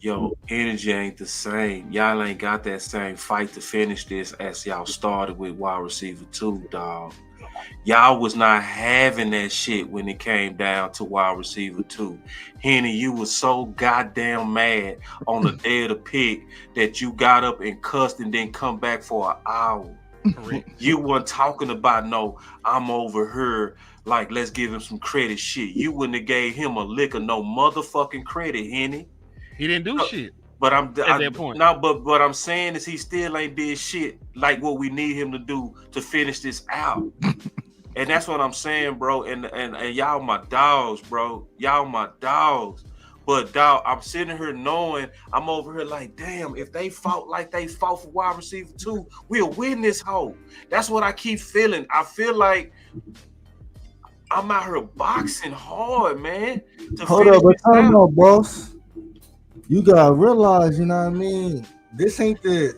Yo, energy ain't the same. Y'all ain't got that same fight to finish this as y'all started with wide receiver 2, dog. Y'all was not having that shit when it came down to wide receiver 2. Henny, you was so goddamn mad on the day of the pick that you got up and cussed and then come back for an hour. Correct. You weren't talking about no, I'm over here, like let's give him some credit shit. You wouldn't have gave him a lick of no motherfucking credit, Henny. He didn't do shit. But at that point. No, but what I'm saying is he still ain't did shit like what we need him to do to finish this out. And that's what I'm saying, bro. And y'all my dogs, bro. Y'all my dogs. But dog, I'm sitting here knowing I'm over here like, damn, if they fought like they fought for wide receiver 2, we'll win this hoe. That's what I keep feeling. I feel like I'm out here boxing hard, man. Hold up, but time out, boss. You gotta realize, you know what I mean? This ain't the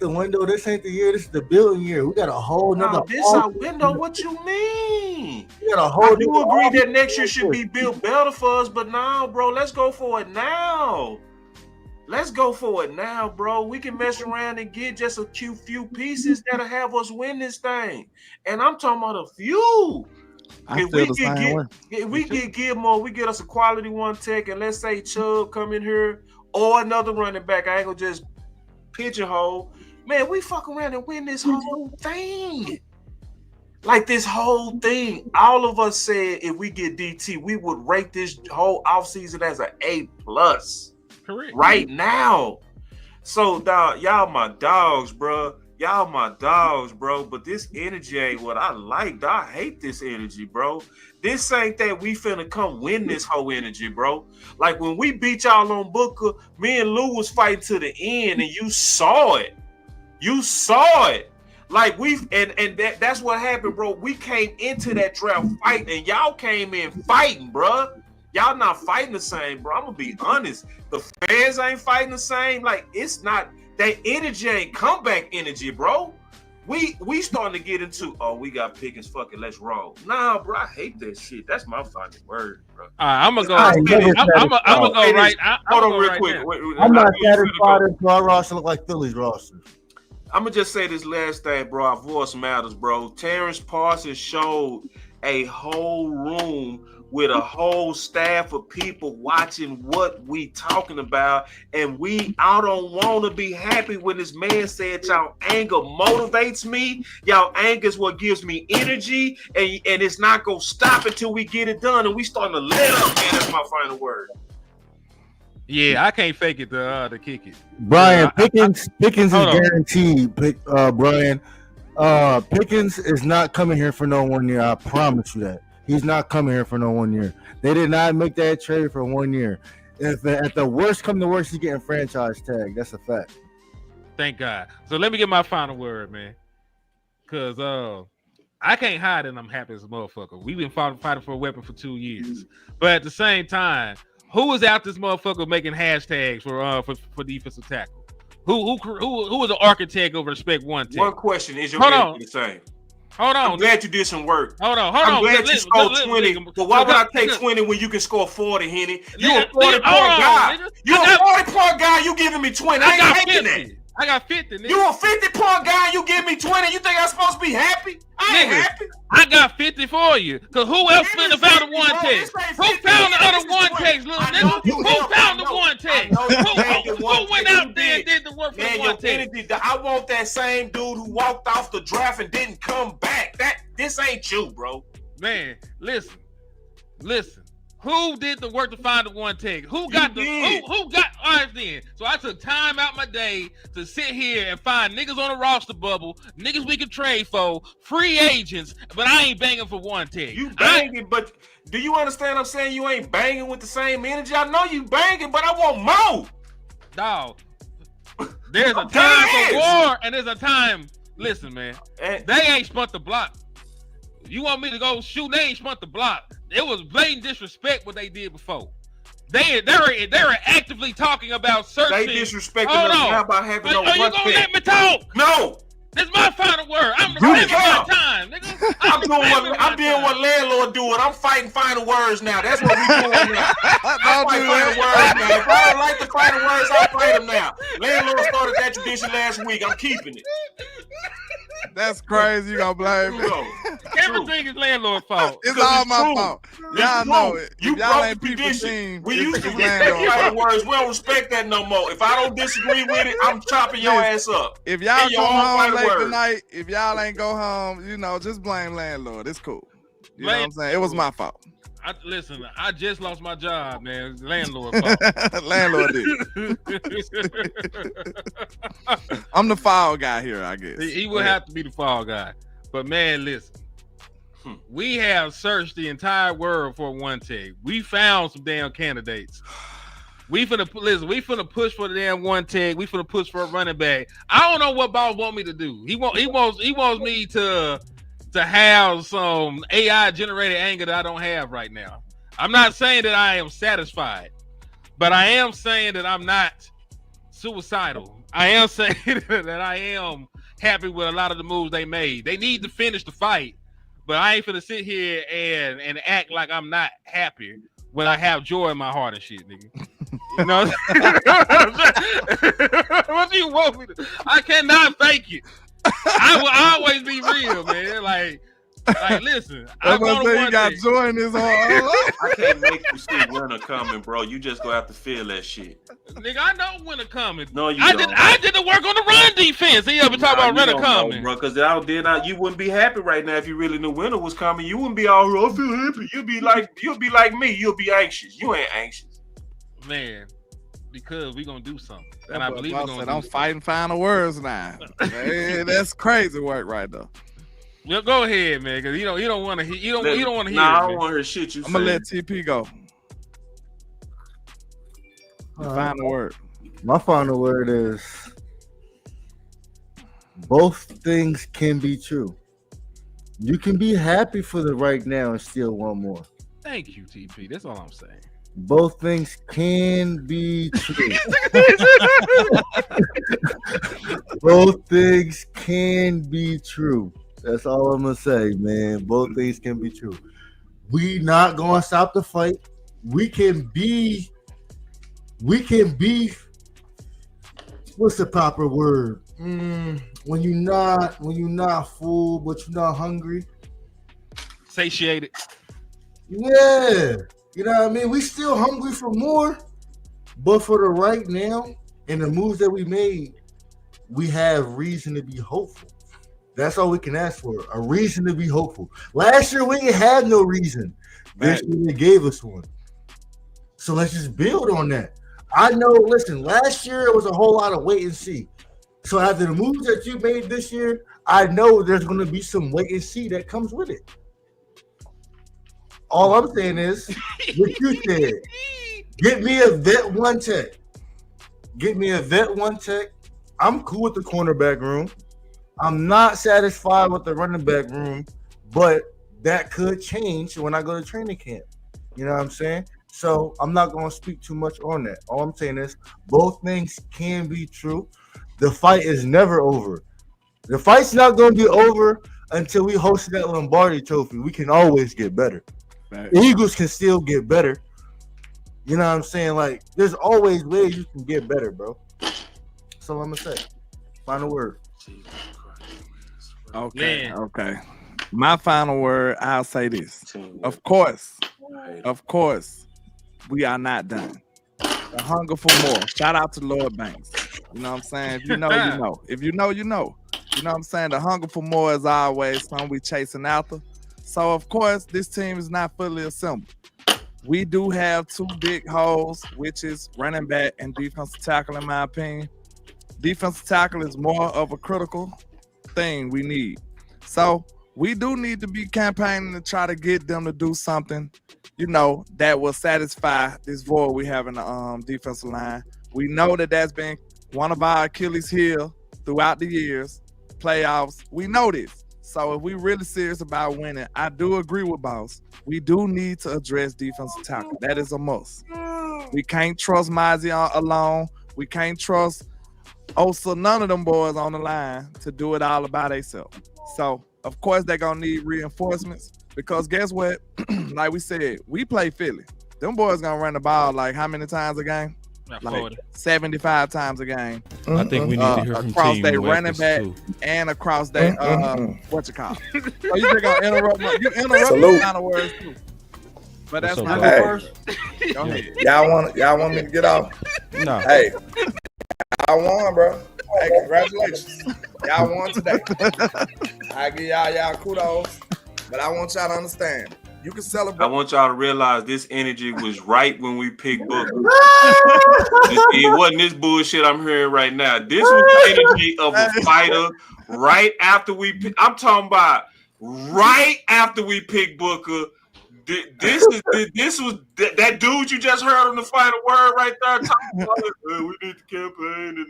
window, this ain't the year, this is the building year. We got a whole nother. This our window. What you mean? We got a whole. I do agree that next year should be built better for us, but now, bro, let's go for it now. Let's go for it now, bro. We can mess around and get just a few pieces that'll have us win this thing. And I'm talking about a few. If we get Gilmore, we get us a quality one tech, and let's say Chubb come in here or another running back. I ain't gonna just pigeonhole. Man, we fuck around and win this whole thing. Like this whole thing. All of us said if we get DT, we would rate this whole offseason as an A+. Correct. Right now. So dog, y'all my dogs, bro. Y'all my dogs, bro, but this energy ain't what I like. I hate this energy, bro. This ain't that we finna come win this whole energy, bro. Like when we beat y'all on Booker, me and Lou was fighting to the end, and you saw it. You saw it. Like that's what happened, bro. We came into that draft fighting, and y'all came in fighting, bro. Y'all not fighting the same, bro. I'm gonna be honest. The fans ain't fighting the same. Like it's not. That energy ain't comeback energy, bro. We starting to get into, oh, we got Pickens, fucking let's roll. Nah, bro, I hate that shit. That's my fucking word, bro. I'm gonna go. I'm gonna go right. Hold on, real quick. I'm not satisfied until our roster look like Philly's roster. I'm gonna just say this last thing, bro. Our voice matters, bro. Terrence Parsons showed a whole room with a whole staff of people watching what we talking about, and I don't want to be happy when this man said y'all anger motivates me. Y'all anger is what gives me energy, and it's not gonna stop until we get it done, and we starting to let up, man. That's my final word. Yeah, I can't fake it to kick it. Brian, Pickens is guaranteed. Brian, Pickens is not coming here for no 1 year. I promise you that. He's not coming here for no 1 year. They did not make that trade for 1 year. If at the worst come to worst, he's getting franchise tag. That's a fact. Thank God. So let me get my final word, man. Cause I can't hide that I'm happy as a motherfucker. We've been fighting for a weapon for 2 years. But at the same time, Who was out this motherfucker making hashtags for defensive tackle? Who was the architect of Respect One Tech? One question: is your Hold the same? Hold on. I'm glad you did some work. Hold on. I'm glad you scored 20. But why would I take 20 when you can score 40, Henny? You a 40-point guy. You a 40-point guy. You giving me 20. I ain't taking that. I got 50. Nigga. You a 50-point guy. You give me 20. You think I'm supposed to be happy? I ain't happy. I got 50 for you. Cause who else finna found the one text? Who found the other one text, little nigga? Who found the one text? Who went out there and did the work for the one text? I want that same dude who walked off the draft and didn't come back. This ain't you, bro. Man, listen. Who did the work to find the one text? Who got all right then? So I took time out my day to sit here and find niggas on the roster bubble, niggas we could trade for, free agents, but I ain't banging for one text. You banging, but do you understand what I'm saying? You ain't banging with the same energy. I know you banging, but I want more. Dog. There's a time for war and there's a time. Listen, man. They ain't spun the block. You want me to go shoot? They ain't spun the block. It was blatant disrespect what they did before. They were actively talking about searching. They disrespecting us now by having no one. Are you gonna let me talk? No. It's my final word. I'm the man of my time, nigga. I'm doing what landlord doing. I'm fighting final words now. That's what we doing now. I'm fighting final words now. If I don't like the final words, I'll fight them now. Landlord started that tradition last week. I'm keeping it. That's crazy. You gonna blame me? Everything is landlord's fault. It's all my fault. Y'all know it. You y'all ain't broke the tradition. We used to respect final words. We don't respect that no more. If I don't disagree with it, I'm chopping your ass up. If y'all go home late tonight, if y'all ain't go home, just blame landlord. It's cool. You know what I'm saying? It was my fault. Listen, I just lost my job, man. It's landlord's fault. Landlord did. I'm the foul guy here, I guess. He would have to be the fall guy. But man, listen. We have searched the entire world for one tag. We found some damn candidates. We finna push for the damn one tag. We finna push for a running back. I don't know what Boss want me to do. He wants me to have some AI generated anger that I don't have right now. I'm not saying that I am satisfied, but I am saying that I'm not suicidal. I am saying that I am happy with a lot of the moves they made. They need to finish the fight, but I ain't finna sit here and act like I'm not happy when I have joy in my heart and shit, nigga. You know what you want me to? I cannot fake it. I will always be real, man. Like listen. I want to say you got joy in this heart. I can't make you see winter coming, bro. You just gonna have to feel that shit. Nigga, I know winter coming. No, you don't. I did the work on the run defense. He ever talk about winter coming, bro? Because you wouldn't be happy right now if you really knew winter was coming. You wouldn't be all here. I feel happy. You'll be like me. You'll be anxious. You ain't anxious, man. Because we gonna do something, and I believe we're gonna. I'm fighting final words now. Man, that's crazy work right there. Yeah, go ahead, man. Because you don't want to hear. You don't want to hear. Nah, I don't want to hear shit you. I'm gonna let TP go. Final word. My final word is both things can be true. You can be happy for the right now and still want more. Thank you, TP. That's all I'm saying. Both things can be true. Both things can be true. That's all I'm gonna say, man. Both things can be true. We not gonna stop the fight. We can be. What's the proper word? When you're not full, but you're not hungry. Satiated. Yeah. You know what I mean? We still hungry for more, but for the right now and the moves that we made, we have reason to be hopeful. That's all we can ask for, a reason to be hopeful. Last year, we didn't have no reason. This year, they gave us one. So let's just build on that. I know, listen, last year, it was a whole lot of wait and see. So after the moves that you made this year, I know there's going to be some wait and see that comes with it. All I'm saying is, what you said, get me a vet one tech. Get me a vet one tech. I'm cool with the cornerback room. I'm not satisfied with the running back room, but that could change when I go to training camp. You know what I'm saying? So I'm not going to speak too much on that. All I'm saying is both things can be true. The fight is never over. The fight's not going to be over until we host that Lombardi Trophy. We can always get better. Right. The Eagles can still get better. You know what I'm saying? Like, there's always ways you can get better, bro. That's all I'm going to say. Final word. Okay. Okay. My final word, I'll say this. Of course, we are not done. The hunger for more. Shout out to Lord Banks. You know what I'm saying? If you know, you know. If you know, you know. You know what I'm saying? The hunger for more is always something we chasing after. So, of course, this team is not fully assembled. We do have two big holes, which is running back and defensive tackle, in my opinion. Defensive tackle is more of a critical thing we need. So we do need to be campaigning to try to get them to do something, you know, that will satisfy this void we have in the defensive line. We know that that's been one of our Achilles heel throughout the years, playoffs. We know this. So if we really serious about winning, I do agree with Boss. We do need to address defensive tackle. That is a must. We can't trust Mozzie alone. We can't trust Osa, none of them boys on the line to do it all by themselves. So, of course, they're going to need reinforcements because guess what? Like we said, we play Philly. Them boys going to run the ball like how many times a game? Like 75 times a game. I think we need to hear from across Team their West running back too. and across their what you call it. So you just gonna interrupt my kind of words too. But that's my first. Go ahead. Y'all want me to get off? No. Hey, y'all won, bro. Hey, congratulations. Y'all won today. I give y'all kudos, but I want y'all to understand. You can celebrate. I want y'all to realize this energy was right when we picked Booker. It wasn't this bullshit I'm hearing right now. This was the energy of a fighter right after we I'm talking about right after we picked Booker. This was that dude you just heard on the final word right there talking about we need to campaign and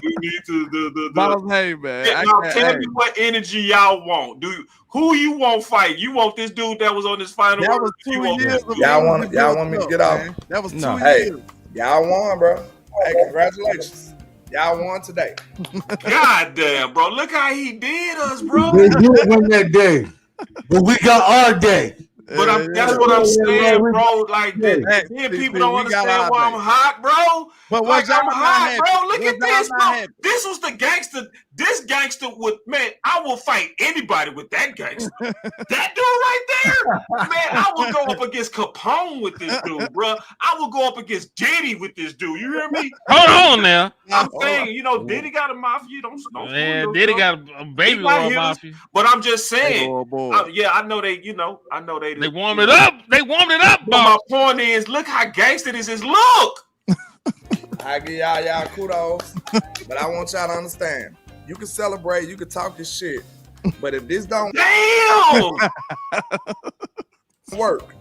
we need to hey man. Now tell me what energy y'all want. Who you want fight? You want this dude that was on this final that word? Was 2 years y'all want me to get off? That was 2 Hey, years. y'all won, bro. Hey, congratulations. Y'all won today. God damn, bro. Look how he did us, bro. They did win that day, but we got our day. But that's what I'm saying, bro. Like, then people don't understand why I'm hot, bro. But like, I'm hot, bro. Look at this, bro. Happy? This was the gangster. This gangster would, man, I will fight anybody with that gangster. That dude right there, man, I will go up against Capone with this dude, bro. I will go up against Diddy with this dude. You hear me? Hold on now. I'm saying, you know, Diddy got a mafia. Don't man, Diddy got a baby with a mafia. But I'm just saying, I know they, they warmed it up. They warmed it up. But my point is, look how gangster this is. Look. I give y'all kudos, but I want y'all to understand. You can celebrate, you can talk your shit, but if this don't work,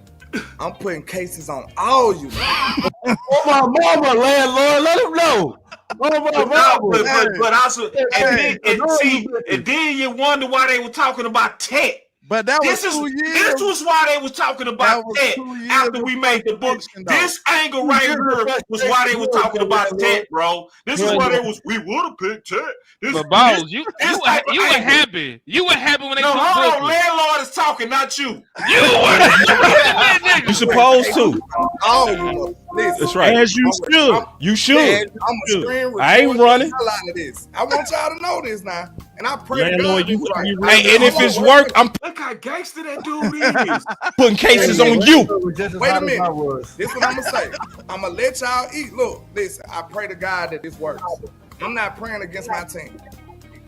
I'm putting cases on all you. Oh my mama, landlord, let him know. But also, and then you wonder why they were talking about tech. But that was 2 years. This was why they was talking about tech after we made the book. This angle right here was why they were talking about tech, bro. This is why they was. We would have picked tech. But Boss, you were happy. You were happy when they took hold on, landlord is talking, not you. You supposed to. Oh, that's right. As you should. You should. I ain't running. I want y'all to know this now, and I pray to God you. Hey, and if it's work, I'm look how gangster that dude is. Putting cases on you. Wait a minute. This is what I'm gonna say. I'm gonna let y'all eat. Look, listen. I pray to God that this works. I'm not praying against my team,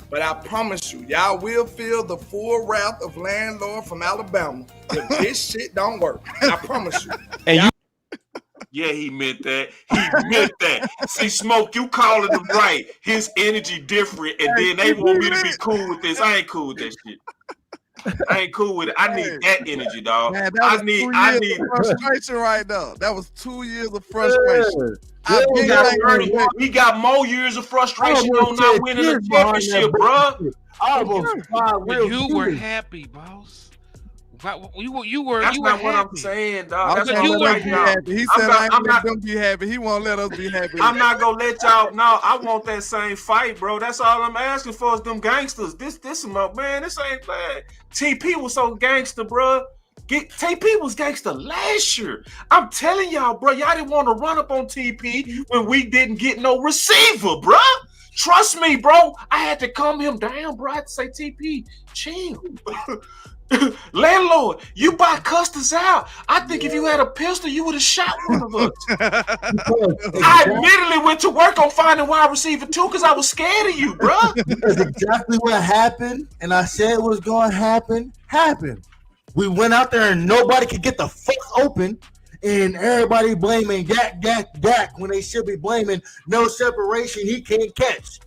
but I promise you, y'all will feel the full wrath of landlord from Alabama if this shit don't work. I promise you. And you. Yeah, he meant that. He meant that. See, Smoke, you calling him right. His energy different, and then they want me to be cool with this. I ain't cool with that shit. I ain't cool with it. I need that energy, dog. Man, I need frustration right now. That was 2 years of frustration. He got more years of frustration on not winning the championship, bro. You were happy, Boss. You were. That's you were not what happy. I'm saying, dog. That's But what you I'm were saying, y'all. happy. He said, I'm "I'm not. let them be happy." He won't let us be happy. I'm not gonna let y'all. No, I want that same fight, bro. That's all I'm asking for is them gangsters. This man. This ain't bad. TP was so gangster, bro. TP was gangster last year. I'm telling y'all, bro. Y'all didn't want to run up on TP when we didn't get no receiver, bro. Trust me, bro. I had to calm him down, bro. I had to say, TP, chill. Landlord, you buy customers out. I think if you had a pistol, you would have shot one of us. I immediately went to work on finding wide receiver too because I was scared of you, bro. Because exactly what happened, and I said was going to happen, happened. We went out there and nobody could get the fuck open, and everybody blaming Dak when they should be blaming no separation. He can't catch.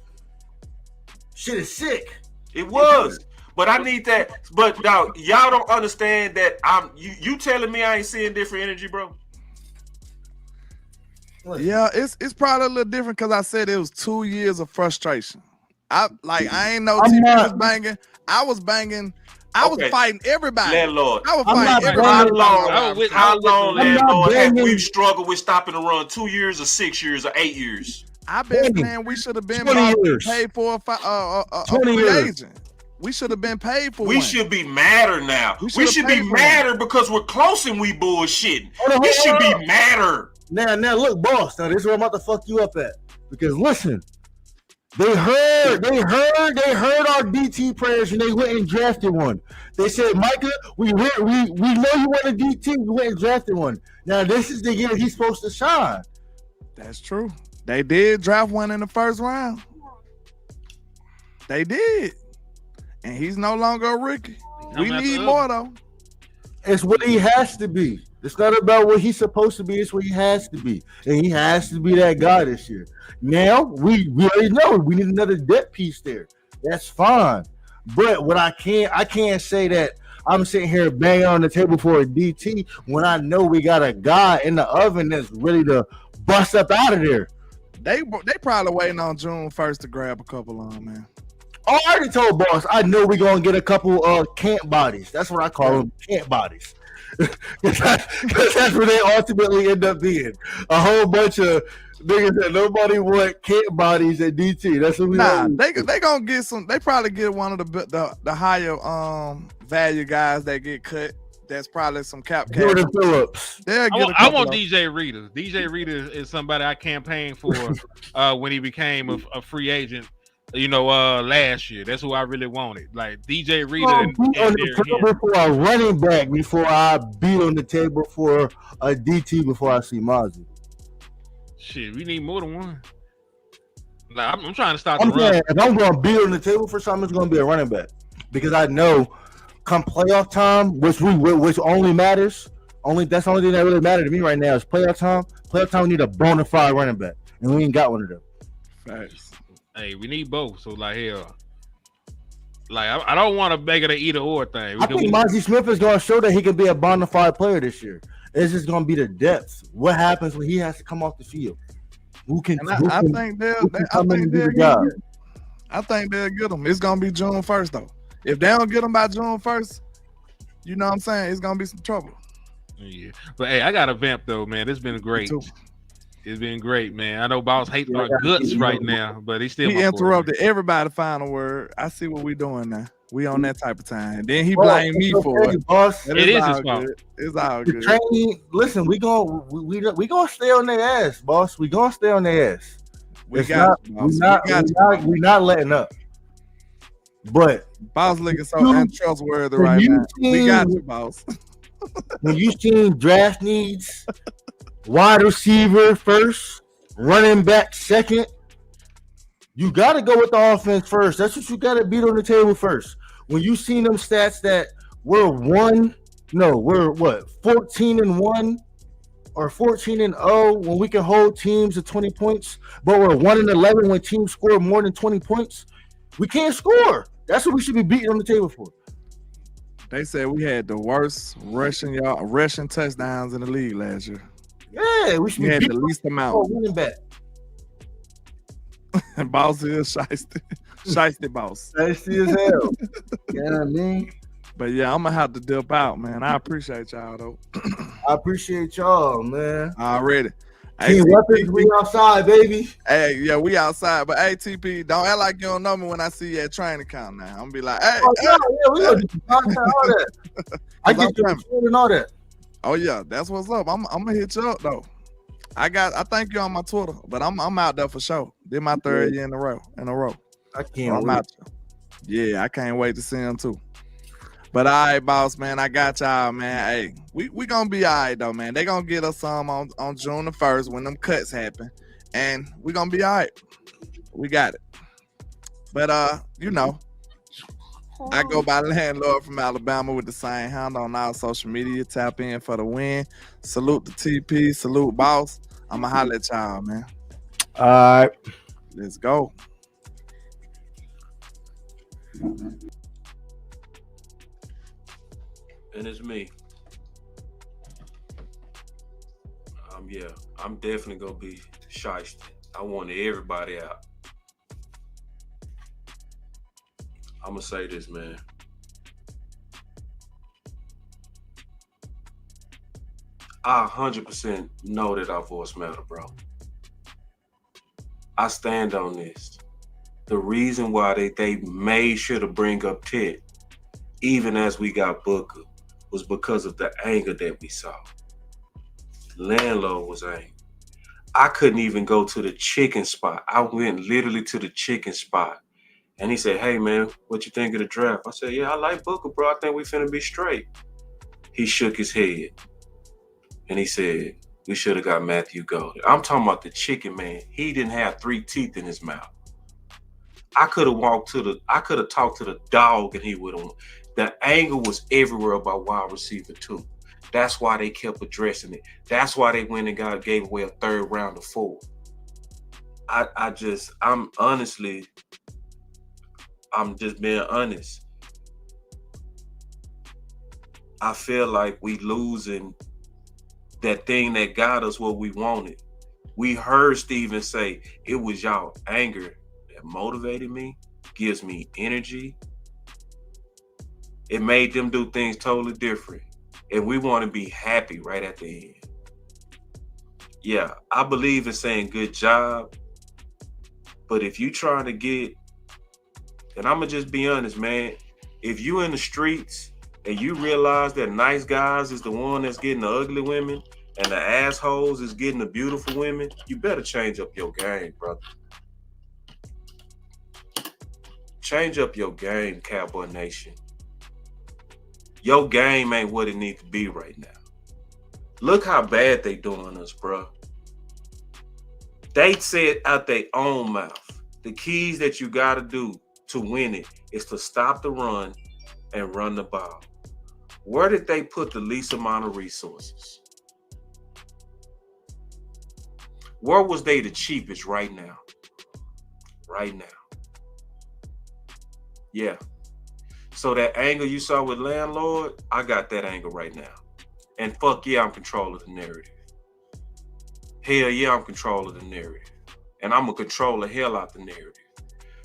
Shit is sick. It was. But I need that. But dog, y'all don't understand that you telling me I ain't seeing different energy, bro. Yeah, it's probably a little different because I said it was 2 years of frustration. I ain't know TP was banging. I was banging. I was fighting everybody. Landlord. I was fighting everybody. How long, landlord, have we struggled with stopping the run? 2 years or 6 years or 8 years? I've been saying we should have been paid for a free agent. We should have been paid for. We should be madder now. We should be madder because we're close and we bullshitting. We should be madder. Now, look, boss. Now, this is where I'm about to fuck you up at. Because listen, they heard our DT prayers and they went and drafted one. They said, Micah, we know you want a DT. We went and drafted one. Now, this is the year he's supposed to shine. That's true. They did draft one in the first round. They did. And he's no longer a rookie. We need more, though. It's what he has to be. It's not about what he's supposed to be. It's what he has to be. And he has to be that guy this year. Now, we already know we need another depth piece there. That's fine. But what I can't say that I'm sitting here banging on the table for a DT when I know we got a guy in the oven that's ready to bust up out of there. They probably waiting on June 1st to grab a couple of them, man. I already told boss, I know we're going to get a couple camp bodies. That's what I call them, camp bodies. Because that's where they ultimately end up being. A whole bunch of niggas that nobody want camp bodies at DT. That's what we they going to get some. They probably get one of the higher value guys that get cut. That's probably some cap. Jordan Phillips. I want DJ Reader. DJ Reader is somebody I campaigned for when he became a free agent. Last year, that's who I really wanted. Like DJ Reader on the table for a running back before I beat on the table for a DT before I see Mozzie. Shit, we need more than one. Like, I'm trying to stop the run. If I'm going to beat on the table for something, it's going to be a running back because I know come playoff time, which only matters. That's the only thing that really matters to me right now is playoff time. Playoff time, we need a bona fide running back, and we ain't got one of them. Facts. Hey, we need both. So hell, I don't want to make it an either or thing. I think Mozzie Smith is going to show that he can be a bona fide player this year. It's just going to be the depth. What happens when he has to come off the field? I think they'll get him. It's going to be June 1st though. If they don't get him by June 1st, you know what I'm saying? It's going to be some trouble. Yeah, but hey, I got to vamp though, man. It's been great. It's been great, man. I know Boss hates our guts right now, but he interrupted everybody. Final word. I see what we doing now. We on that type of time. Then he blamed me for it. Boss. It is his fault. It's all good. Listen, we gonna stay on their ass, boss. We gonna stay on their ass. We're not letting up. But Boss looking so untrustworthy right now. We got you, Boss. When you seen draft needs. Wide receiver first, running back second. You got to go with the offense first. That's what you got to beat on the table first. When you seen them stats that we're 14-1 or 14-0 when we can hold teams to 20 points, but we're 1-11 when teams score more than 20 points. We can't score. That's what we should be beating on the table for. They said we had the worst rushing touchdowns in the league last year. Yeah, we should have the least amount. Running back. Boss is shiesty. Shiesty boss. Shiesty as hell. You know what I mean? But yeah, I'm gonna have to dip out, man. I appreciate y'all though. I appreciate y'all, man. Already. Team weapons, we outside, baby. Hey, yeah, we outside. But hey, TP, don't act like you don't know me when I see you at training camp now. I'm gonna be like, hey, yeah, we gonna do some content, all that. I get you and all that. Oh yeah, that's what's up. I'm gonna hit you up though. I thank you on my Twitter, but I'm out there for sure. Did my third year in a row. I can't I'm wait. out there. Yeah, I can't wait to see him too. But all right, boss man, I got y'all, man. Hey, we gonna be all right though, man. They gonna get us some on June the 1st when them cuts happen, and we gonna be all right. We got it. But you know, I go by Landlord from Alabama with the same handle on all social media. Tap in for the win. Salute the TP. Salute boss. I'ma holler at y'all, man. All right, let's go. And it's me. Yeah, I'm definitely gonna be shysty. I want everybody out. I'm gonna say this, man. I 100% know that our voice matter, bro. I stand on this. The reason why they made sure to bring up Ted, even as we got Booker, was because of the anger that we saw. Landlord was angry. I couldn't even go to the chicken spot. I went literally to the chicken spot. And he said, hey, man, what you think of the draft? I said, yeah, I like Booker, bro. I think we finna be straight. He shook his head. And he said, we should have got Matthew Golden. I'm talking about the chicken man. He didn't have 3 teeth in his mouth. I could have talked to the dog and he would have. The anger was everywhere about wide receiver 2. That's why they kept addressing it. That's why they went and gave away a 3rd round of 4. I'm just being honest. I feel like we losing that thing that got us what we wanted. We heard Steven say, it was y'all anger that motivated me, gives me energy. It made them do things totally different. And we want to be happy right at the end. Yeah, I believe in saying good job. But if you trying to get, and I'm going to just be honest, man, if you in the streets and you realize that nice guys is the one that's getting the ugly women and the assholes is getting the beautiful women, you better change up your game, brother. Change up your game, Cowboy Nation. Your game ain't what it needs to be right now. Look how bad they doing us, bro. They said out their own mouth, the keys that you got to do to win it is to stop the run and run the ball. Where did they put the least amount of resources? Where was they the cheapest right now? Right now. Yeah. So that anger you saw with Landlord, I got that anger right now. And fuck yeah, I'm control of the narrative. Hell yeah, I'm control of the narrative. And I'm going to control the hell out the narrative.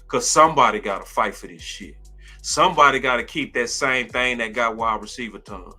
Because somebody got to fight for this shit. Somebody got to keep that same thing that got wide receiver ton.